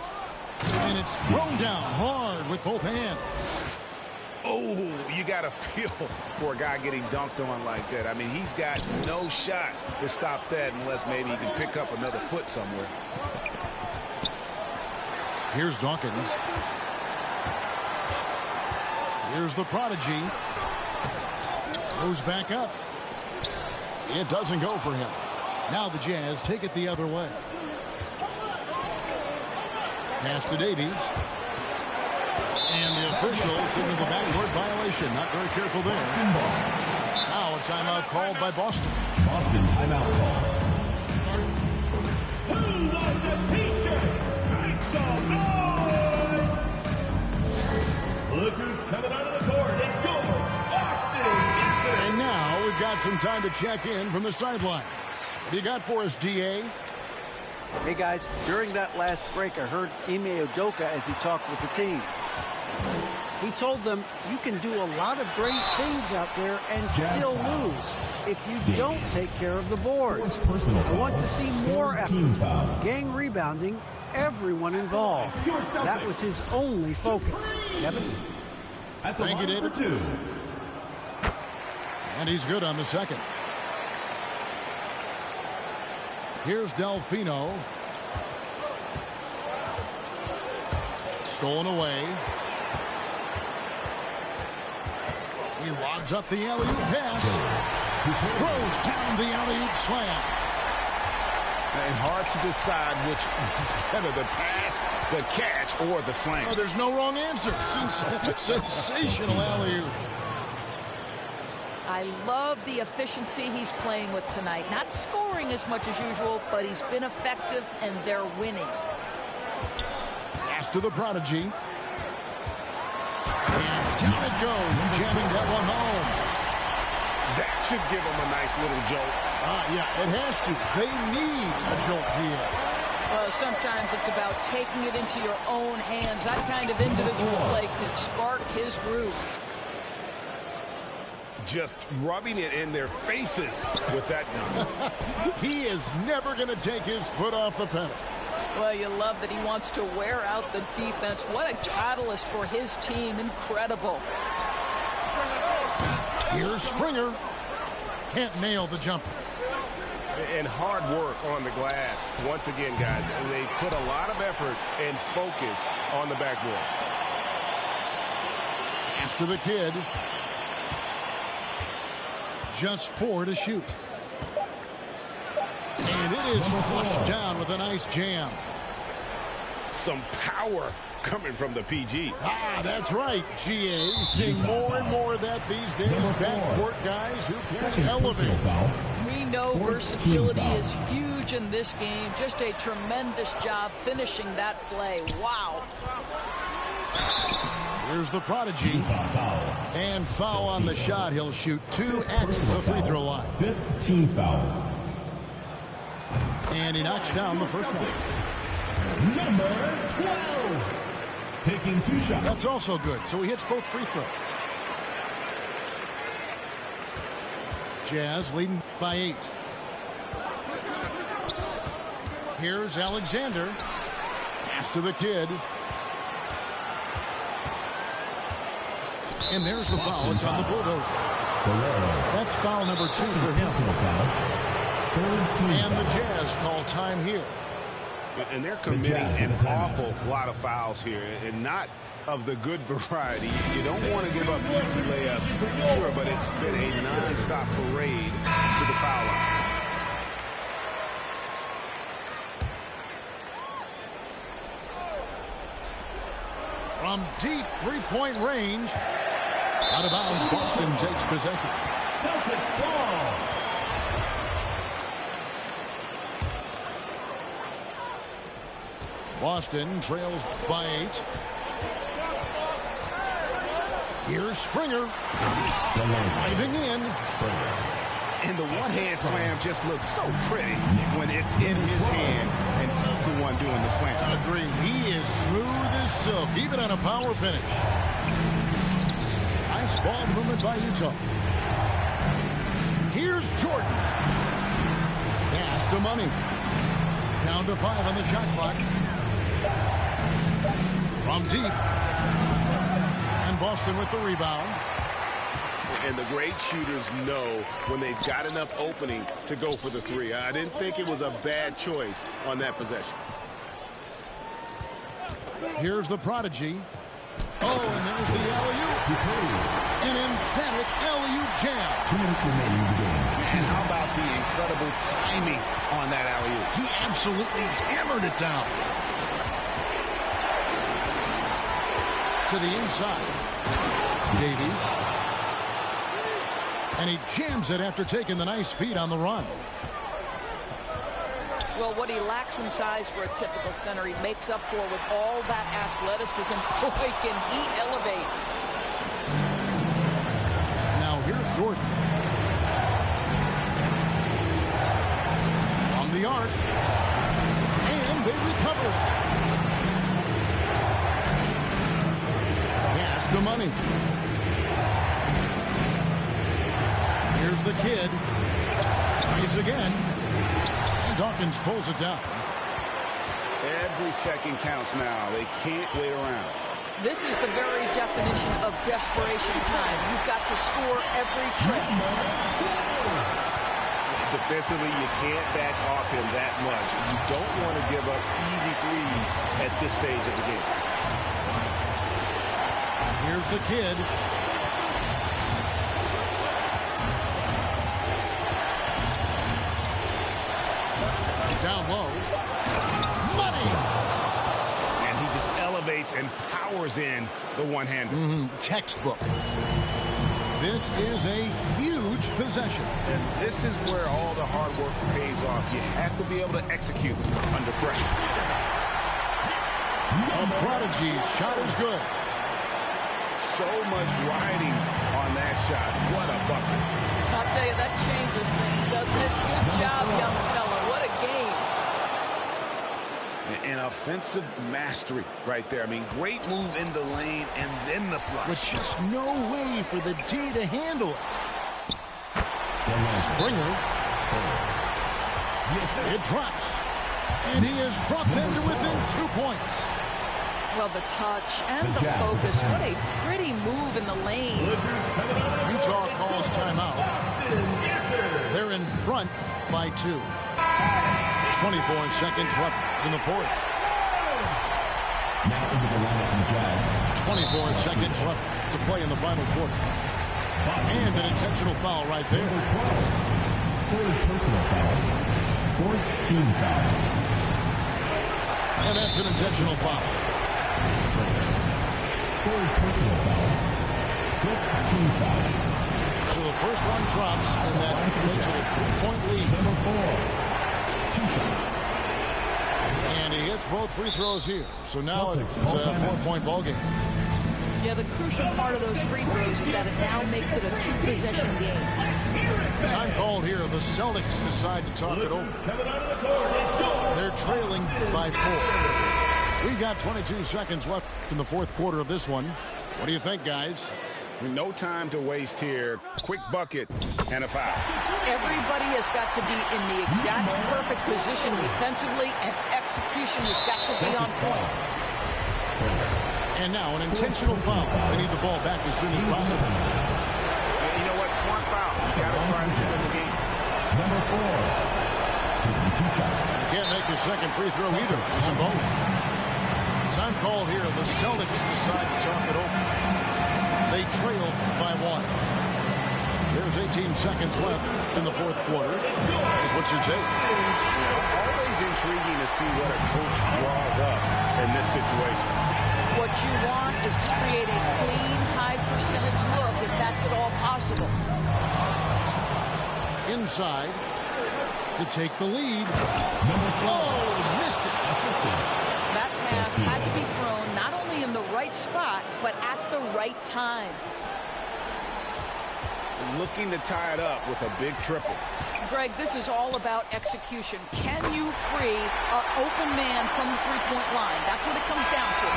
And it's thrown down hard with both hands. Oh, you got to feel for a guy getting dunked on like that. I mean, he's got no shot to stop that unless maybe he can pick up another foot somewhere. Here's Dawkins. Here's the prodigy. Goes back up. It doesn't go for him. Now the Jazz take it the other way. Pass to Davies. And the official signaled the backcourt violation. Not very careful there. Now a timeout called by Boston. Boston timeout called. Who wants a t-shirt? Make some noise! Look who's coming out of the court. It's your Boston. And now we've got some time to check in from the sidelines. What do you got for us, D.A.? Hey, guys, during that last break, I heard Ime Udoka as he talked with the team. He told them, you can do a lot of great things out there and still lose if you don't take care of the boards. I want to see more effort, gang rebounding, everyone involved. That was his only focus. Kevin? Thank you, David. And he's good on the second. Here's Delfino. Stolen away. He lobs up the alley-oop pass. Throws down the alley-oop slam. And hard to decide which is better, the pass, the catch, or the slam. Oh, there's no wrong answer. Sensational alley-oop. I love the efficiency he's playing with tonight. Not scoring as much as usual, but he's been effective, and they're winning. Pass to the prodigy. And down it goes, jamming that one home. That should give him a nice little jolt. Yeah, it has to. They need a jolt, GM. Well, sometimes it's about taking it into your own hands. That kind of individual play could spark his groove. Just rubbing it in their faces with that. He is never going to take his foot off the pedal. Well, you love that he wants to wear out the defense. What a catalyst for his team. Incredible. Here's Springer. Can't nail the jumper. And hard work on the glass. Once again, guys, they put a lot of effort and focus on the backboard. Pass to the kid. Just 4 to shoot. And it is flushed down with a nice jam. Some power coming from the PG. That's right, GA. Seeing more and more of that these days. Backcourt guys who can elevate. We know versatility is huge in this game. Just a tremendous job finishing that play. Wow. Here's the prodigy. And foul on the shot. He'll shoot 2 at the free throw line. 15 foul. And he knocks down the first one. Number 12. Taking 2 shots. That's also good. So he hits both free throws. Jazz leading by 8. Here's Alexander. Pass to the kid. And there's the foul. It's on the bulldozer. That's foul number 2 for him. And the Jazz call time here. And they're committing an awful lot of fouls here, and not of the good variety. You don't want to give up easy layups, sure, but it's been a non-stop parade to the foul line. From deep three-point range. Out of bounds, Boston takes possession. Celtics ball. Boston trails by 8. Here's Springer. Diving in. And the one-hand slam just looks so pretty when it's in his hand, and he's the one doing the slam. Agreed. He is smooth as silk, even on a power finish. Nice ball movement by Utah. Here's Jordan. Pass to Money. Down to 5 on the shot clock. From deep. And Boston with the rebound. And the great shooters know when they've got enough opening to go for the 3. I didn't think it was a bad choice on that possession. Here's the prodigy. Oh, and there's the alley-oop. An emphatic alley-oop jam. 2 minutes remaining in the game. And how about the incredible timing on that alley-oop? He absolutely hammered it down. To the inside. Davies. And he jams it after taking the nice feed on the run. Well, what he lacks in size for a typical center, he makes up for with all that athleticism. Boy, can he elevate. Now here's Jordan. From the arc. And they recover it. Pass to Money. Here's the kid. Tries again. And Dawkins pulls it down. Every second counts now. They can't wait around. This is the very definition of desperation time. You've got to score every trip. Defensively, you can't back off him that much. You don't want to give up easy threes at this stage of the game. Here's the kid. Down low. Money! And he just elevates and powers in the one-hander. Textbook. This is a huge possession. And this is where all the hard work pays off. You have to be able to execute under pressure. A prodigy's shot is good. So much riding on that shot. What a bucket. I'll tell you, that changes things, doesn't it? Good job, young fella. What a game. An offensive mastery right there. I mean, great move in the lane and then the flush. But just no way for the D to handle it. Springer. It drops. And he has brought them to within 2 points. Well, the touch and the focus. What a pretty move in the lane. Utah calls timeout. They're in front by 2. 24 seconds left in the fourth. Now into the lineup from the Jazz. 24 seconds left to play in the final quarter. And an intentional foul right there. Number 12. Third personal foul. Fourth team foul. And that's an intentional foul. Third personal foul. Fifth team foul. So the first one drops, and that makes it a 3-point lead. Number 4. 2 shots. And he hits both free throws here. So now it's a 4-point ball game. Yeah, the crucial part of those free throws is that it now makes it a 2-possession game. Time called here. The Celtics decide to talk it over. They're trailing by 4. We've got 22 seconds left in the fourth quarter of this one. What do you think, guys? No time to waste here. Quick bucket and a foul. Everybody has got to be in the exact perfect position defensively, and execution has got to be on point. And now an intentional foul. They need the ball back as soon as possible. You know what? Smart foul. You got to try and extend the game. Number 4. Taking 2 shots. Can't make a second free throw either. Listen both. Time called here. The Celtics decide to talk it over. They trail by 1. There's 18 seconds left in the fourth quarter. Is what you'd say. Always intriguing to see what a coach draws up in this situation. What you want is to create a clean, high-percentage look, if that's at all possible. Inside to take the lead. Oh, missed it. That pass had to be thrown not only in the right spot, but at the right time. Looking to tie it up with a big triple. Greg, this is all about execution. Can you free an open man from the three-point line? That's what it comes down to.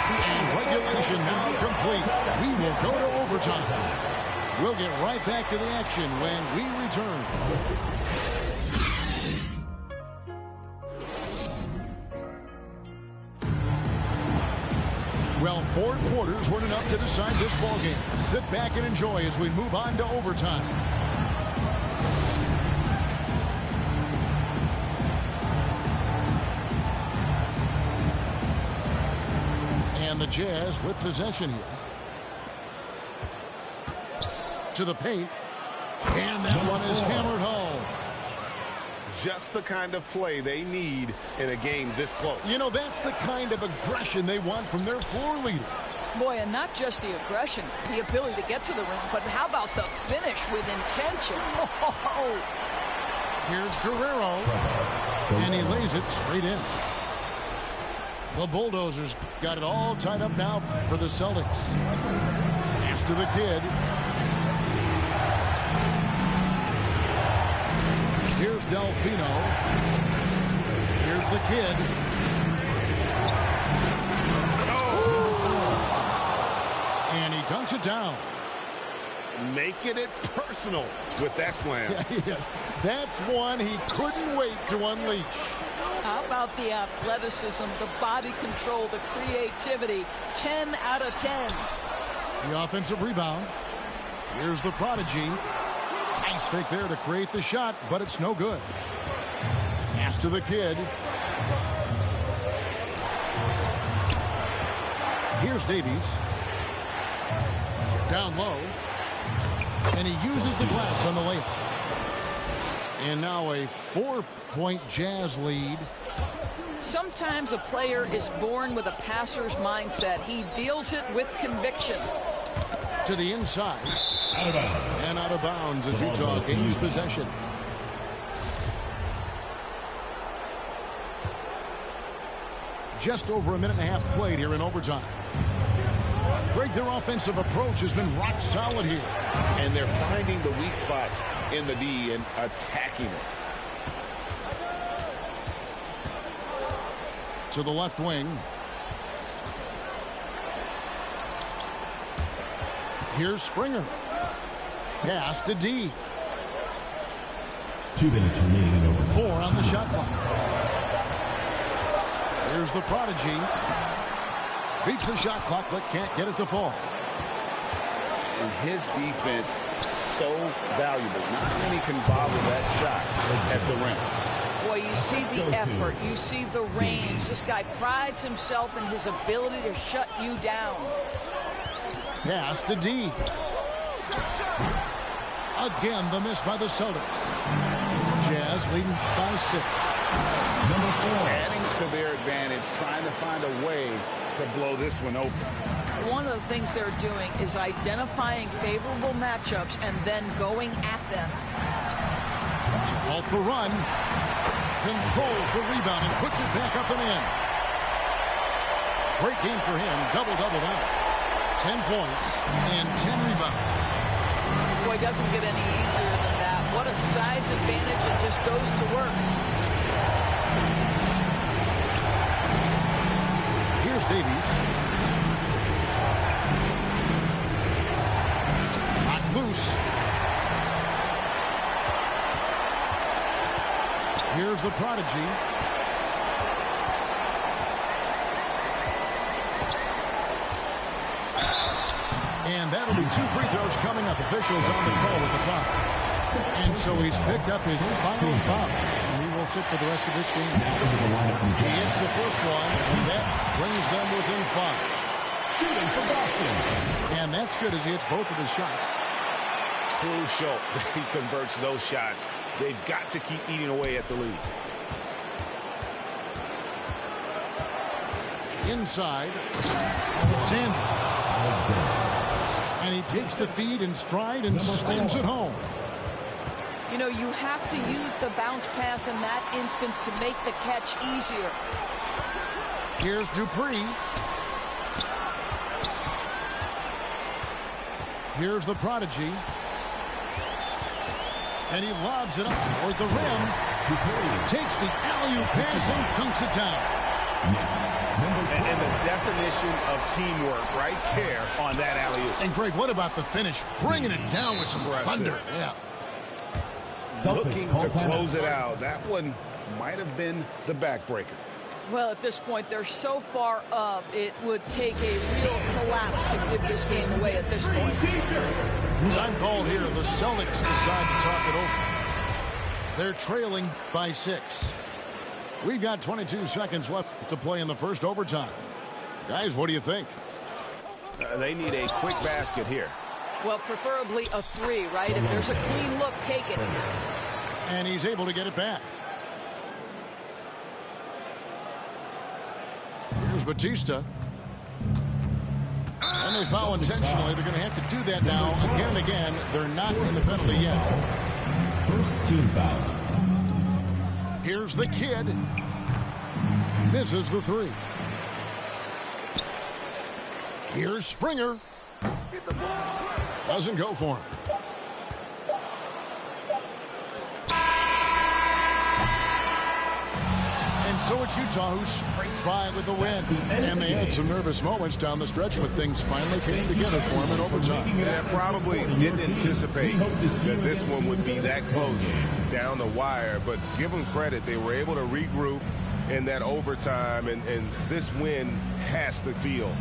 And regulation now complete. We will go to overtime. We'll get right back to the action when we return. Well, 4 quarters weren't enough to decide this ballgame. Sit back and enjoy as we move on to overtime. And the Jazz with possession here. To the paint. And that one is hammered home. Just the kind of play they need in a game this close. You know, that's the kind of aggression they want from their floor leader. Boy, and not just the aggression, the ability to get to the rim, but how about the finish with intention? Oh. Here's Guerrero, and he lays it straight in. The Bulldozers got it all tied up now for the Celtics. Pass to the kid. Here's Delfino. Here's the kid. And he dunks it down. Making it personal with that slam. Yes, that's one he couldn't wait to unleash. How about the athleticism, the body control, the creativity? 10 out of 10. The offensive rebound. Here's the prodigy. Nice fake there to create the shot, but it's no good. Pass to the kid. Here's Davies. Down low. And he uses the glass on the layup. And now a 4-point Jazz lead. Sometimes a player is born with a passer's mindset. He deals it with conviction. To the inside. And out of bounds as Utah gains possession. Just over a minute and a half played here in overtime. Greg, their offensive approach has been rock solid here. And they're finding the weak spots in the D and attacking it. To the left wing. Here's Springer. Pass to D. 2 minutes remaining in overtime. 4 on the shot clock. Here's the prodigy. Beats the shot clock, but can't get it to fall. And his defense, so valuable. Not many can bother that shot at the rim. Boy, you see the effort. You see the range. This guy prides himself in his ability to shut you down. Pass to D. Again, the miss by the Celtics. Jazz leading by 6. Number 4. Adding to their advantage, trying to find a way to blow this one open. One of the things they're doing is identifying favorable matchups and then going at them. To halt the run. Controls the rebound and puts it back up and in. Great game for him. Double-double now. 10 points and 10 rebounds. Boy, it doesn't get any easier than that. What a size advantage. It just goes to work. Here's Davies. Not loose. Here's the prodigy. And that'll be 2 free throws coming up. Officials on the call with the foul. And so he's picked up his final foul. He will sit for the rest of this game. He hits the first one, and that brings them within 5. Shooting for Boston. And that's good as he hits both of his shots. Crucial that he converts those shots. They've got to keep eating away at the lead. Inside, Alexander. And he takes the feed in stride and slams it home. You know, you have to use the bounce pass in that instance to make the catch easier. Here's Dupree. Here's the prodigy. And he lobs it up toward the rim. Takes the alley-oop pass and dunks it down. And the definition of teamwork right there on that alley-oop. And Greg, what about the finish? Bringing it down with some thunder. Yeah. Looking to close it out. That one might have been the backbreaker. Well, at this point, they're so far up, it would take a real collapse to give this game away at this point. Time called here. The Celtics decide to talk it over. They're trailing by 6. We've got 22 seconds left to play in the first overtime. Guys, what do you think? They need a quick basket here. Well, preferably a 3, right? If there's a clean look, take it. And he's able to get it back. Here's Batista. And they foul intentionally. They're going to have to do that now again and again. They're not in the penalty yet. First team foul. Here's the kid. Misses the 3. Here's Springer. Doesn't go for him. And so it's Utah who scraped by with the win. And they had some nervous moments down the stretch, but things finally came together for them in overtime. Yeah, probably didn't anticipate that this one would be that close down the wire, but give them credit. They were able to regroup in that overtime, and this win has to feel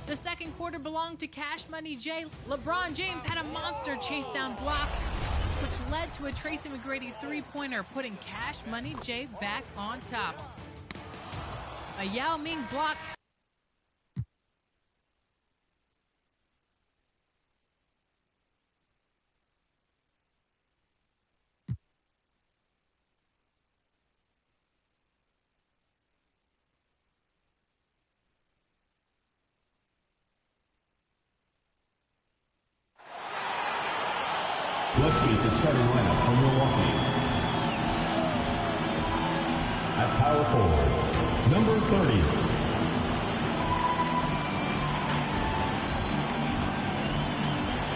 The second quarter belonged to Cash Money J. LeBron James had a monster chase down block, which led to a Tracy McGrady three-pointer, putting Cash Money J back on top. A Yao Ming block. Let's meet the starting lineup for Milwaukee. At power forward, number 30.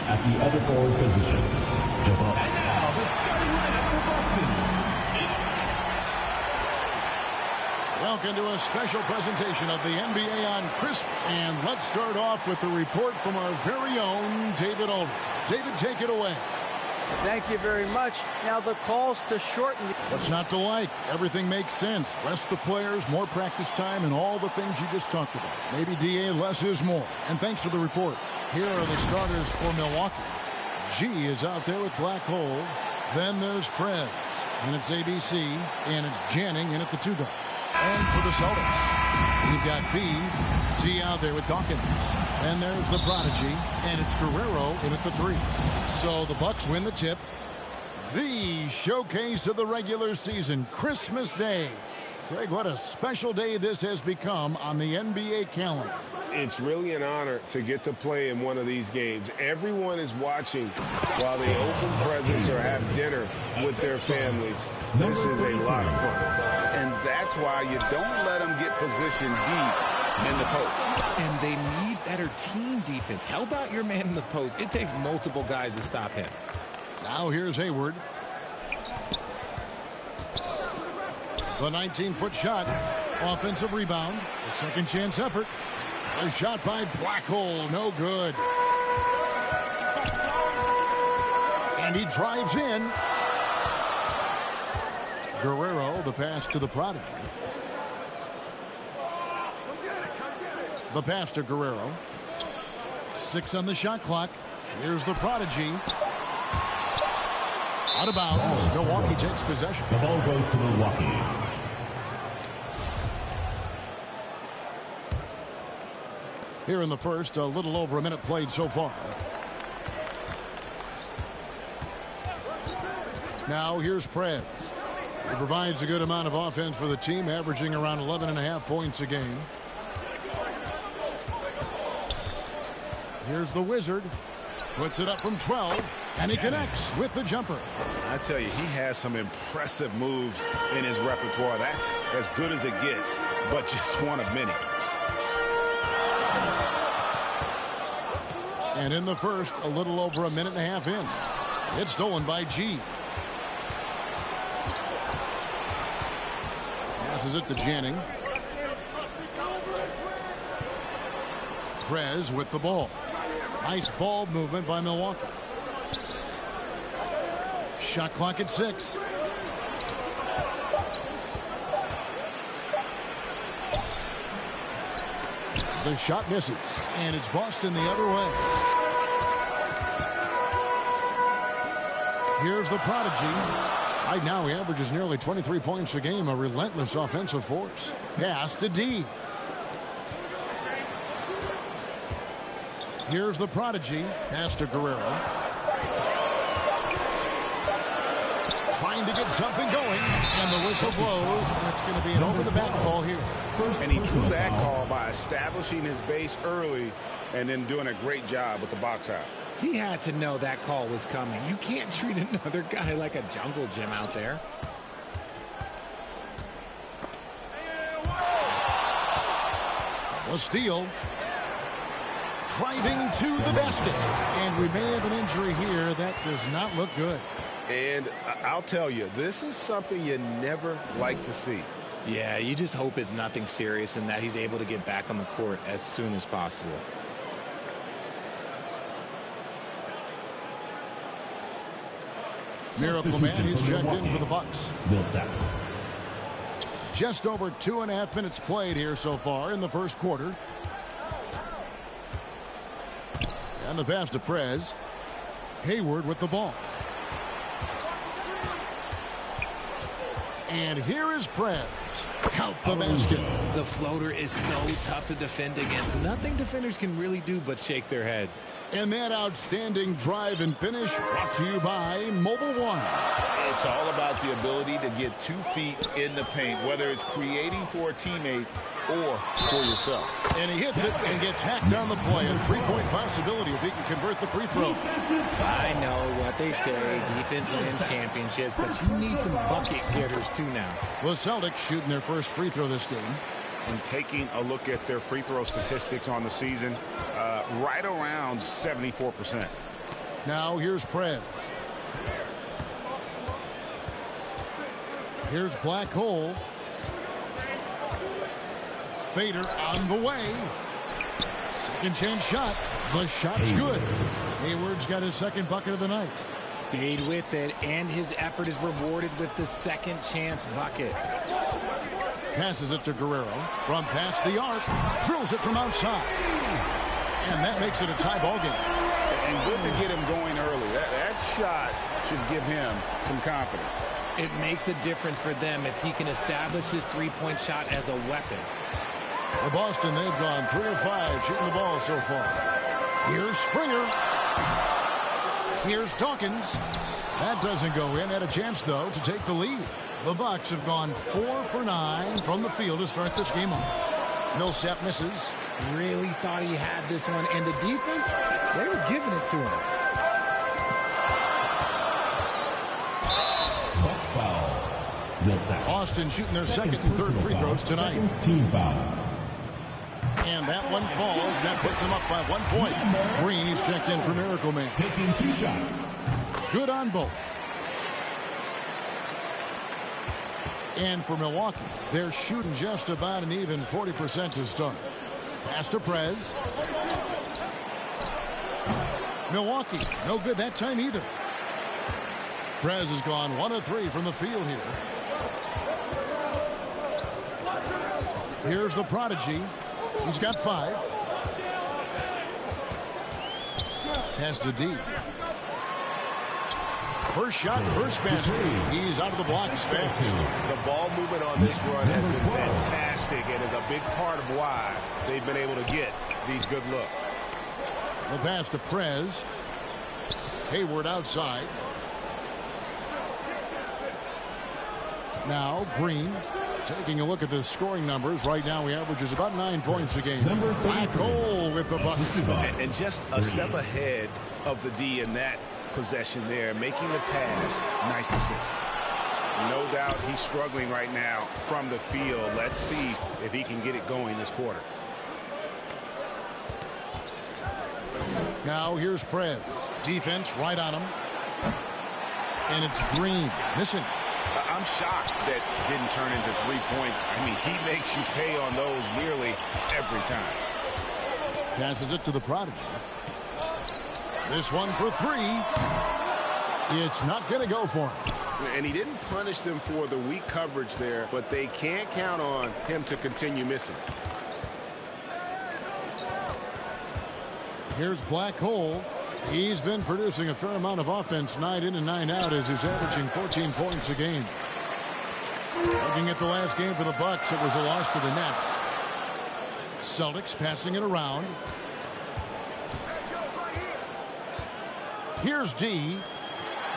At the other forward position, Javon. And now, the starting lineup for Boston. Welcome to a special presentation of the NBA on Crisp. And let's start off with the report from our very own David Aldridge. David, take it away. Thank you very much. Now the calls to shorten. What's not to like? Everything makes sense. Rest the players, more practice time, and all the things you just talked about. Maybe, DA, less is more. And thanks for the report. Here are the starters for Milwaukee. G is out there with Black Hole. Then there's Prez. And it's ABC. And it's Janning in at the 2 guard. And for the Celtics, we've got B. T out there with Dawkins. And there's the prodigy. And it's Guerrero in at the 3. So the Bucks win the tip. The showcase of the regular season, Christmas Day. Greg, what a special day this has become on the NBA calendar. It's really an honor to get to play in one of these games. Everyone is watching while they open presents or have dinner with their families. This is a lot of fun. And that's why you don't let them get positioned deep in the post. And they need better team defense. How about your man in the post? It takes multiple guys to stop him. Now here's Hayward. The 19-foot shot. Offensive rebound. A second chance effort. A shot by Blackhole. No good. And he drives in. Guerrero, the pass to the prodigy. The pass to Guerrero. 6 on the shot clock. Here's the prodigy. Out of bounds. Milwaukee takes possession. The ball goes to Milwaukee. Here in the first, a little over a minute played so far. Now here's Prez. He provides a good amount of offense for the team, averaging around 11.5 points a game. Here's the Wizard. Puts it up from 12, and he connects with the jumper. I tell you, he has some impressive moves in his repertoire. That's as good as it gets, but just one of many. And in the first, a little over a minute and a half in. It's stolen by G. Passes it to Janning. Prez with the ball. Nice ball movement by Milwaukee. Shot clock at 6. The shot misses, and it's Boston the other way. Here's the prodigy. Right now he averages nearly 23 points a game, a relentless offensive force. Pass to D. Here's the prodigy. Pass to Guerrero. Trying to get something going, and the whistle blows, and it's going to be an over-the-back call here. And he drew that call by establishing his base early and then doing a great job with the box out. He had to know that call was coming. You can't treat another guy like a jungle gym out there. A steal. Driving to the basket. And we may have an injury here. That does not look good. And I'll tell you, this is something you never like to see. Yeah, you just hope it's nothing serious and that he's able to get back on the court as soon as possible. Miracle Man is checked in for the Bucks. Millsap. Just over 2.5 minutes played here so far in the first quarter. And the pass to Prez. Hayward with the ball. And here is Prez. Count the basket. The floater is so tough to defend against. Nothing defenders can really do but shake their heads. And that outstanding drive and finish brought to you by Mobile One. It's all about the ability to get 2 feet in the paint, whether it's creating for a teammate or for yourself. And he hits it and gets hacked on the play. A 3-point possibility if he can convert the free throw. I know what they say, defense wins championships, but you need some bucket getters too now. The Celtics shooting their first free throw this game. And taking a look at their free throw statistics on the season, right around 74%. Now here's Prez. Here's Blackhole. Fader on the way. Second chance shot. The shot's good. Hayward's got his second bucket of the night. Stayed with it, and his effort is rewarded with the second chance bucket. Passes it to Guerrero. From past the arc. Drills it from outside. And that makes it a tie ball game. And good to get him going early. That shot should give him some confidence. It makes a difference for them if he can establish his three-point shot as a weapon. For Boston, they've gone 3 of 5 shooting the ball so far. Here's Springer. Here's Dawkins. That doesn't go in. Had a chance, though, to take the lead. The Bucks have gone 4 for 9 from the field to start this game off. Millsap misses. Really thought he had this one, and the defense, they were giving it to him. Bucks foul. Millsap. Boston shooting their second and third free throws tonight. Team foul. And that one falls. That puts him up by 1 point. Green, he's checked in for Miracle Man. Taking 2 shots. Good on both. And for Milwaukee, they're shooting just about an even 40% to start. Pass to Prez. Milwaukee, no good that time either. Prez has gone 1 of 3 from the field here. Here's the prodigy. He's got 5. Pass to D. First shot, first basket. He's out of the blocks fast. The ball movement on this run has been fantastic and is a big part of why they've been able to get these good looks. The pass to Prez. Hayward outside. Now Green taking a look at the scoring numbers. Right now he averages about 9 points a game. Black hole with the Bucks. And just a step ahead of the D in that possession there, making the pass. Nice assist. No doubt he's struggling right now from the field. Let's see if he can get it going this quarter. Now here's Prez. Defense right on him. And it's Green missing. I'm shocked that didn't turn into 3 points. I mean, he makes you pay on those nearly every time. Passes it to the prodigy. This one for 3. It's not going to go for him. And he didn't punish them for the weak coverage there, but they can't count on him to continue missing. Here's Black Hole. He's been producing a fair amount of offense night in and night out as he's averaging 14 points a game. Looking at the last game for the Bucks, it was a loss to the Nets. Celtics passing it around. Here's D.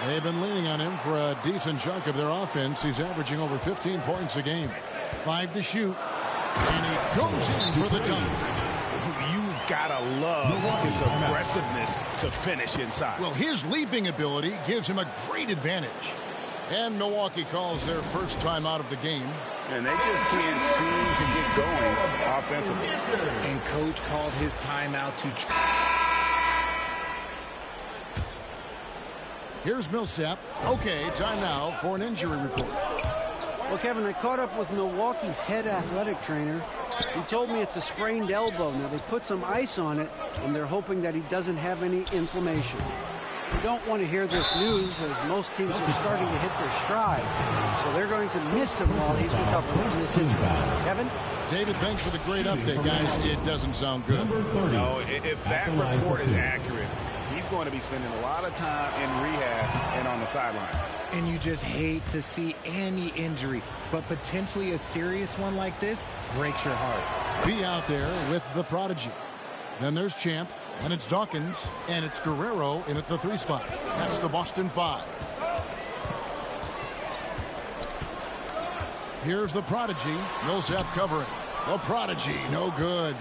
They've been leaning on him for a decent chunk of their offense. He's averaging over 15 points a game. 5 to shoot. And he goes in for the dunk. You've got to love his aggressiveness to finish inside. Well, his leaping ability gives him a great advantage. And Milwaukee calls their first time out of the game. And they just can't seem to get going offensively. And coach called his timeout to... Here's Millsap. Okay, time now for an injury report. Well, Kevin, I caught up with Milwaukee's head athletic trainer. He told me it's a sprained elbow. Now, they put some ice on it, and they're hoping that he doesn't have any inflammation. You don't want to hear this news, as most teams are starting to hit their stride. So they're going to miss him while he's recovering from this injury. Kevin? David, thanks for the great update, guys. It doesn't sound good. No, if that report is accurate, he's going to be spending a lot of time in rehab and on the sideline. And you just hate to see any injury, but potentially a serious one like this breaks your heart. Be out there with the prodigy. Then there's Champ, and it's Dawkins, and it's Guerrero in at the 3 spot. That's the Boston 5. Here's the prodigy. Millsap covering. The prodigy, no good.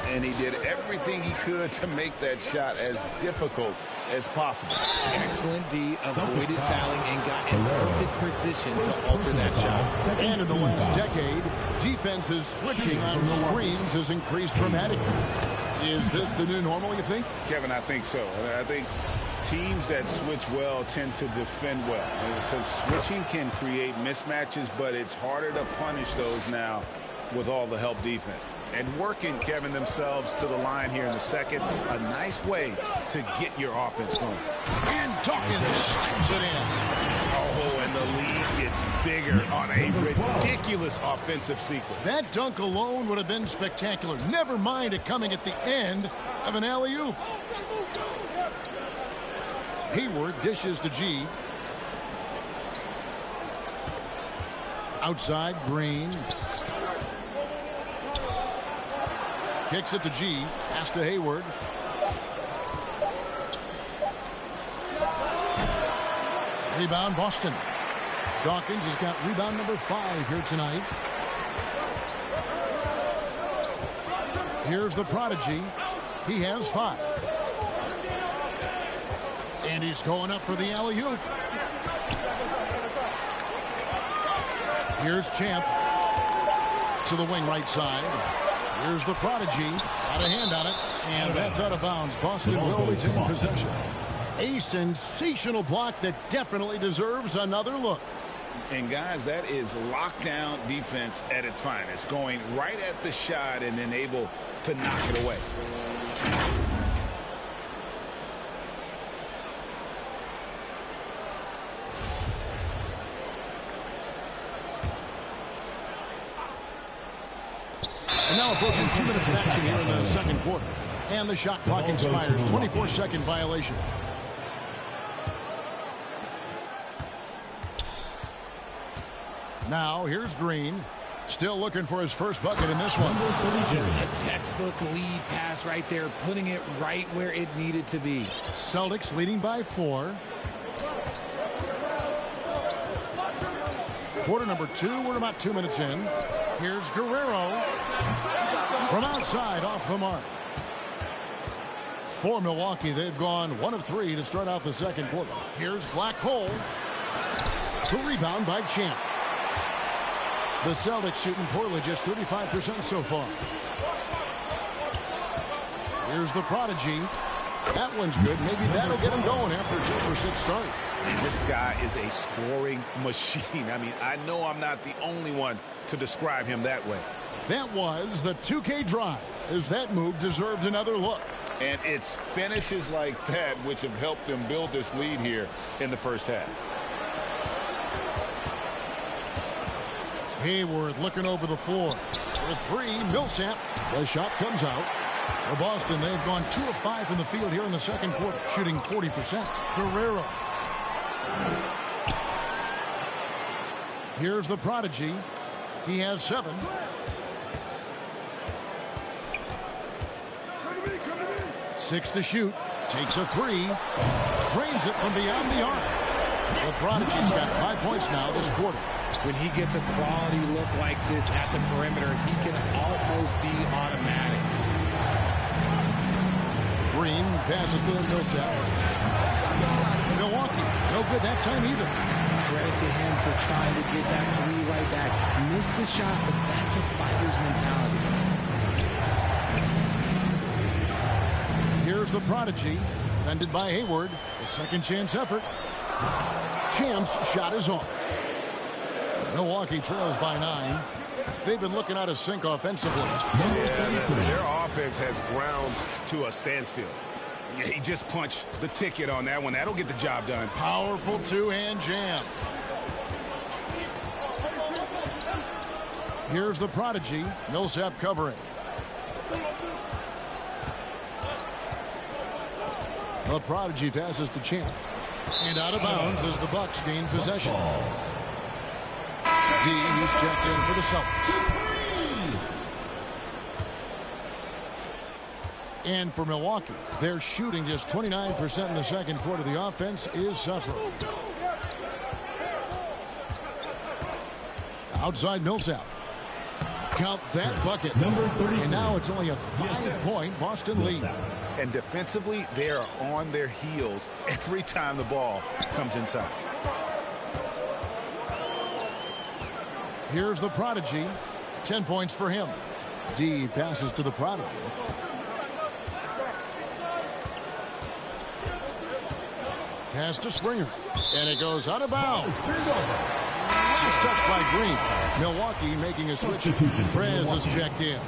And he did everything he could to make that shot as difficult as possible. Excellent D, avoided fouling and got in perfect position to alter that shot. And in the last decade, defenses switching on screens has increased dramatically. Is this the new normal, you think? Kevin, I think so. I think teams that switch well tend to defend well, because switching can create mismatches, but it's harder to punish those now with all the help defense. And working, Kevin, themselves to the line here in the second. A nice way to get your offense going. And Dawkins slams it in. Oh, and the lead gets bigger on a ridiculous offensive sequence. That dunk alone would have been spectacular. Never mind it coming at the end of an alley-oop. Hayward dishes to G. Outside, Green. Kicks it to G. Pass to Hayward. Rebound, Boston. Dawkins has got rebound number 5 here tonight. Here's the prodigy. He has 5. And he's going up for the alley-oop. Here's Champ to the wing right side. Here's the prodigy. Got a hand on it. And that's out of bounds. Boston will retain possession. A sensational block that definitely deserves another look. And guys, that is lockdown defense at its finest. Going right at the shot and then able to knock it away. And now approaching 2 minutes of action here in the second quarter. And the shot clock expires. 24-second violation. Now here's Green. Still looking for his first bucket in this one. Just a textbook lead pass right there, putting it right where it needed to be. Celtics leading by 4. Quarter number 2. We're about 2 minutes in. Here's Guerrero from outside off the mark. For Milwaukee, they've gone 1 of 3 to start out the second quarter. Here's Black Hole. The rebound by Champ. The Celtics shooting poorly, just 35% so far. Here's the prodigy. That one's good. Maybe that'll get him going after a 2-for-6 start. And this guy is a scoring machine. I mean, I know I'm not the only one to describe him that way. That was the 2K drive, as that move deserved another look. And it's finishes like that which have helped them build this lead here in the first half. Hayward looking over the floor. For 3, Millsap. The shot comes out. For Boston, they've gone 2 of 5 from the field here in the second quarter, shooting 40%. Guerrero. Here's the prodigy. He has 7. Six to shoot. Takes a 3. Trains it from beyond the arc. The prodigy's got 5 points now this quarter. When he gets a quality look like this at the perimeter, he can almost be automatic. Green passes to Millsap. Milwaukee, no good that time either. Credit to him for trying to get that 3 right back. Missed the shot, but that's a fighter's mentality. Here's the prodigy, defended by Hayward. A second chance effort. Champ's shot is on. Milwaukee trails by 9. They've been looking out of sync offensively. Yeah, their offense has ground to a standstill. Yeah, he just punched the ticket on that one. That'll get the job done. Powerful 2-hand jam. Here's the prodigy. Millsap covering. The prodigy passes to Champ. And out of bounds as the Bucks gain possession. D is checked in for the Celtics. And for Milwaukee, they're shooting just 29% in the second quarter. The offense is suffering. Outside Millsap. Count that bucket. And now it's only a 5-point Boston lead. And defensively, they are on their heels every time the ball comes inside. Here's the prodigy. 10 points for him. D passes to the prodigy. Pass to Springer. And it goes out of bounds. Last touch by Green. Milwaukee making a switch. Perez is checked in.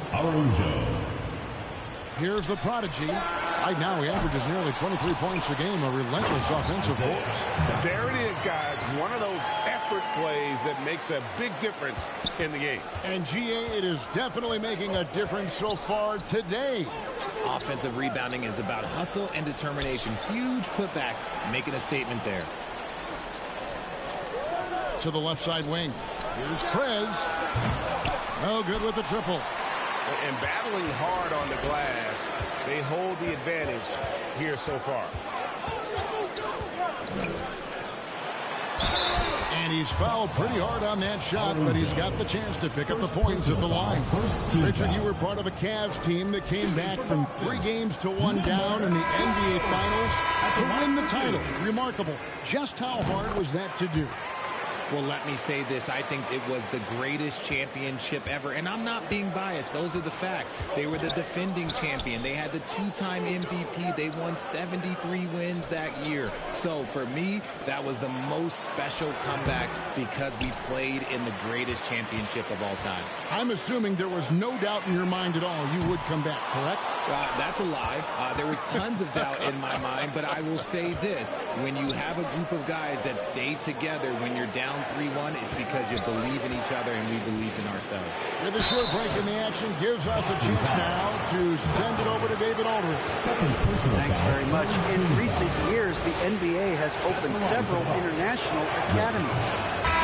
Here's the prodigy. Right now he averages nearly 23 points a game. A relentless offensive force. There it is, guys. One of those effort plays that makes a big difference in the game. And GA, it is definitely making a difference so far today. Offensive rebounding is about hustle and determination. Huge putback, making a statement there. To the left side wing. Here's Prez. No good with the triple. And battling hard on the glass, they hold the advantage here so far. And he's fouled pretty hard on that shot, but he's got the chance to pick up the points at the line. Richard, you were part of a Cavs team that came back from 3 games to 1 down in the NBA Finals to win the title. Remarkable. Just how hard was that to do? Well, let me say this. I think it was the greatest championship ever. And I'm not being biased. Those are the facts. They were the defending champion. They had the 2-time MVP. They won 73 wins that year. So for me, that was the most special comeback because we played in the greatest championship of all time. I'm assuming there was no doubt in your mind at all you would come back, correct? That's a lie. There was tons of doubt in my mind, but I will say this. When you have a group of guys that stay together when you're down 3-1, it's because you believe in each other and we believed in ourselves. With a short break in the action gives us a chance now to send it over to David Aldridge. Thanks very much. In recent years, the NBA has opened several international academies.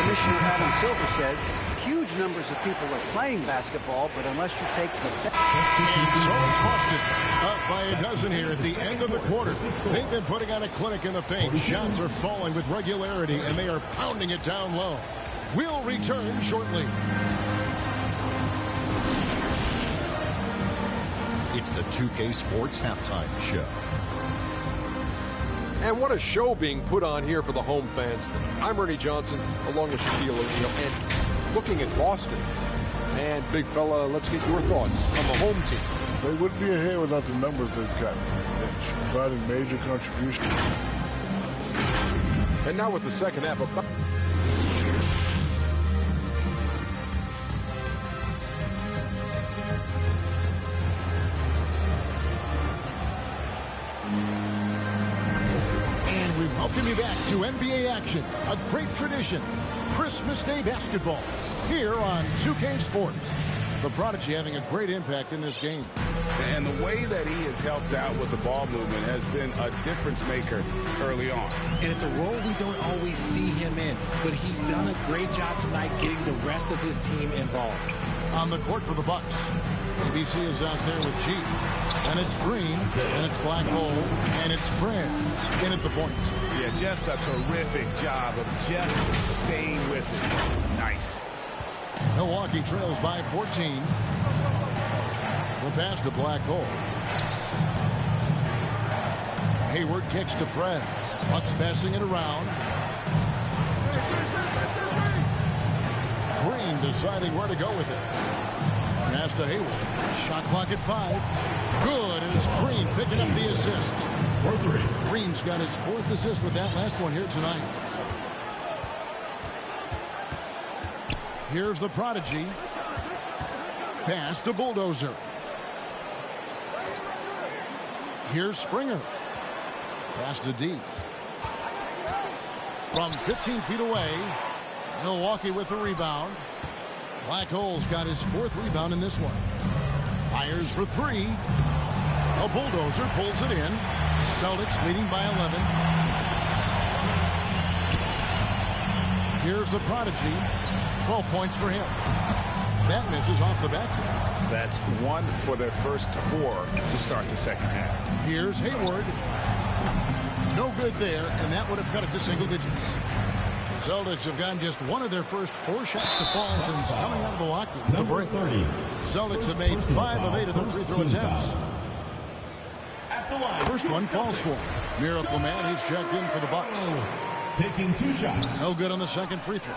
Commissioner Adam Silver says huge numbers of people are playing basketball, but unless you take the best. And so it's Boston up by a dozen here at the end of the quarter. They've been putting on a clinic in the paint. Shots are falling with regularity, and they are pounding it down low. We'll return shortly. It's the 2K Sports Halftime Show. And what a show being put on here for the home fans. I'm Ernie Johnson, along with Shaquille O'Neal, and looking at Boston. And, big fella, let's get your thoughts on the home team. They wouldn't be ahead without the numbers they've got from the bench, providing major contributions. And now with the second half of... Welcome you back to NBA action, a great tradition. Christmas Day basketball here on 2K Sports. The Prodigy having a great impact in this game. And the way that he has helped out with the ball movement has been a difference maker early on. And it's a role we don't always see him in, but he's done a great job tonight getting the rest of his team involved. On the court for the Bucks, ABC is out there with G. And it's Green, and it's Black Hole, and it's Prez in at the point. Yeah, just a terrific job of just staying with it. Nice. Milwaukee trails by 14. The pass to Black Hole. Hayward kicks to Prez. Bucks passing it around. Green deciding where to go with it. Pass to Hayward. Shot clock at 5. Good, and it's Green picking up the assist. Green's got his 4th assist with that last one here tonight. Here's the Prodigy. Pass to Bulldozer. Here's Springer. Pass to D. From 15 feet away, Milwaukee with the rebound. Black Hole's got his 4th rebound in this one. Fires for 3. A Bulldozer pulls it in. Celtics leading by 11. Here's the Prodigy. 12 points for him. That misses off the backboard. That's 1 for their first 4 to start the second half. Here's Hayward. No good there, and that would have cut it to single digits. The Celtics have gotten just 1 of their first 4 shots to fall since coming out of the locker with the break. Celtics have made 5 of 8 of their free throw attempts. First one falls for him. Miracle Man, he's checked in for the Bucks. Taking 2 shots. No good on the second free throw.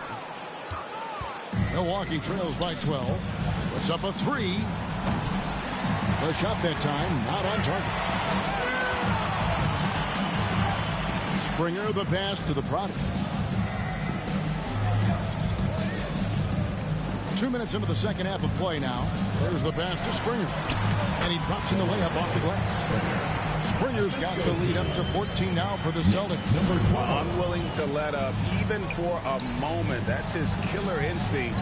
Milwaukee trails by 12. Puts up a 3. The shot that time not on target. Springer the pass to the Prodigy. 2 minutes into the second half of play now. There's the pass to Springer. And he drops in the layup off the glass. Springer's got the lead up to 14 now for the Celtics. Number 12. Unwilling to let up even for a moment. That's his killer instinct,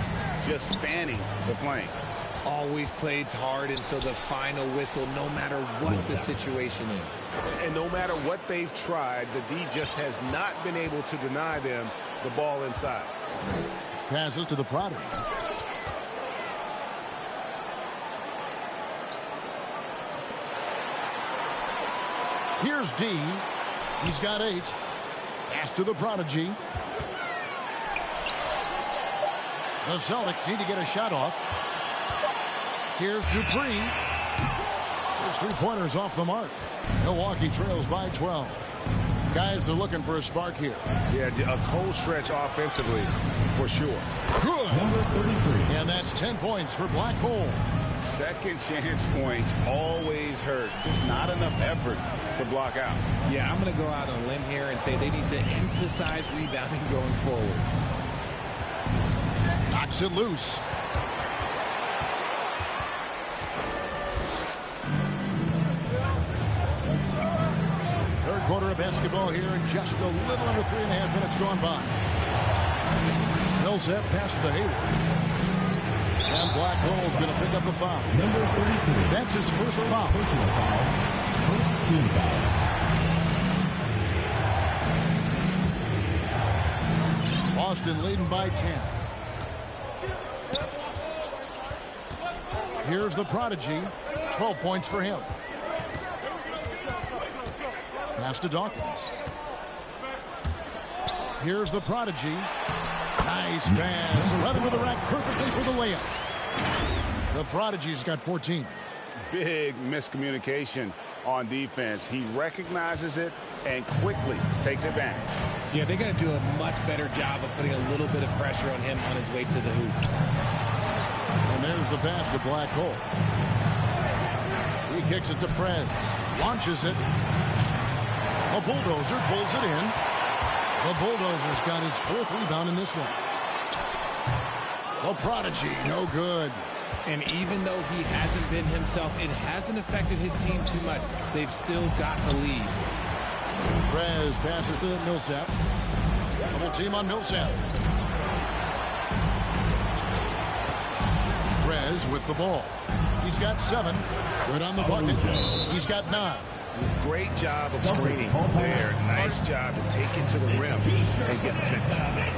just spanning the flames. always plays hard until the final whistle, no matter what the situation is. And no matter what they've tried, the D just has not been able to deny them the ball inside. Passes to the Prodigy. Here's D. He's got 8. Pass to the Prodigy. The Celtics need to get a shot off. Here's Dupree. His three-pointers off the mark. Milwaukee trails by 12. Guys are looking for a spark here. Yeah, a cold stretch offensively, for sure. Good. And that's 10 points for Black Hole. Second chance points always hurt. Just not enough effort to block out. Yeah, I'm going to go out on a limb here and say they need to emphasize rebounding going forward. Knocks it loose. Third quarter of basketball here, and just a little under 3.5 minutes gone by. Millsap passes to Hayward. And Black Hole's going to pick up the foul. Number 33. That's his first foul. Personal foul. First team foul. Boston leading by 10. Here's the Prodigy. 12 points for him. Pass to Dawkins. Here's the Prodigy. Nice pass. Right into the rack perfectly for the layup. The Prodigy's got 14. Big miscommunication on defense. He recognizes it and quickly takes advantage. Yeah, they got to do a much better job of putting a little bit of pressure on him on his way to the hoop. And there's the pass to Black Hole. He kicks it to Prez. Launches it. A bulldozer pulls it in. The Bulldozer's got his 4th rebound in this one. The Prodigy, no good. And even though he hasn't been himself, it hasn't affected his team too much. They've still got the lead. Prez passes to Millsap. Double team on Millsap. Prez with the ball. He's got 7. Good on the bucket. He's got 9. Great job of screening there. Nice job to take it to the rim and get it fixed.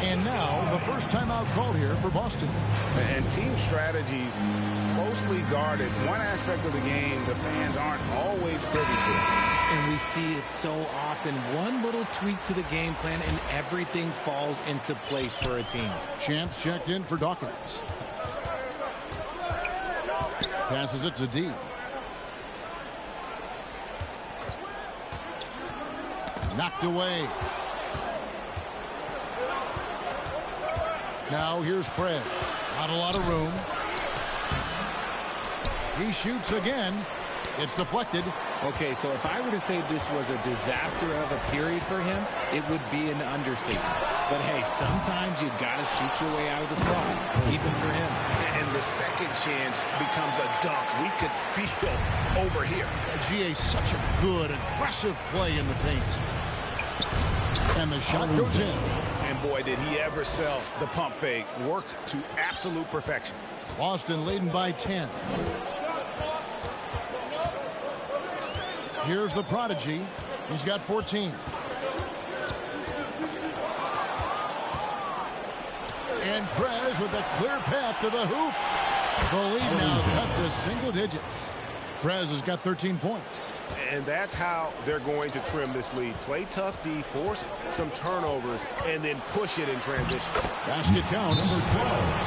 And now the first timeout called here for Boston. And team strategies closely guarded. One aspect of the game the fans aren't always privy to. And we see it so often. One little tweak to the game plan and everything falls into place for a team. Champs checked in for Dawkins. Passes it to D. Knocked away. Now here's Prez. Not a lot of room. He shoots again. It's deflected. Okay, so if I were to say this was a disaster of a period for him, it would be an understatement. But hey, sometimes you got to shoot your way out of the slot, even for him. And the second chance becomes a dunk. We could feel over here. GA, such a good, aggressive play in the paint. And the shot goes in. And boy, did he ever sell the pump fake. Worked to absolute perfection. Boston leading by 10. Here's the Prodigy. He's got 14. And Prez with a clear path to the hoop. The lead now cut to single digits. Prez has got 13 points. And that's how they're going to trim this lead. Play tough D, force some turnovers, and then push it in transition. Basket counts.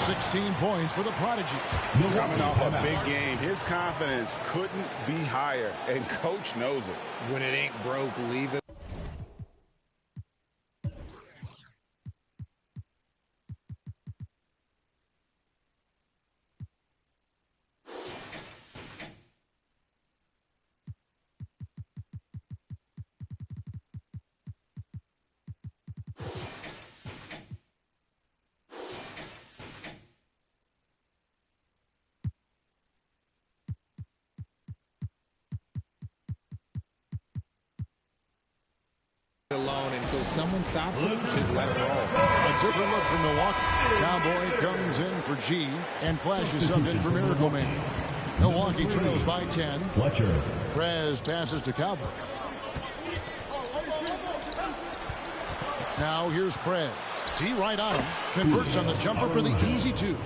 16 points for the Prodigy. Coming off a big game, his confidence couldn't be higher, and coach knows it. When it ain't broke, leave it. alone until someone stops it. Just let it roll. A different look from Milwaukee. Cowboy comes in for G and flashes something for Miracle Man. Milwaukee trails by 10. Fletcher. Prez passes to Cowboy. Now here's Prez. D right on him. Converts on the jumper for the easy 2.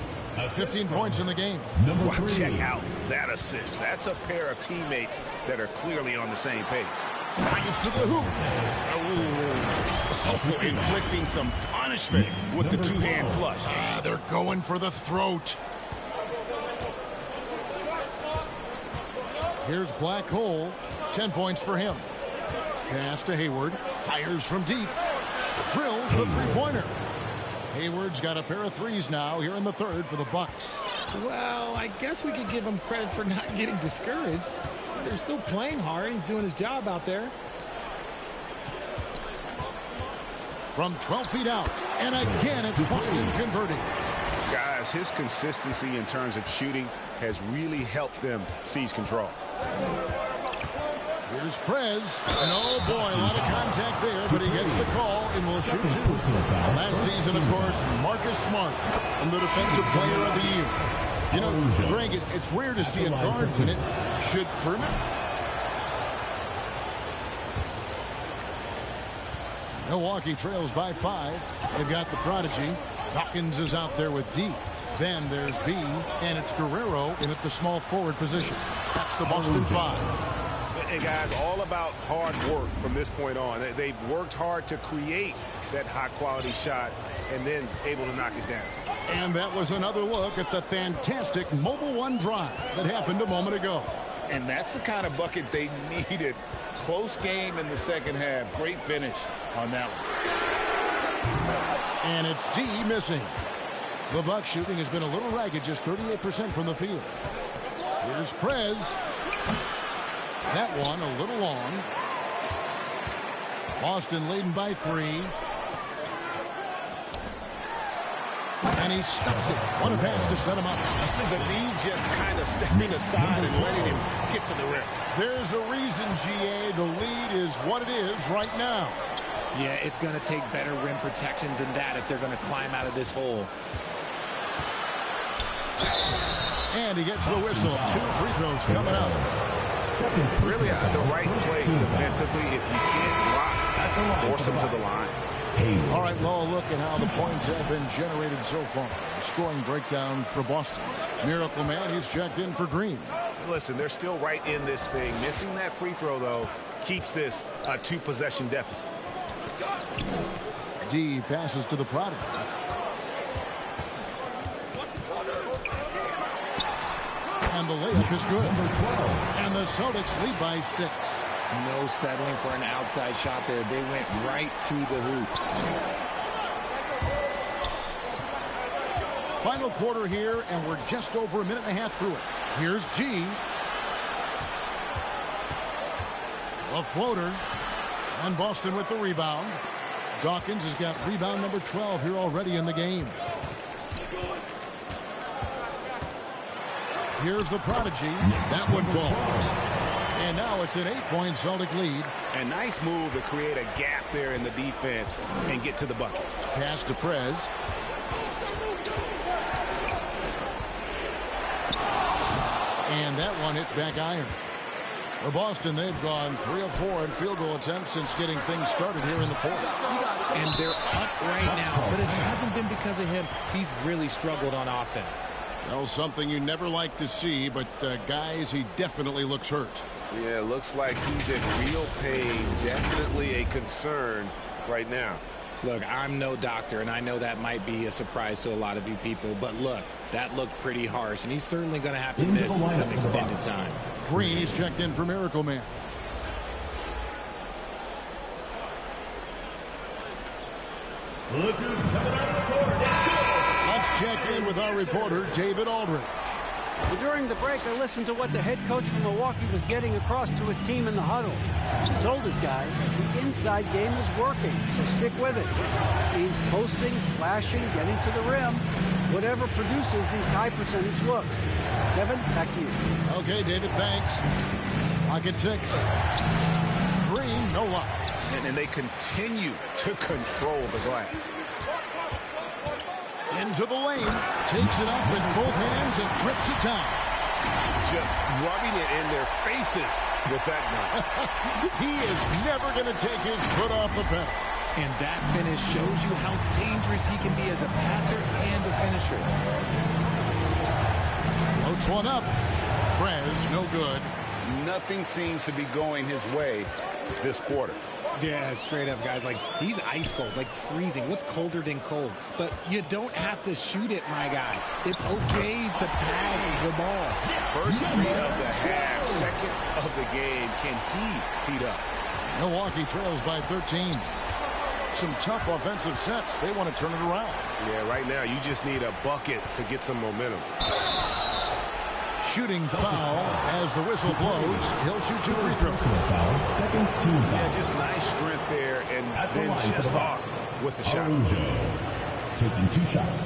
15 points in the game. Number 3. Check out that assist. That's a pair of teammates that are clearly on the same page. Nice to the hoop. Oh, inflicting some punishment with the two-hand flush. They're going for the throat. Here's Black Hole. 10 points for him. Pass to Hayward. Fires from deep. Drills the three-pointer. Hayward's got a pair of threes now here in the third for the Bucks. Well, I guess we could give him credit for not getting discouraged. They're still playing hard. He's doing his job out there. From 12 feet out. And again, it's Boston converting. Guys, his consistency in terms of shooting has really helped them seize control. Here's Prez. And oh boy, a lot of contact there, but he gets the call and will shoot 2. Last season, of course, Marcus Smart, and the Defensive Player of the Year. You know, Greg, it's rare to see a guard win it. Should permit. Milwaukee trails by 5. They've got the prodigy. Hawkins is out there with D. Then there's B, and it's Guerrero in at the small forward position. That's the Boston 5. And guys, all about hard work from this point on. They've worked hard to create that high-quality shot and then able to knock it down. And that was another look at the fantastic Mobile One drive that happened a moment ago. And that's the kind of bucket they needed. Close game in the second half. Great finish on that one. And it's D missing. The Bucks shooting has been a little ragged, just 38% from the field. Here's Prez. That one a little long. Boston leading by 3. And he stuffs it. What a pass to set him up. This is a need just kind of stepping aside and letting him get to the rim. There's a reason, GA. The lead is what it is right now. Yeah, it's going to take better rim protection than that if they're going to climb out of this hole. And he gets the whistle. 2 free throws coming up. Really the right play defensively. If you can't block, force him to the line. All right, well, look at how the points have been generated so far. Scoring breakdown for Boston. Miracle Man, he's checked in for Green. Listen, they're still right in this thing. Missing that free throw, though, keeps this a 2-possession deficit. D passes to the prodigy. And the layup is good. And the Celtics lead by 6. No settling for an outside shot there. They went right to the hoop. Final quarter here, and we're just over a minute and a half through it. Here's G. A floater. And Boston with the rebound. Dawkins has got rebound number 12 here already in the game. Here's the prodigy. That one falls. And now it's an 8-point Celtic lead. A nice move to create a gap there in the defense and get to the bucket. Pass to Prez. And that one hits back iron. For Boston, they've gone 3 of 4 in field goal attempts since getting things started here in the fourth. And they're up right now, but it hasn't been because of him. He's really struggled on offense. Well, something you never like to see, but guys, he definitely looks hurt. Yeah, looks like he's in real pain. Definitely a concern right now. Look, I'm no doctor, and I know that might be a surprise to a lot of you people, but look, that looked pretty harsh, and he's certainly going to have to miss some extended time. Green, he's checked in for Miracle Man. Look who's coming out of the court. Let's check in with our reporter, David Aldridge. Well, during the break, I listened to what the head coach from Milwaukee was getting across to his team in the huddle. He told his guys the inside game is working, so stick with it. It means posting, slashing, getting to the rim, whatever produces these high percentage looks. Kevin, back to you. Okay, David, thanks. Lock at 6. Green, no luck. And they continue to control the glass. Into the lane. Takes it up with both hands and grips it down. Just rubbing it in their faces with that gun. He is never going to take his foot off the pedal. And that finish shows you how dangerous he can be as a passer and a finisher. Floats one up. Prez, no good. Nothing seems to be going his way this quarter. Yeah, straight up, guys. Like, he's ice cold, like freezing. What's colder than cold? But you don't have to shoot it, my guy. It's okay to pass the ball. First three of the half, second of the game. Can he heat up? Milwaukee trails by 13. Some tough offensive sets. They want to turn it around. Yeah, right now you just need a bucket to get some momentum. Shooting foul as the whistle blows. He'll shoot 2 free throws. Second team foul. Yeah, just nice strength there, and then just off with the shot. Araujo taking 2 shots.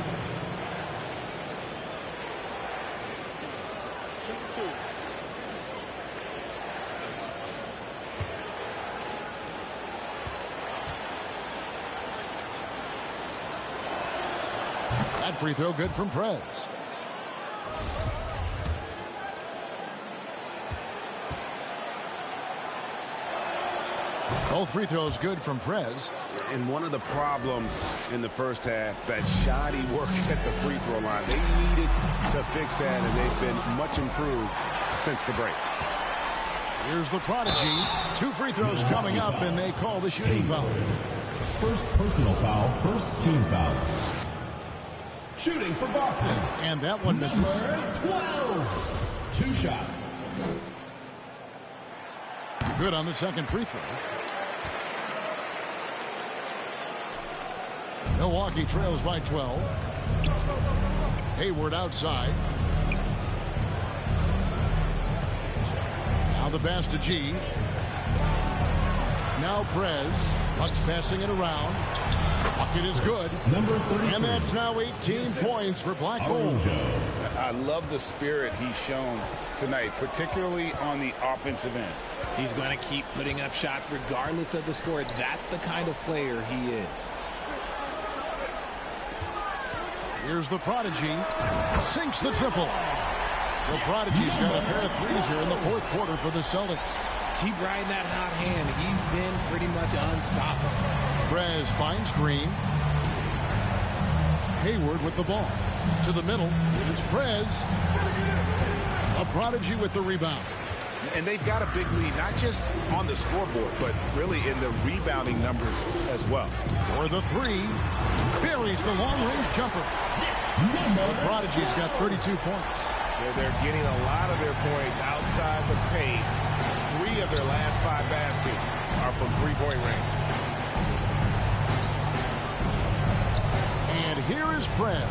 That free throw good from Prez. Both free throws good from Prez. And one of the problems in the first half, that shoddy work at the free throw line. They needed to fix that, and they've been much improved since the break. Here's the prodigy. 2 free throws coming up, and they call the shooting foul. First personal foul, first team foul. Shooting for Boston. And that one misses. Number 12. 2 shots. Good on the second free throw. Milwaukee trails by 12. Hayward outside. Now the pass to G. Now Prez. Bucks passing it around. Bucket is good. Number 33. And that's now 18 points for Black Hole. I love the spirit he's shown tonight, particularly on the offensive end. He's going to keep putting up shots regardless of the score. That's the kind of player he is. Here's the prodigy. Sinks the triple. The prodigy's got a pair of threes here in the fourth quarter for the Celtics. Keep riding that hot hand. He's been pretty much unstoppable. Prez finds Green. Hayward with the ball. To the middle. Here's Prez. A prodigy with the rebound. And they've got a big lead, not just on the scoreboard, but really in the rebounding numbers as well. For the 3. Buries the long-range jumper. The prodigy's got 32 points. They're getting a lot of their points outside the paint. 3 of their last 5 baskets are from three-point range. And here is Prez.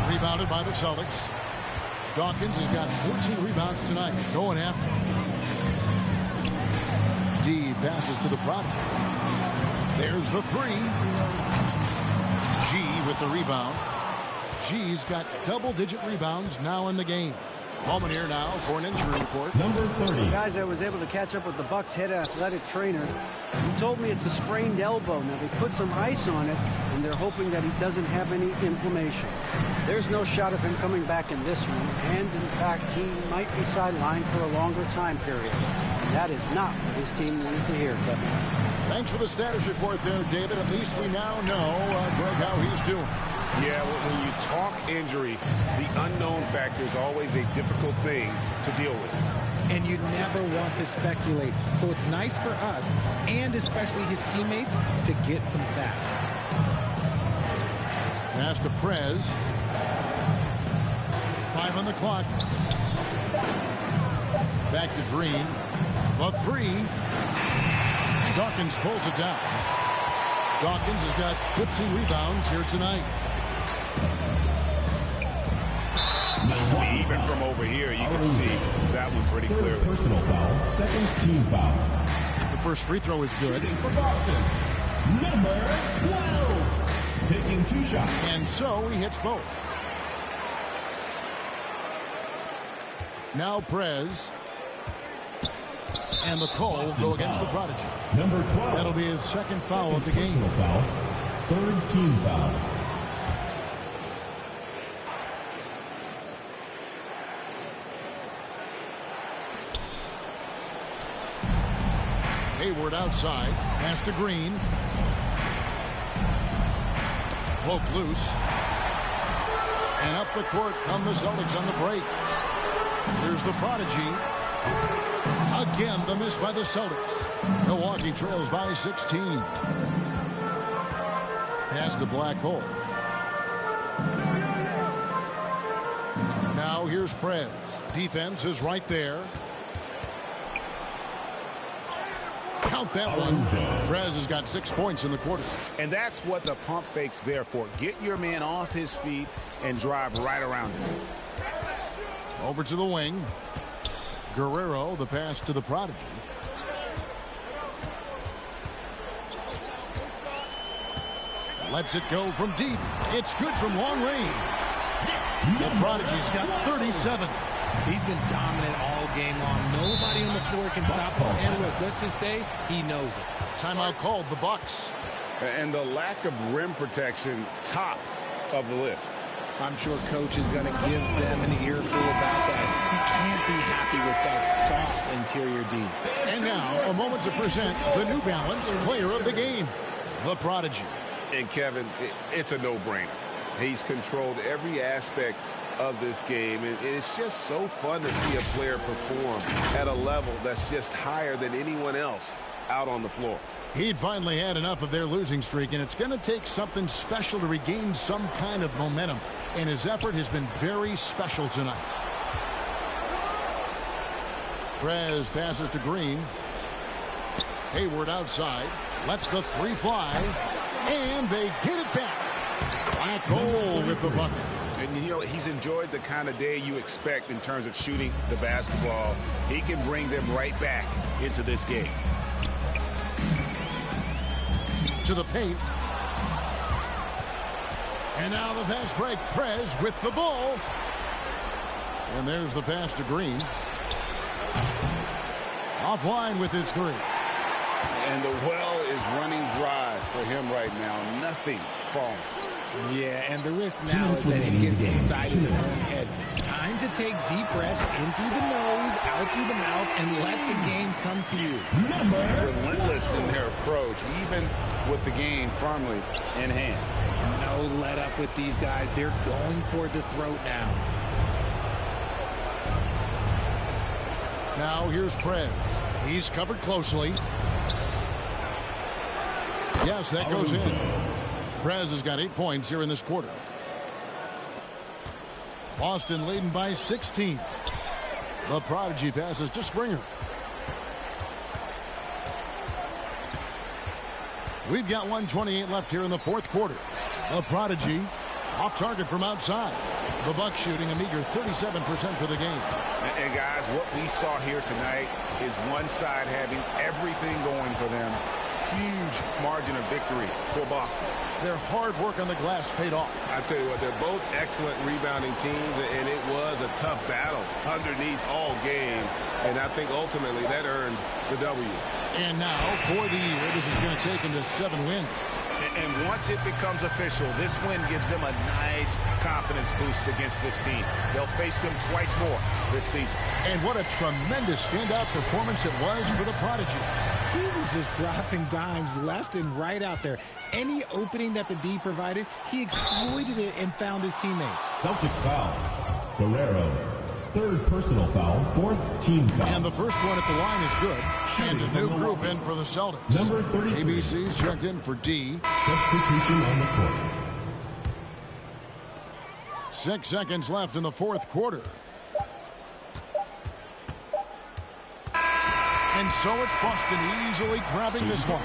Rebounded by the Celtics. Dawkins has got 14 rebounds tonight. Going after him. D passes to the prodigy. There's the 3. G with the rebound. G's got double-digit rebounds now in the game. Moment here now for an injury report. Number 30. Guys, I was able to catch up with the Bucks head athletic trainer. He told me it's a sprained elbow. Now, they put some ice on it, and they're hoping that he doesn't have any inflammation. There's no shot of him coming back in this one, and in fact, he might be sidelined for a longer time period. That is not what his team wanted to hear, Kevin. Thanks for the status report there, David. At least we now know, Greg, how he's doing. Yeah, when you talk injury, the unknown factor is always a difficult thing to deal with. And you never want to speculate. So it's nice for us, and especially his teammates, to get some facts. Pass to Prez. 5 on the clock. Back to Green. The 3. Dawkins pulls it down. Dawkins has got 15 rebounds here tonight. Even from over here, you can see that one pretty clearly. Personal foul, second team foul. The first free throw is good. For Boston, number 12. Taking 2 shots. And so he hits both. Now Prez. And the call will go against the Prodigy. Number 12. That'll be his second foul of the game. Personal foul. Third team foul. Hayward outside. Pass to Green. Cloak loose. And up the court come the Celtics on the break. Here's the Prodigy. Again, the miss by the Celtics. Milwaukee trails by 16. Pass to Black Hole. Now here's Prez. Defense is right there. Count that one. Prez has got 6 points in the quarter. And that's what the pump fake's there for. Get your man off his feet and drive right around him. Over to the wing. Guerrero, the pass to the Prodigy. Lets it go from deep. It's good from long range. The Prodigy's got 37. He's been dominant all game long. Nobody on the floor can stop him. And look, let's just say he knows it. Timeout called, the Bucks. And the lack of rim protection, top of the list. I'm sure coach is going to give them an earful about that. He can't be happy with that soft interior D. And now, a moment to present the New Balance Player of the Game, the Prodigy. And Kevin, it's a no-brainer. He's controlled every aspect of this game, and it's just so fun to see a player perform at a level that's just higher than anyone else out on the floor. He'd finally had enough of their losing streak, and it's going to take something special to regain some kind of momentum. And his effort has been very special tonight. Prez passes to Green. Hayward outside. Lets the three fly. And they get it back. Black Hole with the bucket. And, you know, he's enjoyed the kind of day you expect in terms of shooting the basketball. He can bring them right back into this game. To the paint. And now the fast break. Prez with the ball. And there's the pass to Green. Offline with his three. And the well is running dry for him right now. Nothing falling. Yeah, and the risk now is that it gets inside his own head. Time to take deep breaths in through the nose, out through the mouth, and let the game come to you. Relentless in their approach, even with the game firmly in hand. No let up with these guys. They're going for the throat now. Now here's Prez. He's covered closely. Yes, that goes in. Prez has got 8 points here in this quarter. Boston leading by 16. The Prodigy passes to Springer. We've got 1:28 left here in the fourth quarter. The Prodigy off target from outside. The Bucks shooting a meager 37% for the game. And guys, what we saw here tonight is one side having everything going for them. Huge margin of victory for Boston. Their hard work on the glass paid off. I tell you what, they're both excellent rebounding teams, and it was a tough battle underneath all game. And I think ultimately that earned the W. And now, for the year, this is going to take them to 7 wins. And once it becomes official, this win gives them a nice confidence boost against this team. They'll face them twice more this season. And what a tremendous standout performance it was for the Prodigy. He was just dropping dimes left and right out there. Any opening that the D provided, he exploited it and found his teammates. Celtics foul. Guerrero. Third personal foul. Fourth team foul. And the first one at the line is good. And a new group in for the Celtics. Number 33. ABC's checked in for D. Substitution on the court. 6 seconds left in the fourth quarter. And so it's Boston easily grabbing this one.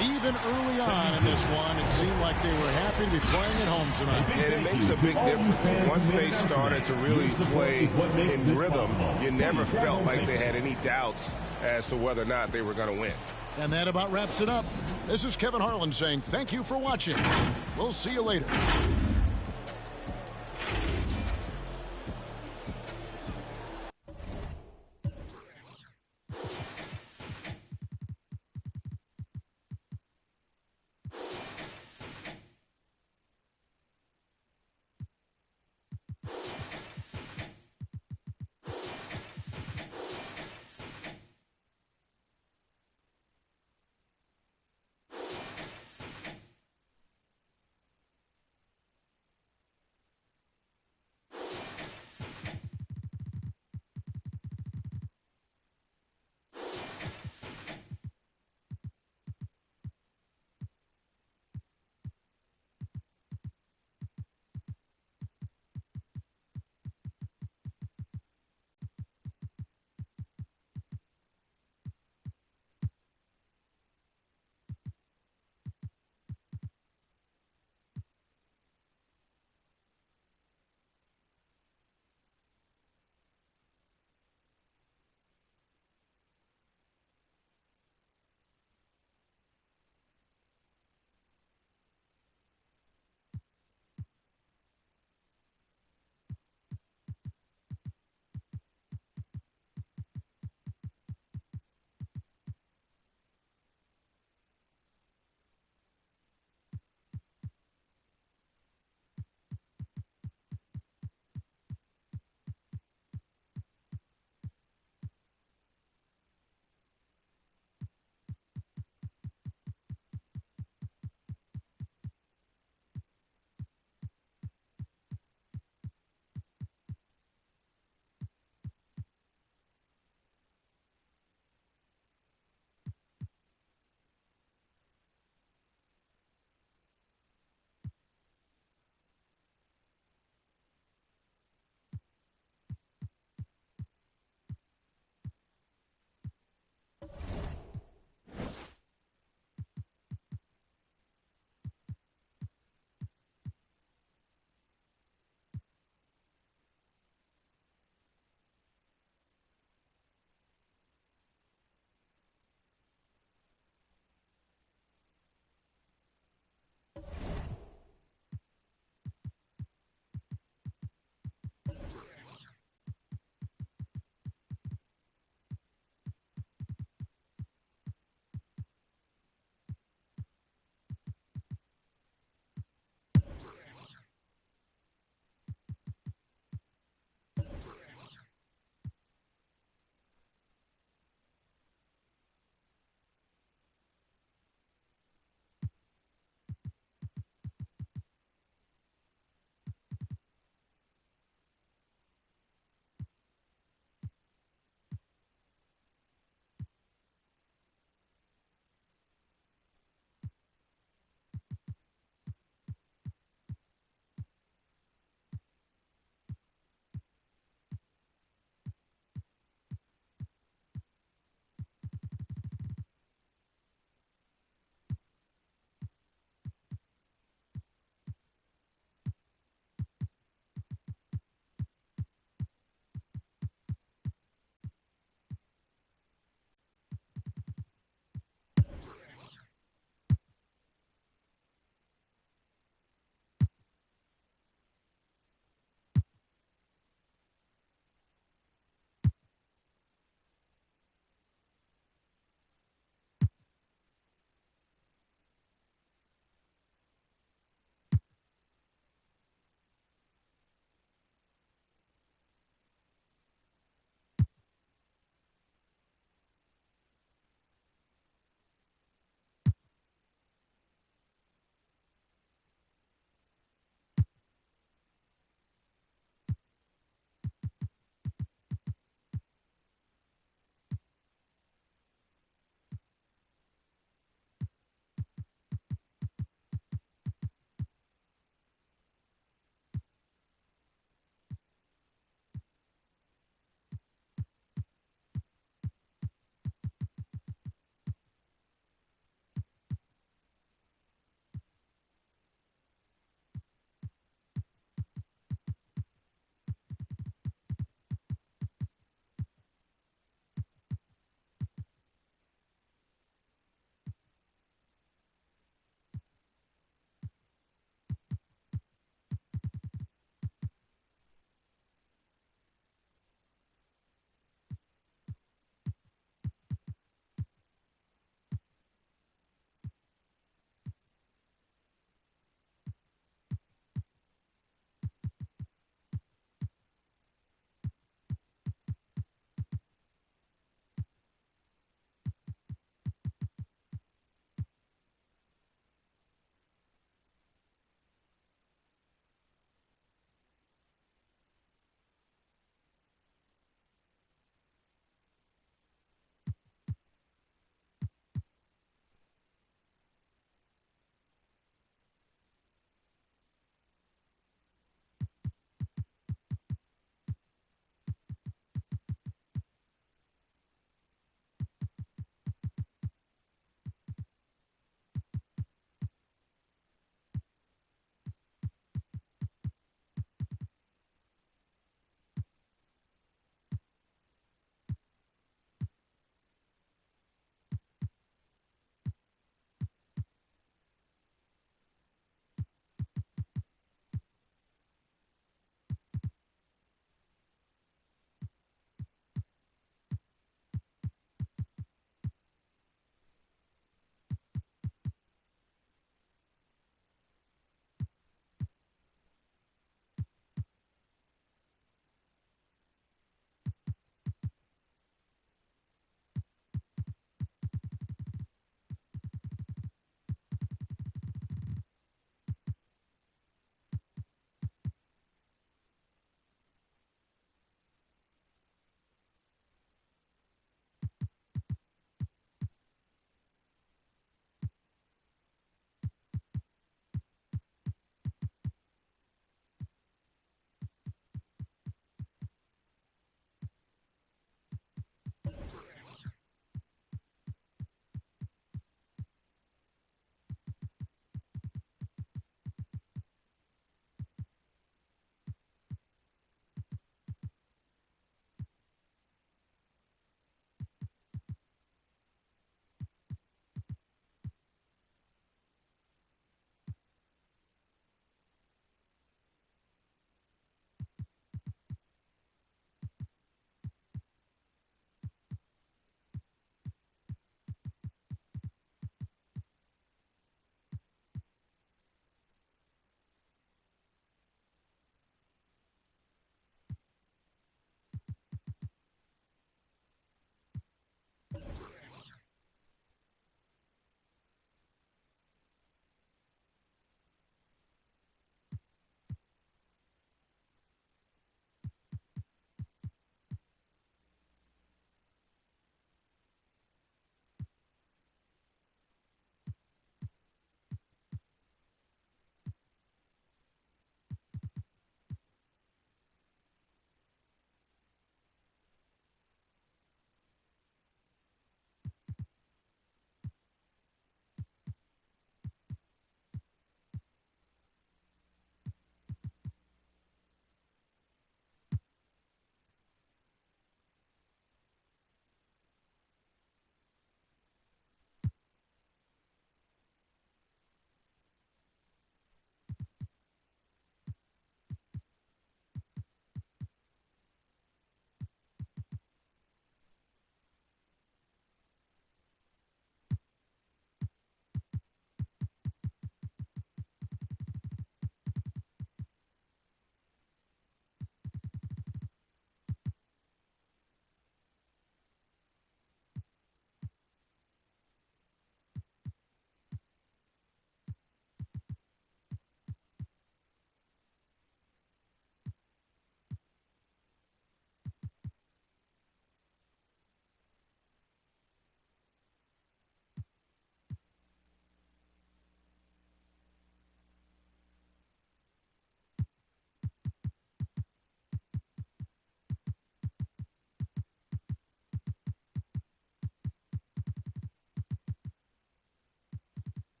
Even early on in this one, it seemed like they were happy to be playing at home tonight. And it makes a big difference. Once they started to really play in rhythm, you never felt like they had any doubts as to whether or not they were going to win. And that about wraps it up. This is Kevin Harlan saying thank you for watching. We'll see you later.